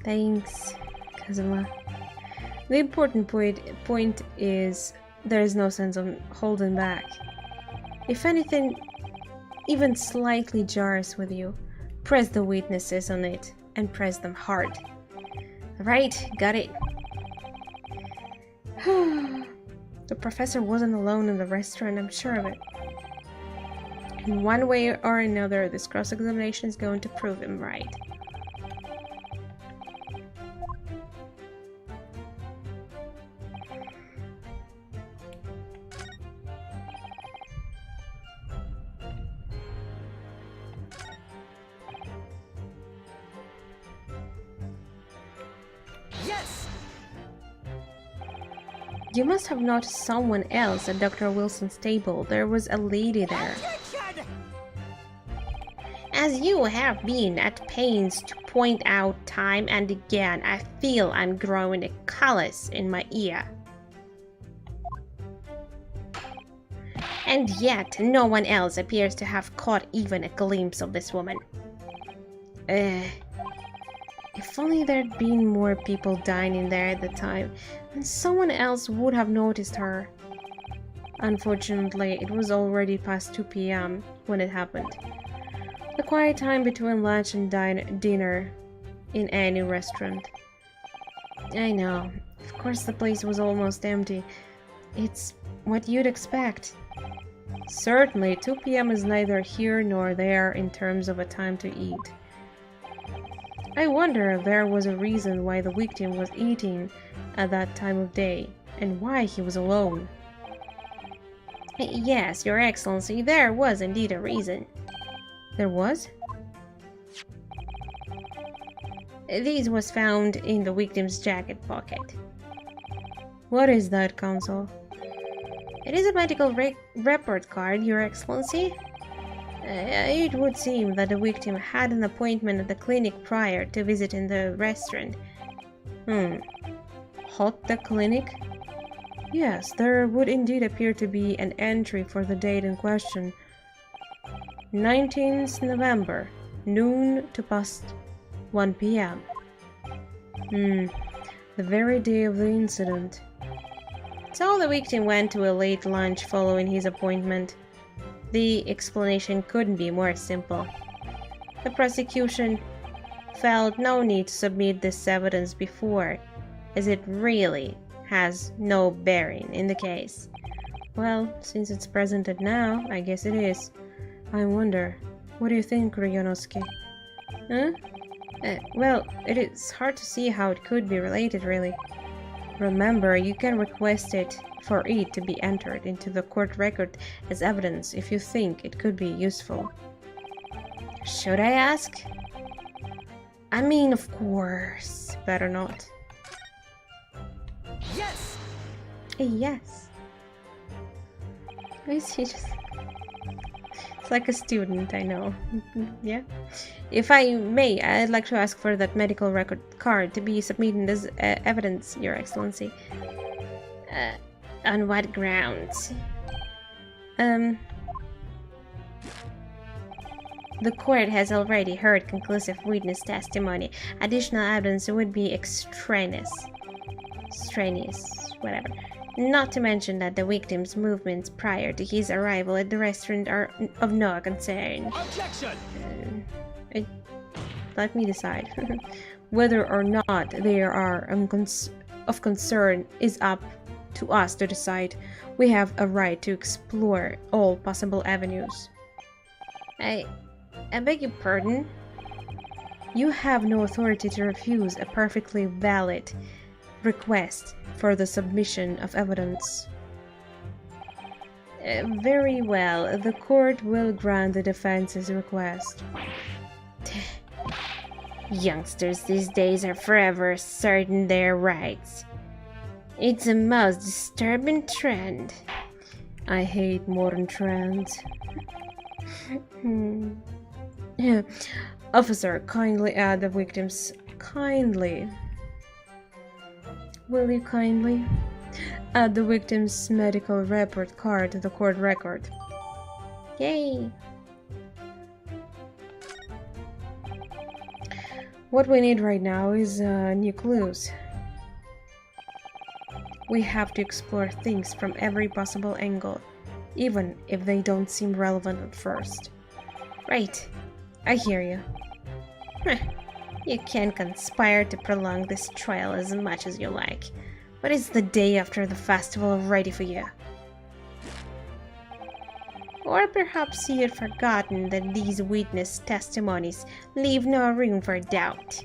Thanks, Kazuma. The important point is there is no sense of holding back. If anything even slightly jars with you, press the weaknesses on it and press them hard. Right, got it. The professor wasn't alone in the restaurant, I'm sure of it. In one way or another, this cross-examination is going to prove him right. Yes! You must have noticed someone else at Dr. Wilson's table. There was a lady there. Objection! As you have been at pains to point out time and again, I feel I'm growing a callus in my ear. And yet, no one else appears to have caught even a glimpse of this woman. If only there'd been more people dining there at the time, and someone else would have noticed her. Unfortunately, it was already past 2 p.m. when it happened. The quiet time between lunch and dinner in any restaurant. I know. Of course the place was almost empty. It's what you'd expect. Certainly, 2 p.m. is neither here nor there in terms of a time to eat. I wonder if there was a reason why the victim was eating at that time of day, and why he was alone. Yes, Your Excellency, there was indeed a reason. There was? This was found in the victim's jacket pocket. What is that, Counsel? It is a medical report card, Your Excellency. It would seem that the victim had an appointment at the clinic prior to visiting the restaurant. Hot the clinic? Yes, there would indeed appear to be an entry for the date in question. 19th November, noon to past 1 p.m. The very day of the incident. So the victim went to a late lunch following his appointment. The explanation couldn't be more simple. The prosecution felt no need to submit this evidence before, as it really has no bearing in the case. Well, since it's presented now, I guess it is. I wonder, what do you think, Ryonoski? Huh? Well, it is hard to see how it could be related, really. Remember, you can request for it to be entered into the court record as evidence if you think it could be useful. Should I ask? I mean, of course, better not. Yes! Yes. Is he just... It's like a student, I know. Yeah. If I may, I'd like to ask for that medical record card to be submitted as evidence, Your Excellency. On what grounds? The court has already heard conclusive witness testimony. Additional evidence would be extraneous, whatever. Not to mention that the victim's movements prior to his arrival at the restaurant are of no concern. Objection! Let me decide. Whether or not they are of concern is up to us to decide. We have a right to explore all possible avenues. I beg your pardon? You have no authority to refuse a perfectly valid request for the submission of evidence. Very well, the court will grant the defense's request. Youngsters these days are forever certain their rights. It's a most disturbing trend. I hate modern trends. Officer, kindly add the victims. Kindly. Will you kindly? Add the victim's medical report card to the court record. Yay! What we need right now is new clues. We have to explore things from every possible angle, even if they don't seem relevant at first. Right, I hear you. You can conspire to prolong this trial as much as you like, but it's the day after the festival ready for you. Or perhaps you had forgotten that these witness testimonies leave no room for doubt.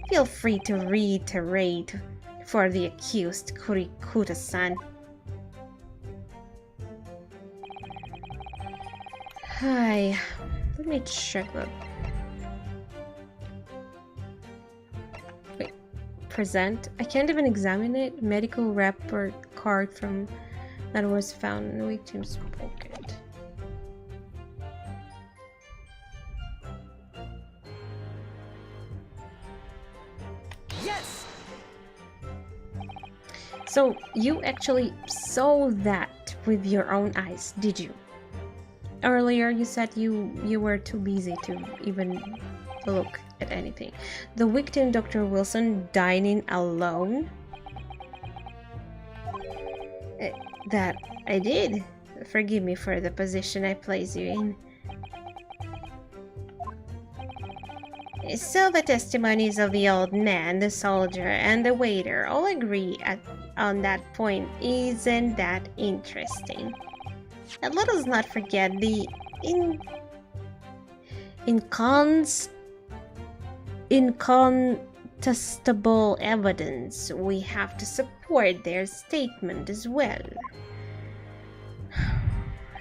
Feel free to reiterate for the accused, Kurikuta-san. Hi. Let me check that. Wait. Present? I can't even examine it. Medical report card from that was found in the victim's pocket. Yes! So, you actually saw that with your own eyes, did you? Earlier you said you were too busy to even look at anything. The victim, Dr. Wilson, dining alone? That I did. Forgive me for the position I place you in. So the testimonies of the old man, the soldier, and the waiter all agree on that point. Isn't that interesting? And let us not forget the incontestable evidence. We have to support their statement as well.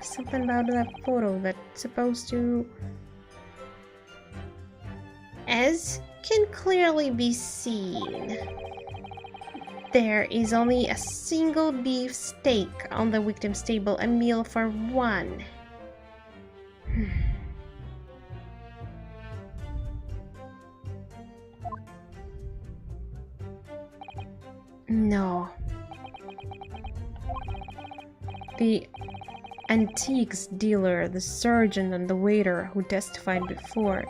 Something about that photo that's supposed to... As can clearly be seen, there is only a single beef steak on the victim's table, a meal for one. No. The antiques dealer, the surgeon, and the waiter who testified before,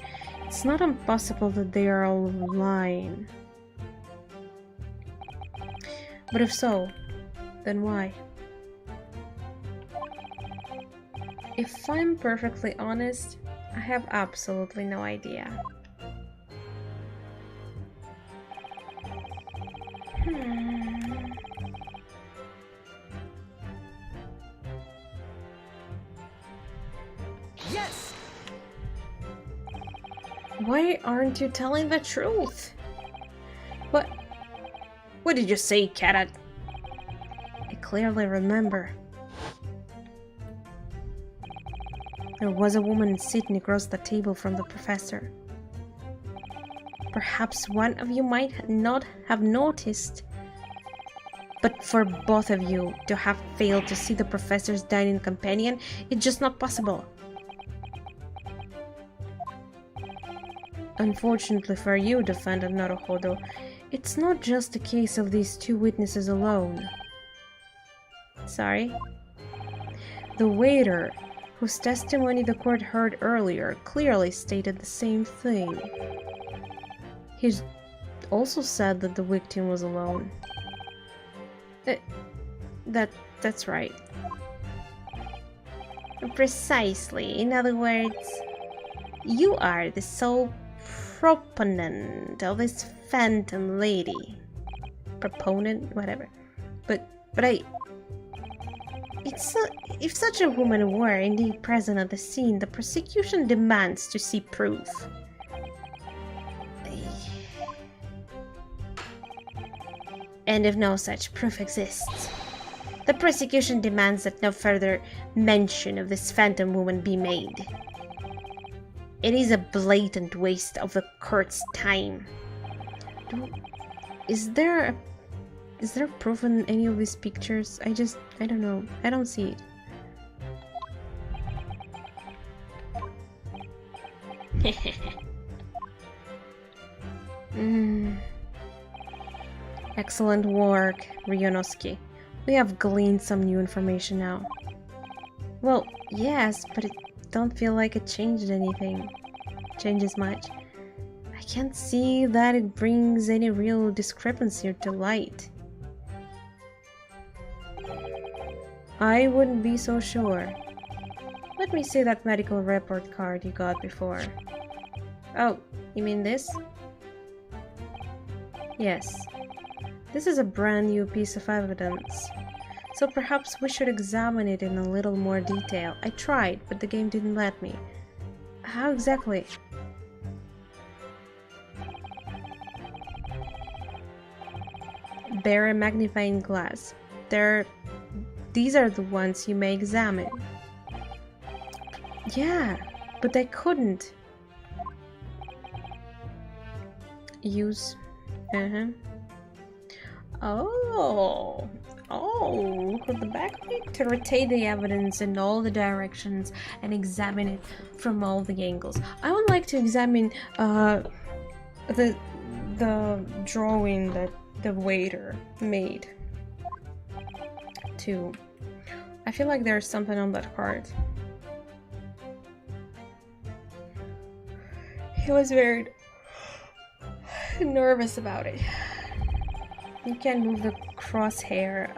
it's not impossible that they are all lying. But if so, then why? If I'm perfectly honest, I have absolutely no idea. Yes! Why aren't you telling the truth? What did you say, Cat? I clearly remember. There was a woman sitting across the table from the professor. Perhaps one of you might not have noticed, but for both of you to have failed to see the professor's dining companion, it's just not possible. Unfortunately for you, Defendant Naruhodo, it's not just a case of these two witnesses alone. Sorry? The waiter, whose testimony the court heard earlier, clearly stated the same thing. He also said that the victim was alone. That's right. Precisely. In other words, you are the sole proponent of this phantom lady. Proponent? Whatever. But if such a woman were indeed present at the scene, the prosecution demands to see proof. And if no such proof exists, the prosecution demands that no further mention of this phantom woman be made. It is a blatant waste of the court's time. Is there proof in any of these pictures? I don't know. I don't see it. Excellent work, Ryonoski. We have gleaned some new information now. Well, yes, but it don't feel like it changed anything. Changes much. I can't see that it brings any real discrepancy to light. I wouldn't be so sure. Let me see that medical report card you got before. Oh, you mean this? Yes. This is a brand new piece of evidence. So perhaps we should examine it in a little more detail. I tried, but the game didn't let me. How exactly? Bear a magnifying glass. These are the ones you may examine. Yeah, but I couldn't. Use. Oh, the backplate to rotate the evidence in all the directions and examine it from all the angles. I would like to examine the drawing that the waiter made too. I feel like there's something on that card. He was very nervous about it. You can move the crosshair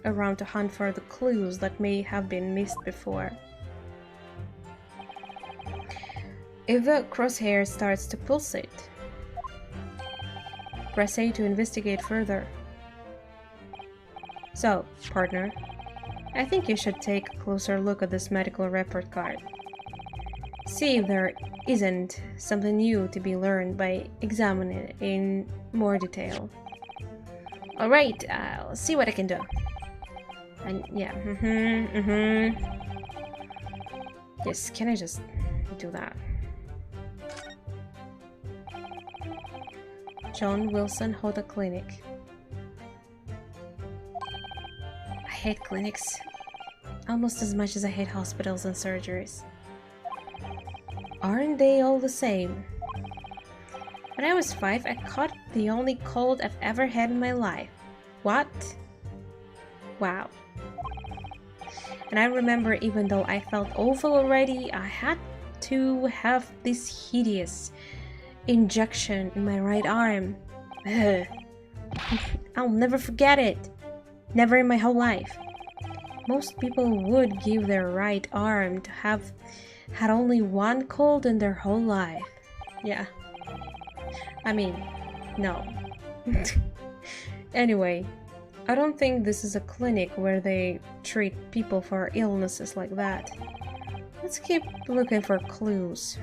around to hunt for the clues that may have been missed before. If the crosshair starts to pulsate, press A to investigate further. So, partner, I think you should take a closer look at this medical report card. See if there isn't something new to be learned by examining it in more detail. Alright, I'll see what I can do. And yeah, Yes, can I just do that? John Wilson Hoda Clinic. I hate clinics almost as much as I hate hospitals and surgeries. Aren't they all the same? When I was 5, I caught the only cold I've ever had in my life. What? Wow. And I remember, even though I felt awful already, I had to have this hideous injection in my right arm. Ugh. I'll never forget it. Never in my whole life. Most people would give their right arm to have had only one cold in their whole life. Yeah. I mean, no. Anyway, I don't think this is a clinic where they treat people for illnesses like that. Let's keep looking for clues.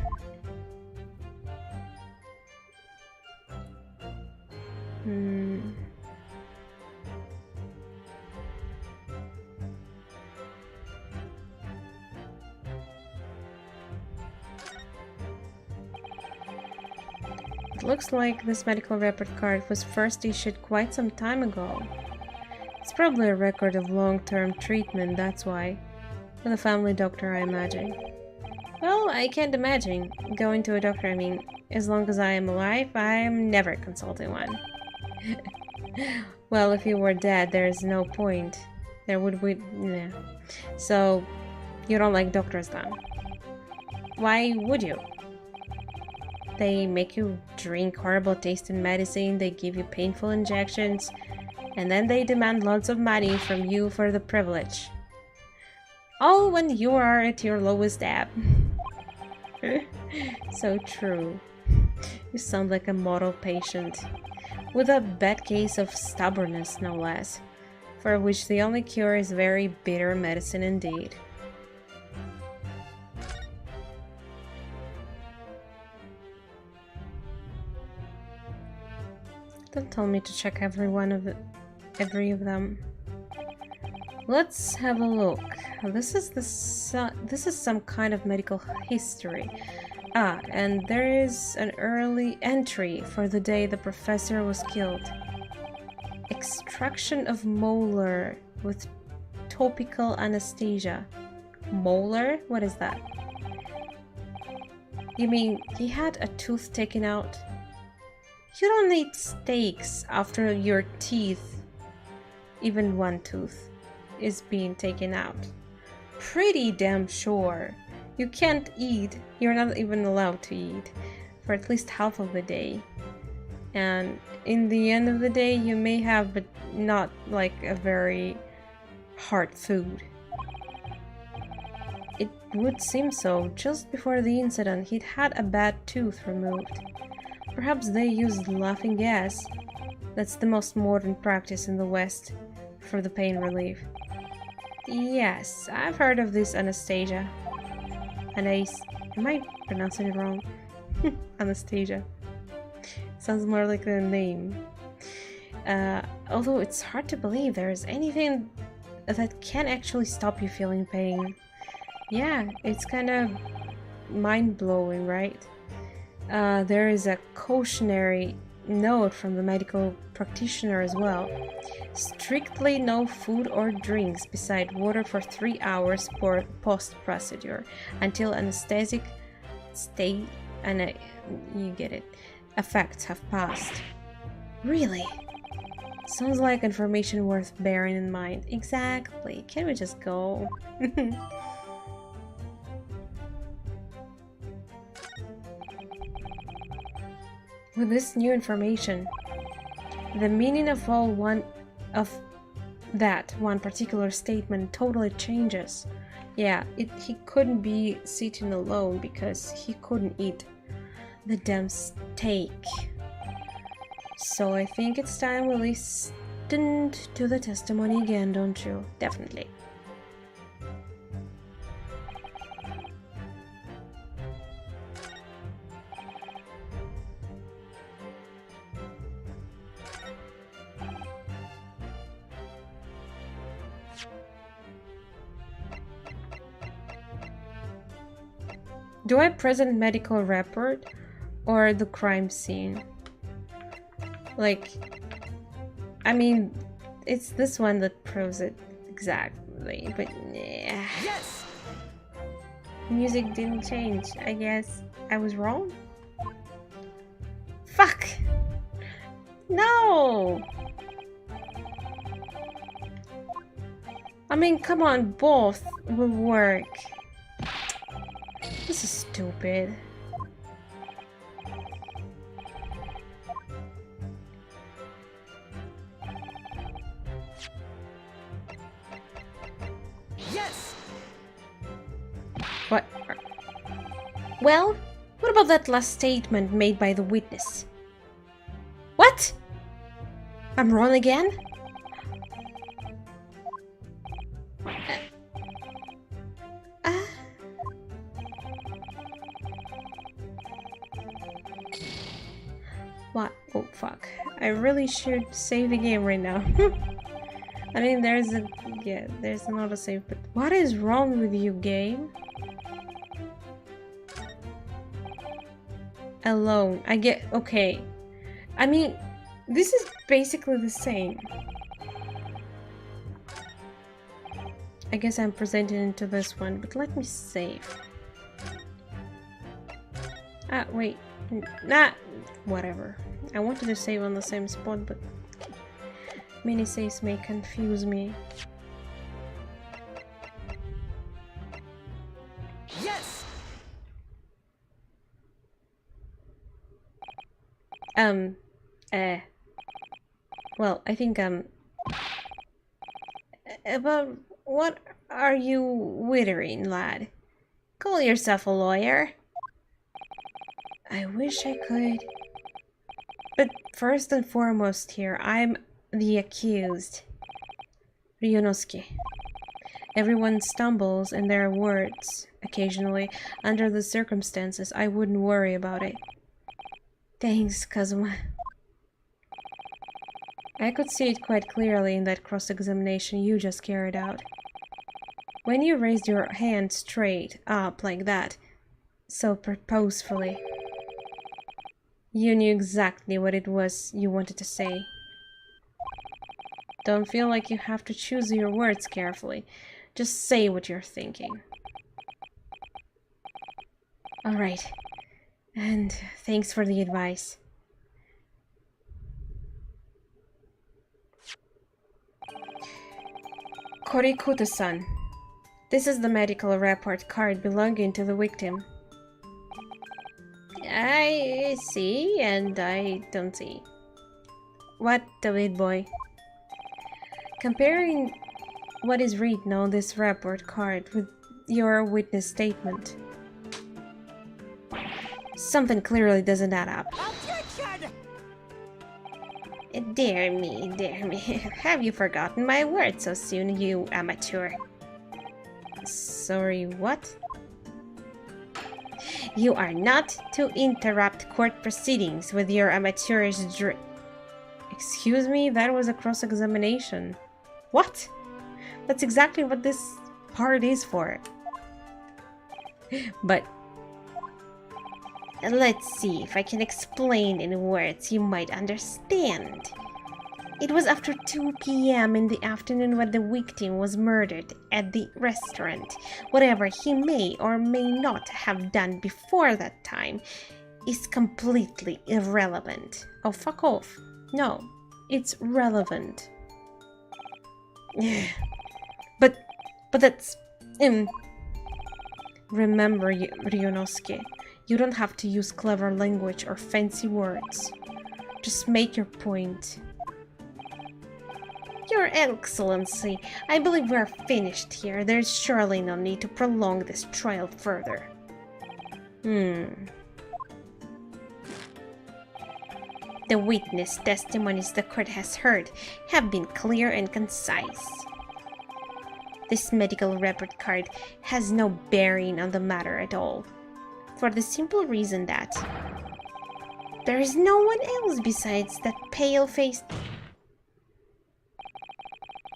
It looks like this medical report card was first issued quite some time ago. It's probably a record of long-term treatment, that's why. With a family doctor, I imagine. Well, I can't imagine going to a doctor. I mean, as long as I am alive, I'm never consulting one. Well, if you were dead, there's no point. There would be... Nah. So, you don't like doctors then? Why would you? They make you drink horrible tasting medicine, they give you painful injections, and then they demand lots of money from you for the privilege. All when you are at your lowest ebb. So true. You sound like a model patient, with a bad case of stubbornness no less, for which the only cure is very bitter medicine indeed. Don't tell me to check every of them. Let's have a look. This is some kind of medical history. Ah, and there is an early entry for the day the professor was killed. Extraction of molar with topical anesthesia. Molar? What is that? You mean he had a tooth taken out? You don't need steaks after your teeth even one tooth is being taken out. Pretty damn sure. You can't eat, you're not even allowed to eat for at least half of the day. And in the end of the day, you may have, but not like a very hard food. It would seem so. Just before the incident, he'd had a bad tooth removed. Perhaps they used laughing gas. That's the most modern practice in the West for the pain relief. Yes, I've heard of this Anastasia. Am I pronouncing it wrong? Anastasia. Sounds more like a name. Although it's hard to believe there's anything that can actually stop you feeling pain. Yeah, it's kind of mind-blowing, right? There is a cautionary note from the medical practitioner as well. Strictly no food or drinks beside water for 3 hours post-procedure until anesthetic you get it, effects have passed. Really? Sounds like information worth bearing in mind. Exactly. Can we just go? With this new information, the meaning of that one particular statement totally changes. Yeah, he couldn't be sitting alone because he couldn't eat the damn steak. So I think it's time we listen to the testimony again, don't you? Definitely. Do I present medical report or the crime scene? Like, I mean, it's this one that proves it exactly, but yeah. Yes! Music didn't change. I guess I was wrong? Fuck! No! I mean, come on, both will work. This is stupid. Yes! What? Well, what about that last statement made by the witness? What? I'm wrong again? What? Oh, fuck. I really should save the game right now. I mean, there's another save, but what is wrong with you, game? Alone. I get... Okay. I mean, this is basically the same. I guess I'm presenting into this one, but let me save. Ah, wait. Nah, whatever. I wanted to save on the same spot, but mini saves may confuse me. Yes! Well, I think, about what are you withering, lad? Call yourself a lawyer? I wish I could. But first and foremost here, I'm the accused. Ryonoski. Everyone stumbles in their words occasionally. Under the circumstances, I wouldn't worry about it. Thanks, Kazuma. I could see it quite clearly in that cross-examination you just carried out. When you raised your hand straight up like that, so purposefully, you knew exactly what it was you wanted to say. Don't feel like you have to choose your words carefully. Just say what you're thinking. Alright. And thanks for the advice. Korikuta-san. This is the medical report card belonging to the victim. I see and I don't see. What, David boy? Comparing what is written on this report card with your witness statement, something clearly doesn't add up. Objection! Dear me, dear me. Have you forgotten my words so soon, you amateur? Sorry, what? You are not to interrupt court proceedings with your amateurish Excuse me, that was a cross-examination. What? That's exactly what this part is for. But let's see if I can explain in words you might understand. It was after 2 p.m. in the afternoon when the victim was murdered at the restaurant. Whatever he may or may not have done before that time is completely irrelevant. oh, fuck off. No, it's relevant. but that's... Remember, Ryonoski, you don't have to use clever language or fancy words. Just make your point. Your Excellency, I believe we are finished here. There's surely no need to prolong this trial further. The witness testimonies the court has heard have been clear and concise. This medical report card has no bearing on the matter at all, for the simple reason that there is no one else besides that pale-faced...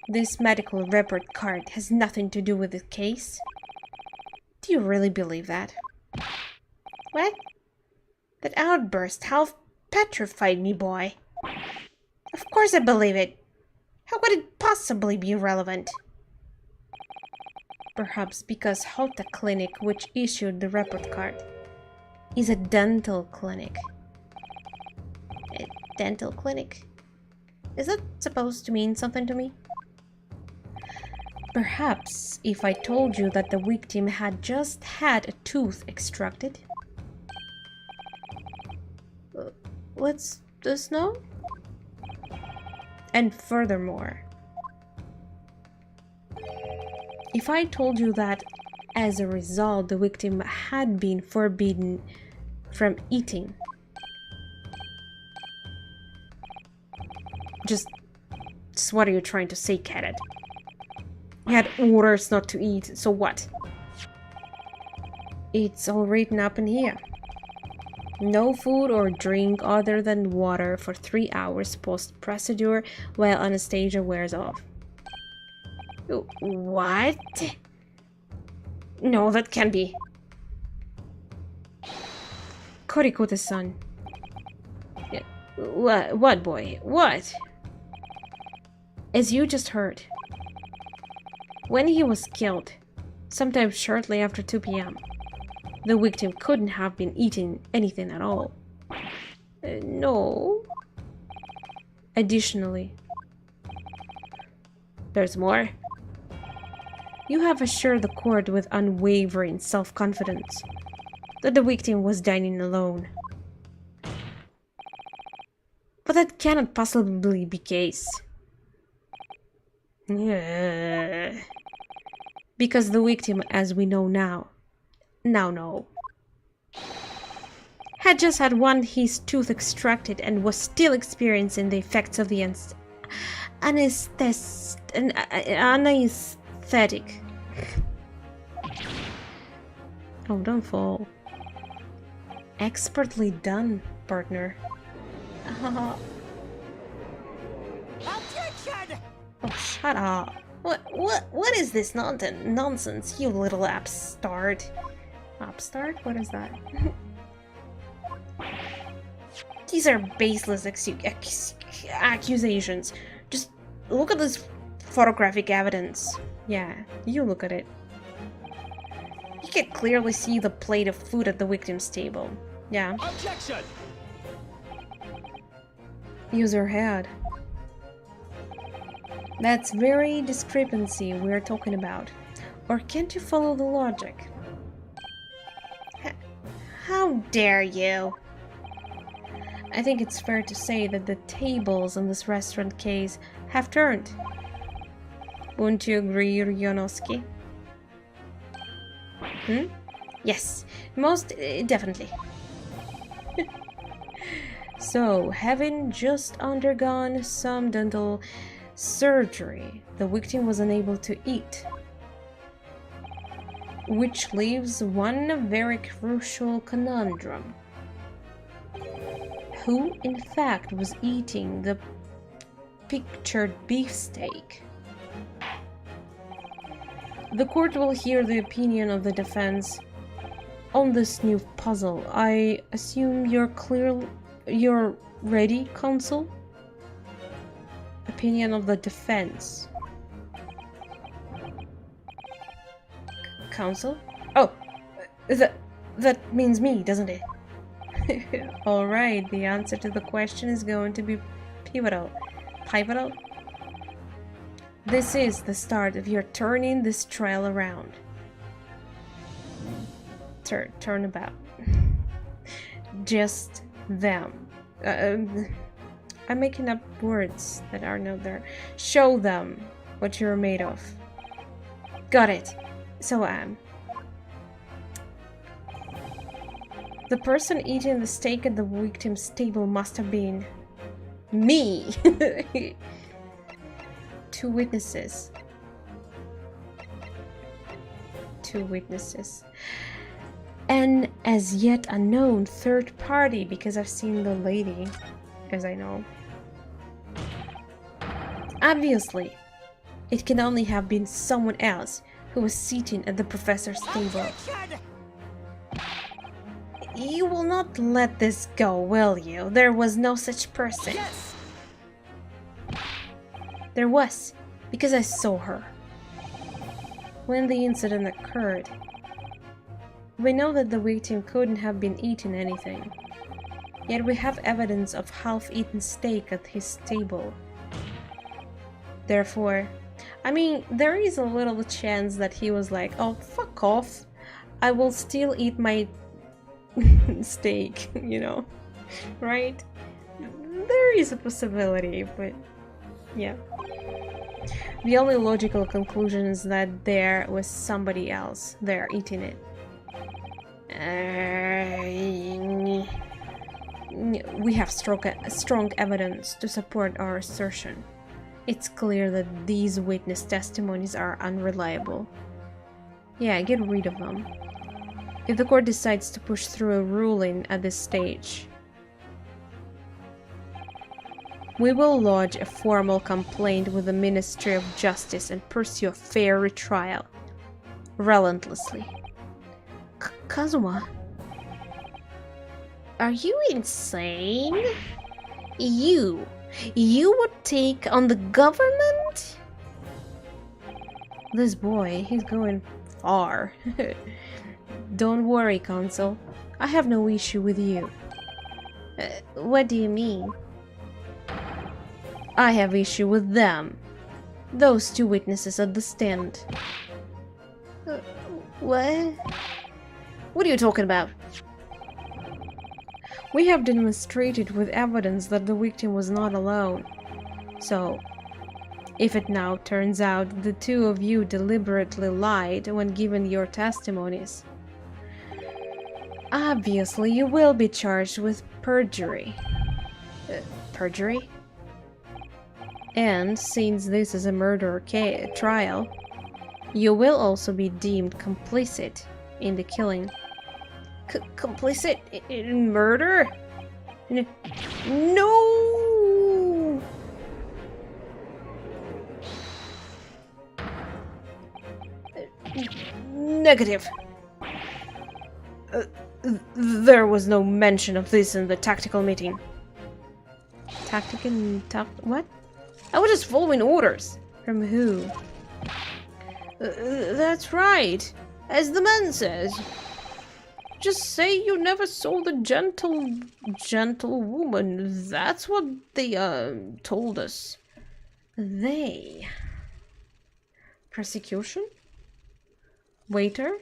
This medical report card has nothing to do with the case? Do you really believe that? What? That outburst half petrified me, boy. Of course I believe it. How could it possibly be relevant? Perhaps because Hota Clinic, which issued the report card, is a dental clinic. A dental clinic? Is that supposed to mean something to me? Perhaps if I told you that the victim had just had a tooth extracted. What's this now? And furthermore, if I told you that as a result the victim had been forbidden from eating. Just what are you trying to say, Cadet? He had orders not to eat, so what? It's all written up in here. No food or drink other than water for 3 hours post-procedure while anesthesia wears off. What? No, that can't be. Korikuta-san. Yeah. What, boy? What? As you just heard, when he was killed, sometime shortly after 2 p.m., the victim couldn't have been eating anything at all. No. Additionally, there's more. You have assured the court with unwavering self-confidence that the victim was dining alone. But that cannot possibly be the case. Because the victim, as we know now, had just had his tooth extracted and was still experiencing the effects of the anesthetic. Oh, don't fall. Expertly done, partner. Objection! Oh, shut up. What is this nonsense, you little upstart? Upstart? What is that? These are baseless accusations. Just look at this photographic evidence. Yeah, you look at it. You can clearly see the plate of food at the victim's table. Yeah. Objection! Use your head. That's very discrepancy we're talking about. Or can't you follow the logic? How dare you? I think it's fair to say that the tables in this restaurant case have turned. Wouldn't you agree, Ryonoski? Yes, most definitely. So, having just undergone some dental surgery, the victim was unable to eat. Which leaves one very crucial conundrum. Who, in fact, was eating the pictured beefsteak? The court will hear the opinion of the defense on this new puzzle. I assume you're ready, counsel? Opinion of the defense. Counsel? Oh, that means me, doesn't it? Alright, the answer to the question is going to be pivotal. Pivotal? This is the start of your turning this trial around. Turn about. Just them. I'm making up words that are not there. Show them what you're made of. Got it. So am. The person eating the steak at the victim's table must have been me. 2 witnesses. 2 witnesses. An as yet unknown third party, because I've seen the lady, as I know. Obviously, it can only have been someone else who was sitting at the professor's table. You will not let this go, will you? There was no such person. Yes! There was, because I saw her. When the incident occurred, we know that the victim couldn't have been eating anything. Yet we have evidence of half-eaten steak at his table. Therefore, I mean, there is a little chance that he was like, oh, fuck off. I will still eat my steak, you know, right? There is a possibility, but yeah. The only logical conclusion is that there was somebody else there eating it. We have strong evidence to support our assertion. It's clear that these witness testimonies are unreliable. Yeah, get rid of them. If the court decides to push through a ruling at this stage, we will lodge a formal complaint with the Ministry of Justice and pursue a fair retrial. Relentlessly. Kazuma? Are you insane? You would take on the government? This boy, he's going far. Don't worry, Counsel. I have no issue with you. What do you mean? I have issue with them. Those 2 witnesses at the stand. What? What are you talking about? We have demonstrated with evidence that the victim was not alone. So, if it now turns out the 2 of you deliberately lied when giving your testimonies, obviously you will be charged with perjury. Perjury? And since this is a murder trial, you will also be deemed complicit in the killing. Complicit in murder? No! Negative. There was no mention of this in the tactical meeting. What? I was just following orders. From who? That's right. As the man says. Just say you never saw the gentle woman. That's what they told us. They. Prosecution? Waiter?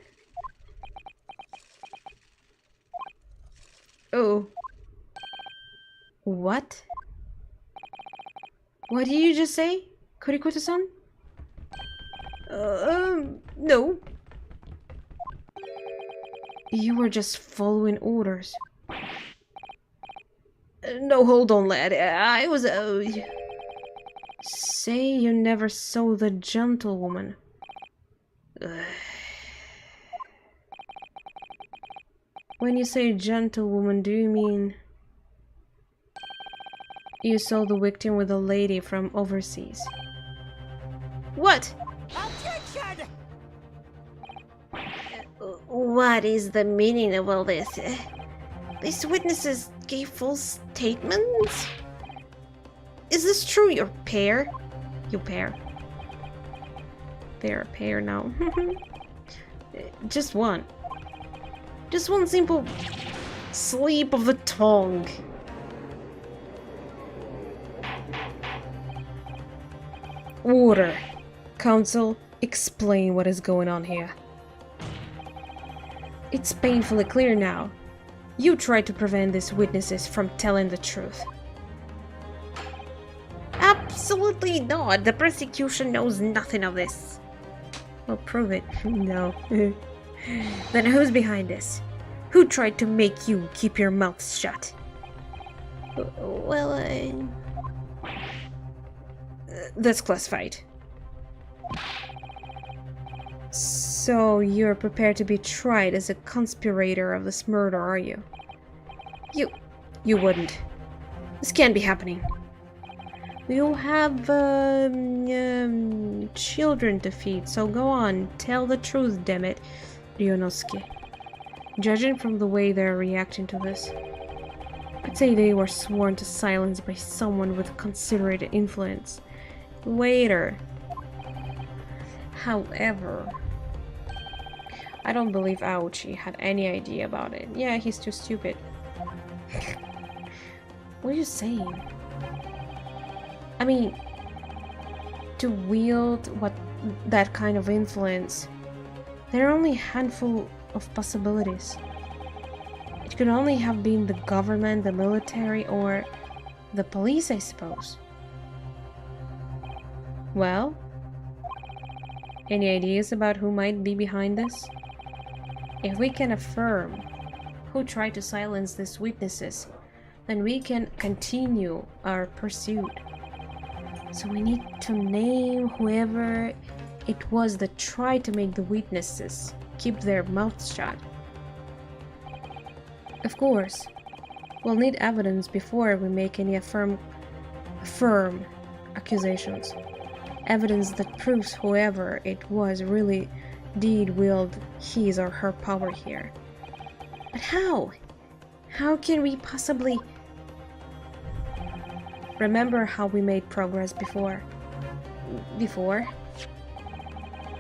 Oh. What? What did you just say? Kurikoto-san? No. You were just following orders. No, hold on, lad. I was, Say you never saw the gentlewoman. When you say gentlewoman, do you mean... You saw the victim with a lady from overseas? What? Objection! What is the meaning of all this? These witnesses gave false statements? Is this true, your pair? You pair. They're a pair now. Just one. Just one simple slip of the tongue. Order. Counsel, explain what is going on here. It's painfully clear now. You tried to prevent these witnesses from telling the truth. Absolutely not. The prosecution knows nothing of this. Well, prove it. No. Then who's behind this? Who tried to make you keep your mouth shut? Well, That's classified. So you're prepared to be tried as a conspirator of this murder, are you? You wouldn't. This can't be happening. You have children to feed, so go on, tell the truth, damn it, Ryonoski. Judging from the way they're reacting to this, I'd say they were sworn to silence by someone with considerate influence. Waiter. However, I don't believe Aochi had any idea about it. Yeah, he's too stupid. What are you saying? I mean, to wield that kind of influence, there are only a handful of possibilities. It could only have been the government, the military, or the police, I suppose. Well, any ideas about who might be behind this? If we can affirm who tried to silence these witnesses, then we can continue our pursuit. So we need to name whoever it was that tried to make the witnesses keep their mouths shut. Of course, we'll need evidence before we make any firm accusations. Evidence that proves whoever it was really did wield his or her power here. But how? How can we possibly... Remember how we made progress before?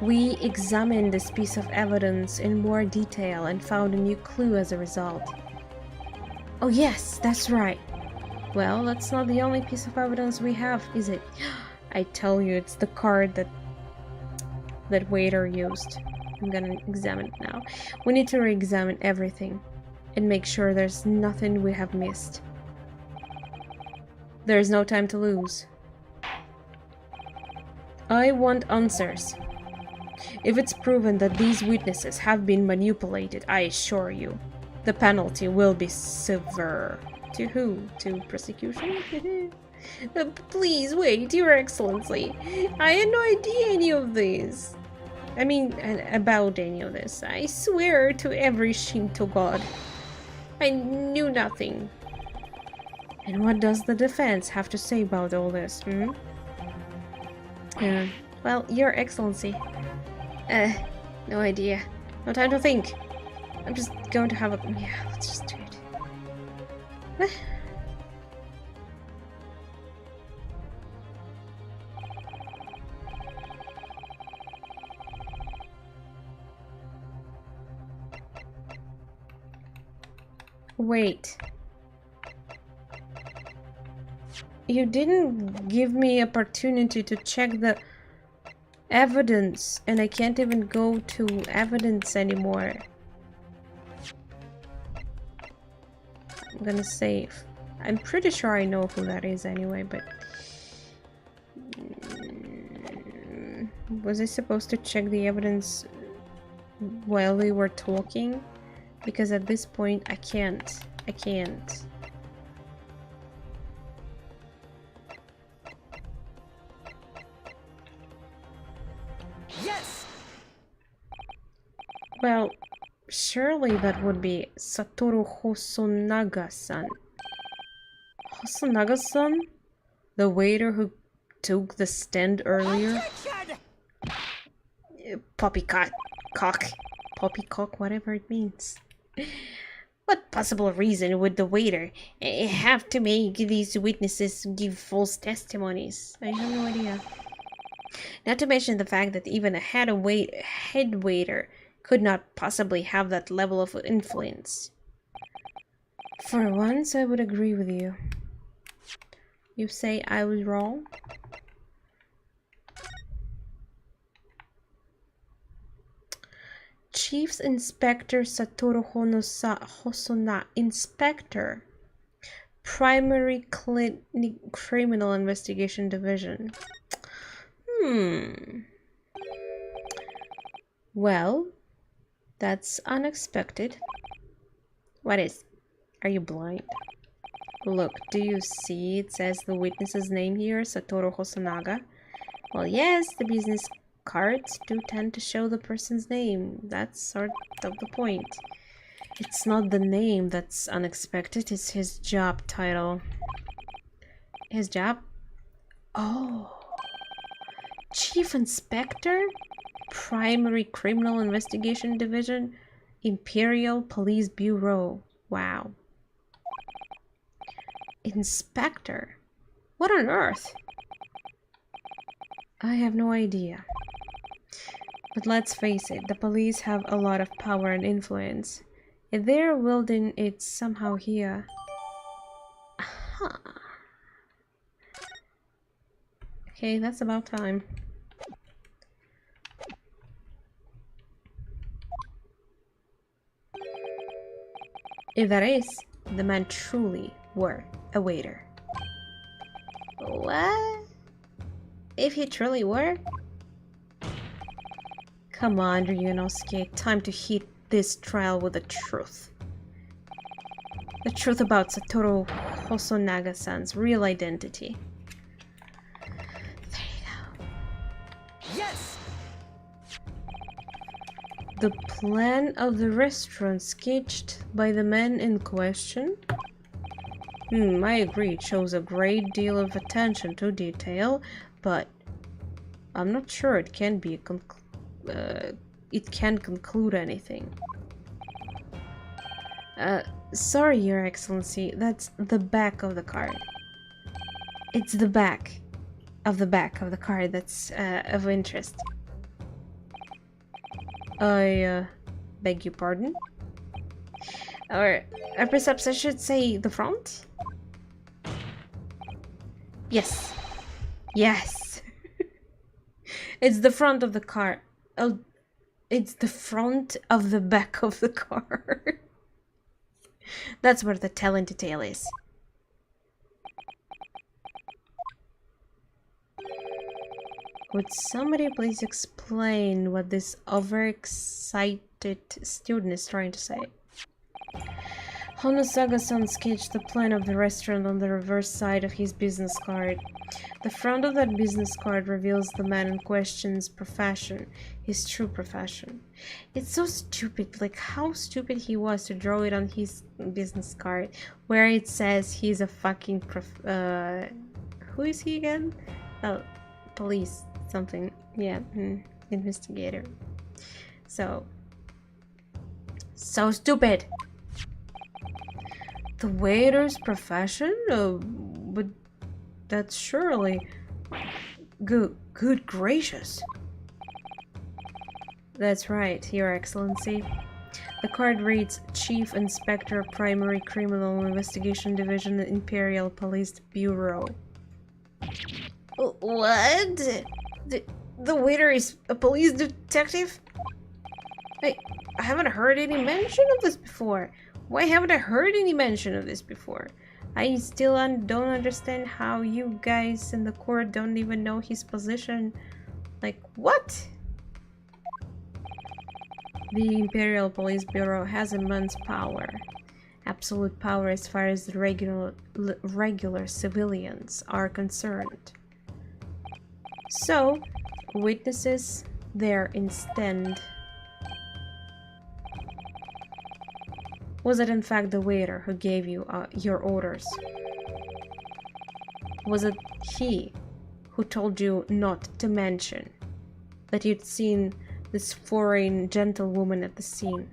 We examined this piece of evidence in more detail and found a new clue as a result. Oh yes, that's right. Well, that's not the only piece of evidence we have, is it? I tell you, it's the card that waiter used. I'm gonna examine it now. We need to re-examine everything and make sure there's nothing we have missed. There is no time to lose. I want answers. If it's proven that these witnesses have been manipulated, I assure you, the penalty will be severe. To who? To prosecution? Please wait, Your Excellency. I had no idea any of this. I mean, about any of this. I swear to every Shinto god. I knew nothing. And what does the defense have to say about all this, well, Your Excellency. No idea. No time to think. I'm just going to have a... Yeah, let's just do it. Wait. You didn't give me opportunity to check the evidence, and I can't even go to evidence anymore. I'm gonna save. I'm pretty sure I know who that is anyway, but... Was I supposed to check the evidence while we were talking? Because at this point, I can't. I can't. Yes! Well, surely that would be Satoru Hosonaga-san. Hosonaga-san? The waiter who took the stand earlier? Poppycock. Poppycock, whatever it means. What possible reason would the waiter have to make these witnesses give false testimonies? I have no idea. Not to mention the fact that even a head waiter could not possibly have that level of influence. For once, I would agree with you. You say I was wrong? Chief Inspector Satoru Hosona, Inspector, Primary Criminal Investigation Division. Well, that's unexpected. What is? Are you blind? Look, do you see it says the witness's name here, Satoru Hosonaga? Well, yes, the business cards do tend to show the person's name. That's sort of the point. It's not the name that's unexpected, it's his job title. His job? Oh. Chief Inspector? Primary Criminal Investigation Division? Imperial Police Bureau. Wow. Inspector? What on earth? I have no idea. But let's face it, the police have a lot of power and influence. If they're wielding it somehow here... Huh. Okay, that's about time. If that is, the man truly were a waiter. What? If he truly were? Come on, Ryonoski, time to hit this trial with the truth. The truth about Satoru Hosonaga-san's real identity. There you go. Yes! The plan of the restaurant sketched by the man in question? I agree, it shows a great deal of attention to detail, but I'm not sure it can be it can conclude anything. Sorry, Your Excellency, that's the back of the card. It's the back of the card that's of interest. I beg your pardon? Or perhaps I should say the front? Yes. Yes. It's the front of the car. Oh, it's the front of the back of the car. That's where the telling detail is. Would somebody please explain what this overexcited student is trying to say? Honosaga-san sketched the plan of the restaurant on the reverse side of his business card. The front of that business card reveals the man in question's profession, his true profession. It's so stupid, like how stupid he was to draw it on his business card, where it says he's a fucking who is he again? Oh, police, something. Yeah, investigator. So stupid. The waiter's profession? But that's surely... Good gracious. That's right, Your Excellency. The card reads Chief Inspector, Primary Criminal Investigation Division, Imperial Police Bureau. What? The waiter is a police detective? I haven't heard any mention of this before. Why haven't I heard any mention of this before? I still don't understand how you guys in the court don't even know his position. Like, what? The Imperial Police Bureau has immense power. Absolute power as far as the regular civilians are concerned. So, witnesses there instead. Was it in fact the waiter who gave you your orders? Was it he who told you not to mention that you'd seen this foreign gentlewoman at the scene?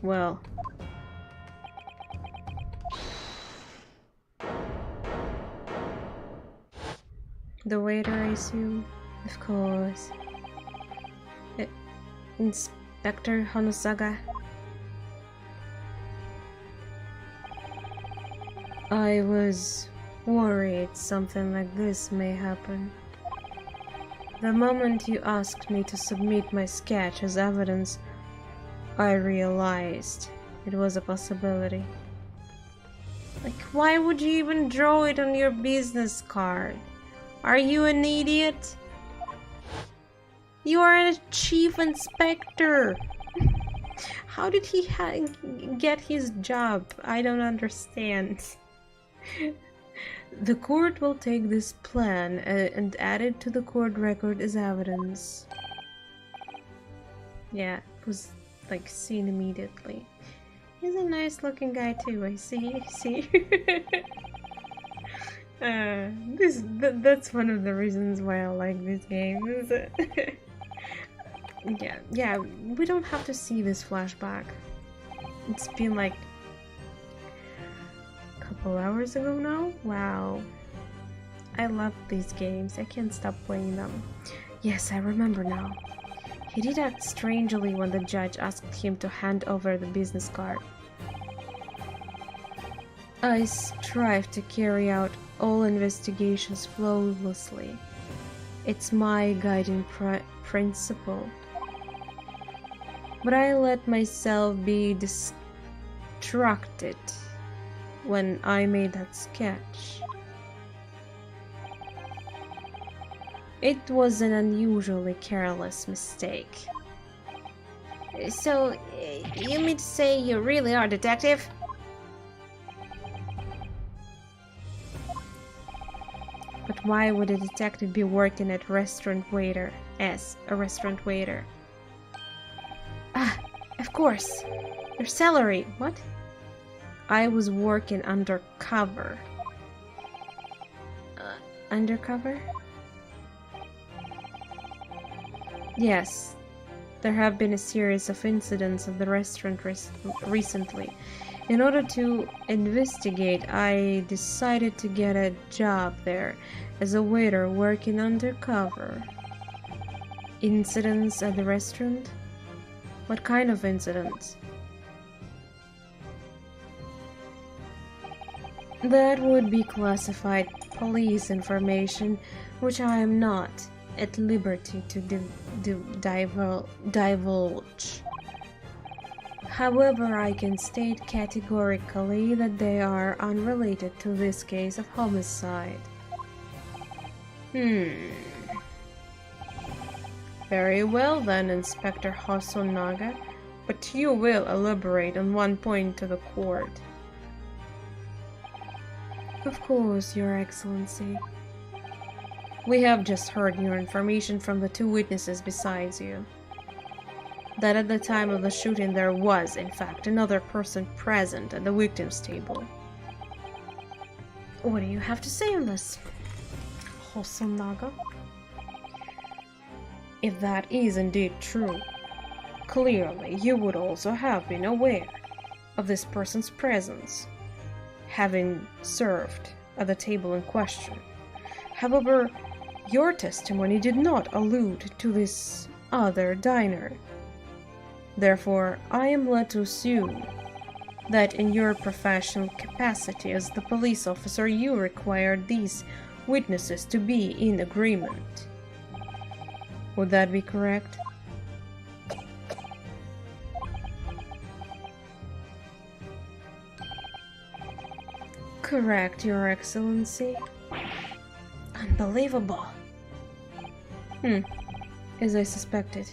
Well... The waiter, I assume? Of course. Inspector Honosaga? I was worried something like this may happen. The moment you asked me to submit my sketch as evidence, I realized it was a possibility. Like, why would you even draw it on your business card? Are you an idiot? You are a chief inspector. How did he get his job? I don't understand. The court will take this plan and add it to the court record as evidence. Yeah, it was like seen immediately. He's a nice looking guy too, I see. That's one of the reasons why I like this game. Yeah, we don't have to see this flashback. It's been like a couple hours ago now. Wow. I love these games. I can't stop playing them. Yes, I remember now. He did act strangely when the judge asked him to hand over the business card. I strive to carry out all investigations flawlessly. It's my guiding principle. But I let myself be distracted when I made that sketch. It was an unusually careless mistake. So, you mean to say you really are a detective? But why would a detective be working as a restaurant waiter? Ah, of course. Your salary, what? I was working undercover. Undercover? Yes. There have been a series of incidents at the restaurant recently. In order to investigate, I decided to get a job there as a waiter working undercover. Incidents at the restaurant? What kind of incidents? That would be classified police information, which I am not at liberty to divulge. However, I can state categorically that they are unrelated to this case of homicide. Very well then, Inspector Hosonaga, but you will elaborate on one point to the court. Of course, Your Excellency. We have just heard your information from the two witnesses besides you. That at the time of the shooting there was, in fact, another person present at the victim's table. What do you have to say on this, Hosonaga? If that is indeed true, clearly you would also have been aware of this person's presence, having served at the table in question. However, your testimony did not allude to this other diner. Therefore, I am led to assume that in your professional capacity as the police officer you required these witnesses to be in agreement. Would that be correct? Correct, Your Excellency. Unbelievable. As I suspected.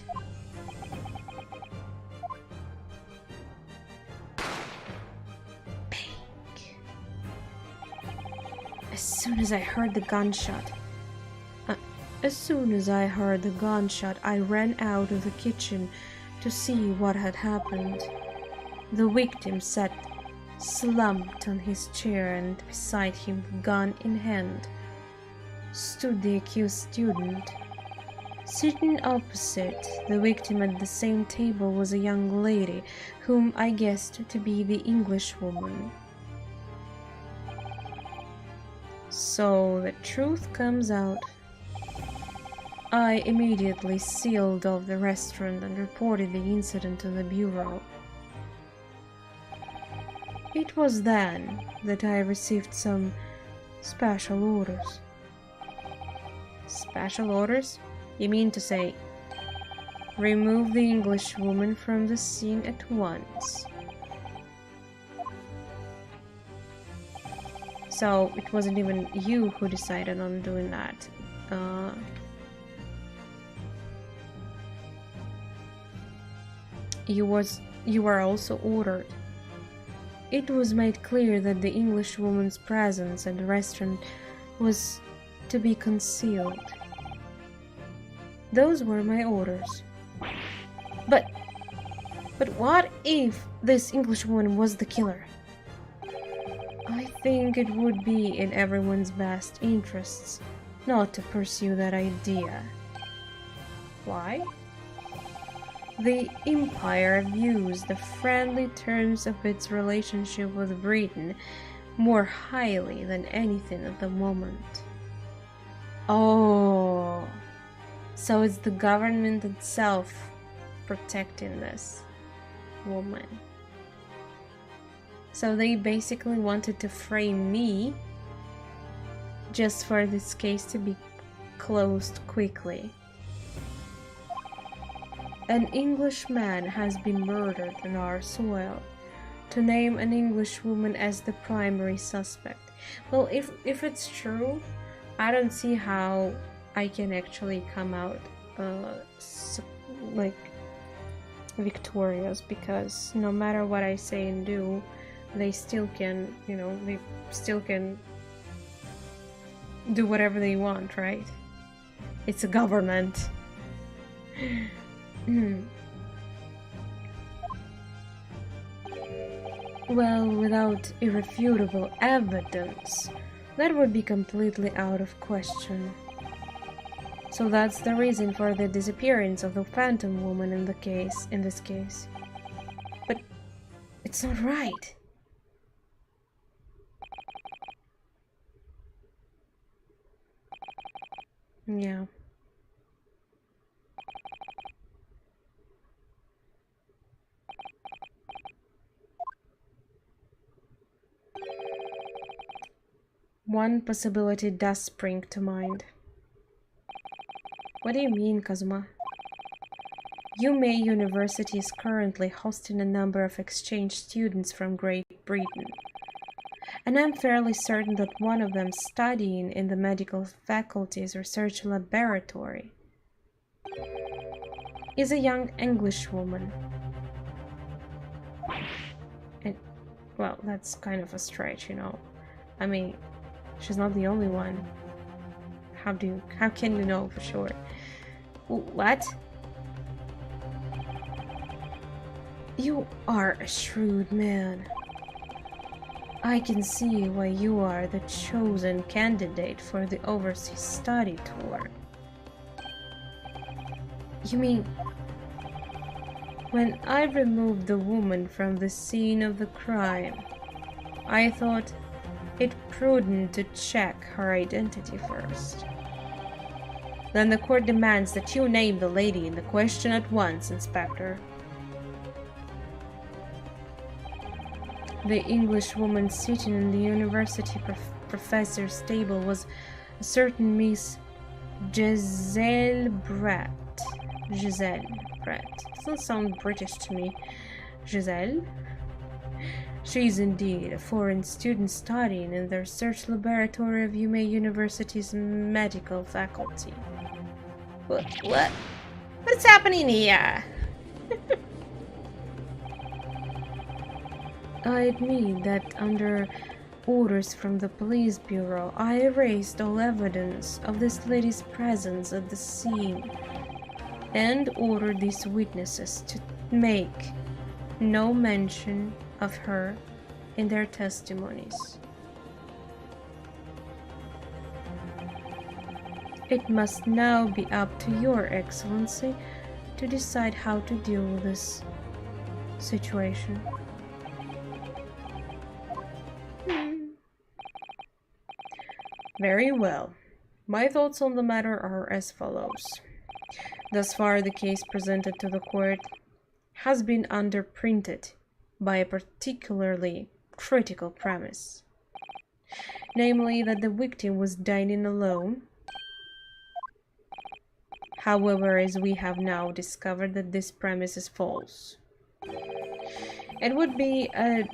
As soon as I heard the gunshot, I ran out of the kitchen to see what had happened. The victim sat slumped on his chair, and beside him, gun in hand, stood the accused student. Sitting opposite the victim at the same table was a young lady, whom I guessed to be the Englishwoman. So the truth comes out. I immediately sealed off the restaurant and reported the incident to the bureau. It was then that I received some special orders. Special orders? You mean to say, remove the Englishwoman from the scene at once? So it wasn't even you who decided on doing that. You were also ordered. It was made clear that the Englishwoman's presence at the restaurant was to be concealed. Those were my orders. But what if this Englishwoman was the killer? I think it would be in everyone's best interests not to pursue that idea. Why? The Empire views the friendly terms of its relationship with Britain more highly than anything at the moment. Oh, so it's the government itself protecting this woman. So they basically wanted to frame me just for this case to be closed quickly. An Englishman has been murdered on our soil. To name an Englishwoman as the primary suspect. Well, if it's true, I don't see how I can actually come out like victorious, because no matter what I say and do, they still can, they still can do whatever they want, right? It's a government. Well, without irrefutable evidence, that would be completely out of question. So that's the reason for the disappearance of the Phantom Woman in this case. But it's not right. Yeah. One possibility does spring to mind. What do you mean, Kazuma? Yumei University is currently hosting a number of exchange students from Great Britain. And I'm fairly certain that one of them studying in the medical faculty's research laboratory is a young Englishwoman. And, well, that's kind of a stretch, I mean, she's not the only one. How can you know for sure? What? You are a shrewd man. I can see why you are the chosen candidate for the overseas study tour. You mean, when I removed the woman from the scene of the crime, I thought it prudent to check her identity first. Then the court demands that you name the lady in the question at once, Inspector. The English woman sitting in the university professor's table was a certain Miss Giselle Bratt. Giselle Bratt. Doesn't sound British to me. Giselle? She is indeed a foreign student studying in the research laboratory of UMA University's medical faculty. What? What's happening here? I admit that under orders from the police bureau, I erased all evidence of this lady's presence at the scene and ordered these witnesses to make no mention of her in their testimonies. It must now be up to Your Excellency to decide how to deal with this situation. Very well. My thoughts on the matter are as follows. Thus far, the case presented to the court has been underprinted by a particularly critical premise, namely that the victim was dining alone. However, as we have now discovered that this premise is false, it would be a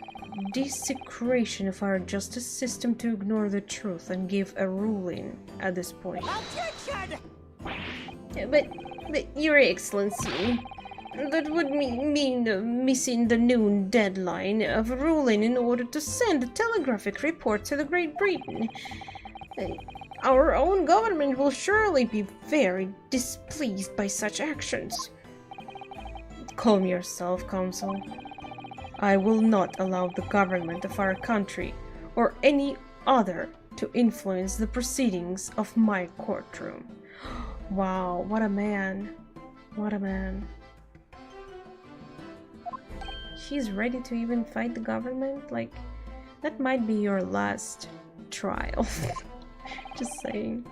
desecration of our justice system to ignore the truth and give a ruling at this point. Objection! But Your Excellency, that would mean missing the noon deadline of ruling in order to send a telegraphic report to the Great Britain. Our own government will surely be very displeased by such actions. Calm yourself, Counsel. I will not allow the government of our country or any other to influence the proceedings of my courtroom. Wow, what a man. What a man. He's ready to even fight the government? Like, that might be your last trial. Just saying.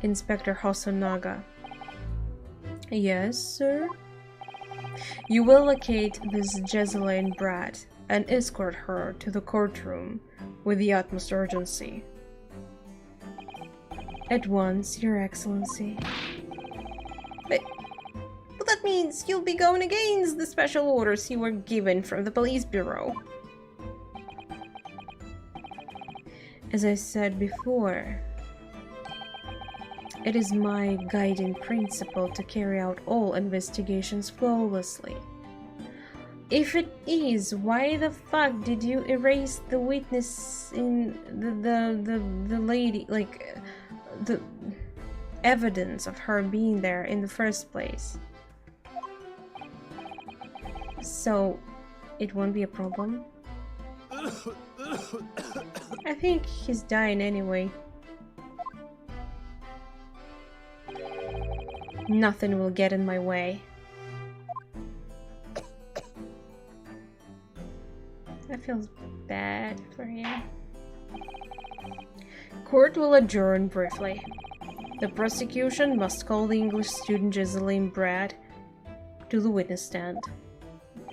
Inspector Hosonaga. Yes, sir? You will locate this Jesseline Brad and escort her to the courtroom with the utmost urgency. At once, Your Excellency. But that means you'll be going against the special orders you were given from the police bureau. As I said before, it is my guiding principle to carry out all investigations flawlessly. If it is, why the fuck did you erase the witness in the lady, like, the evidence of her being there in the first place? So, it won't be a problem? I think he's dying anyway. Nothing will get in my way. That feels bad for him. Court will adjourn briefly. The prosecution must call the English student Giselle Brad to the witness stand.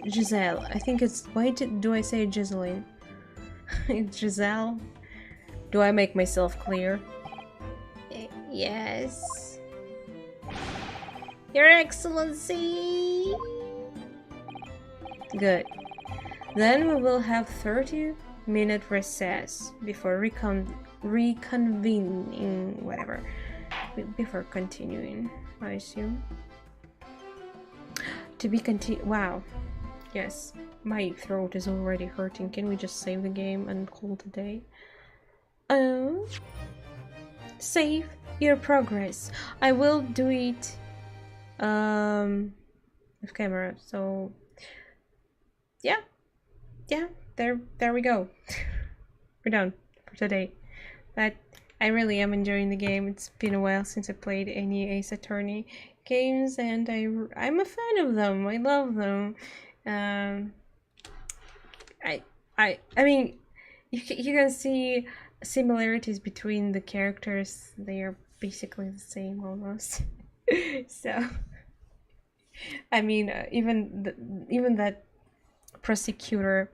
Giselle, I think it's... Why do I say Giselle? It's Giselle. Do I make myself clear? Yes. Your Excellency! Good. Then we will have 30-minute recess before reconvening, whatever. Before continuing, I assume. To be wow. Yes, my throat is already hurting. Can we just save the game and call it a day? Save your progress. I will do it with camera. So yeah, there we go. We're done for today. But I really am enjoying the game. It's been a while since I played any Ace Attorney games, and I'm a fan of them. I love them. I mean, you can see similarities between the characters. They are basically the same almost. So, I mean, even that prosecutor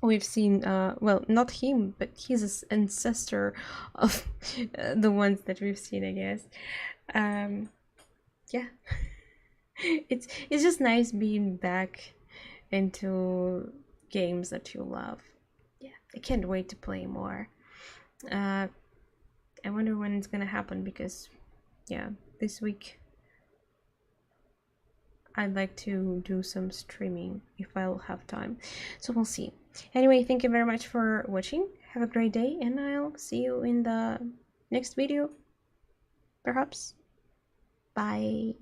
we've seen, well, not him, but his ancestor of the ones that we've seen, I guess. Yeah. It's just nice being back into games that you love. Yeah, I can't wait to play more. I wonder when it's gonna happen, because yeah, this week I'd like to do some streaming if I'll have time, so we'll see. Anyway, thank you very much for watching. Have a great day, and I'll see you in the next video, perhaps. Bye.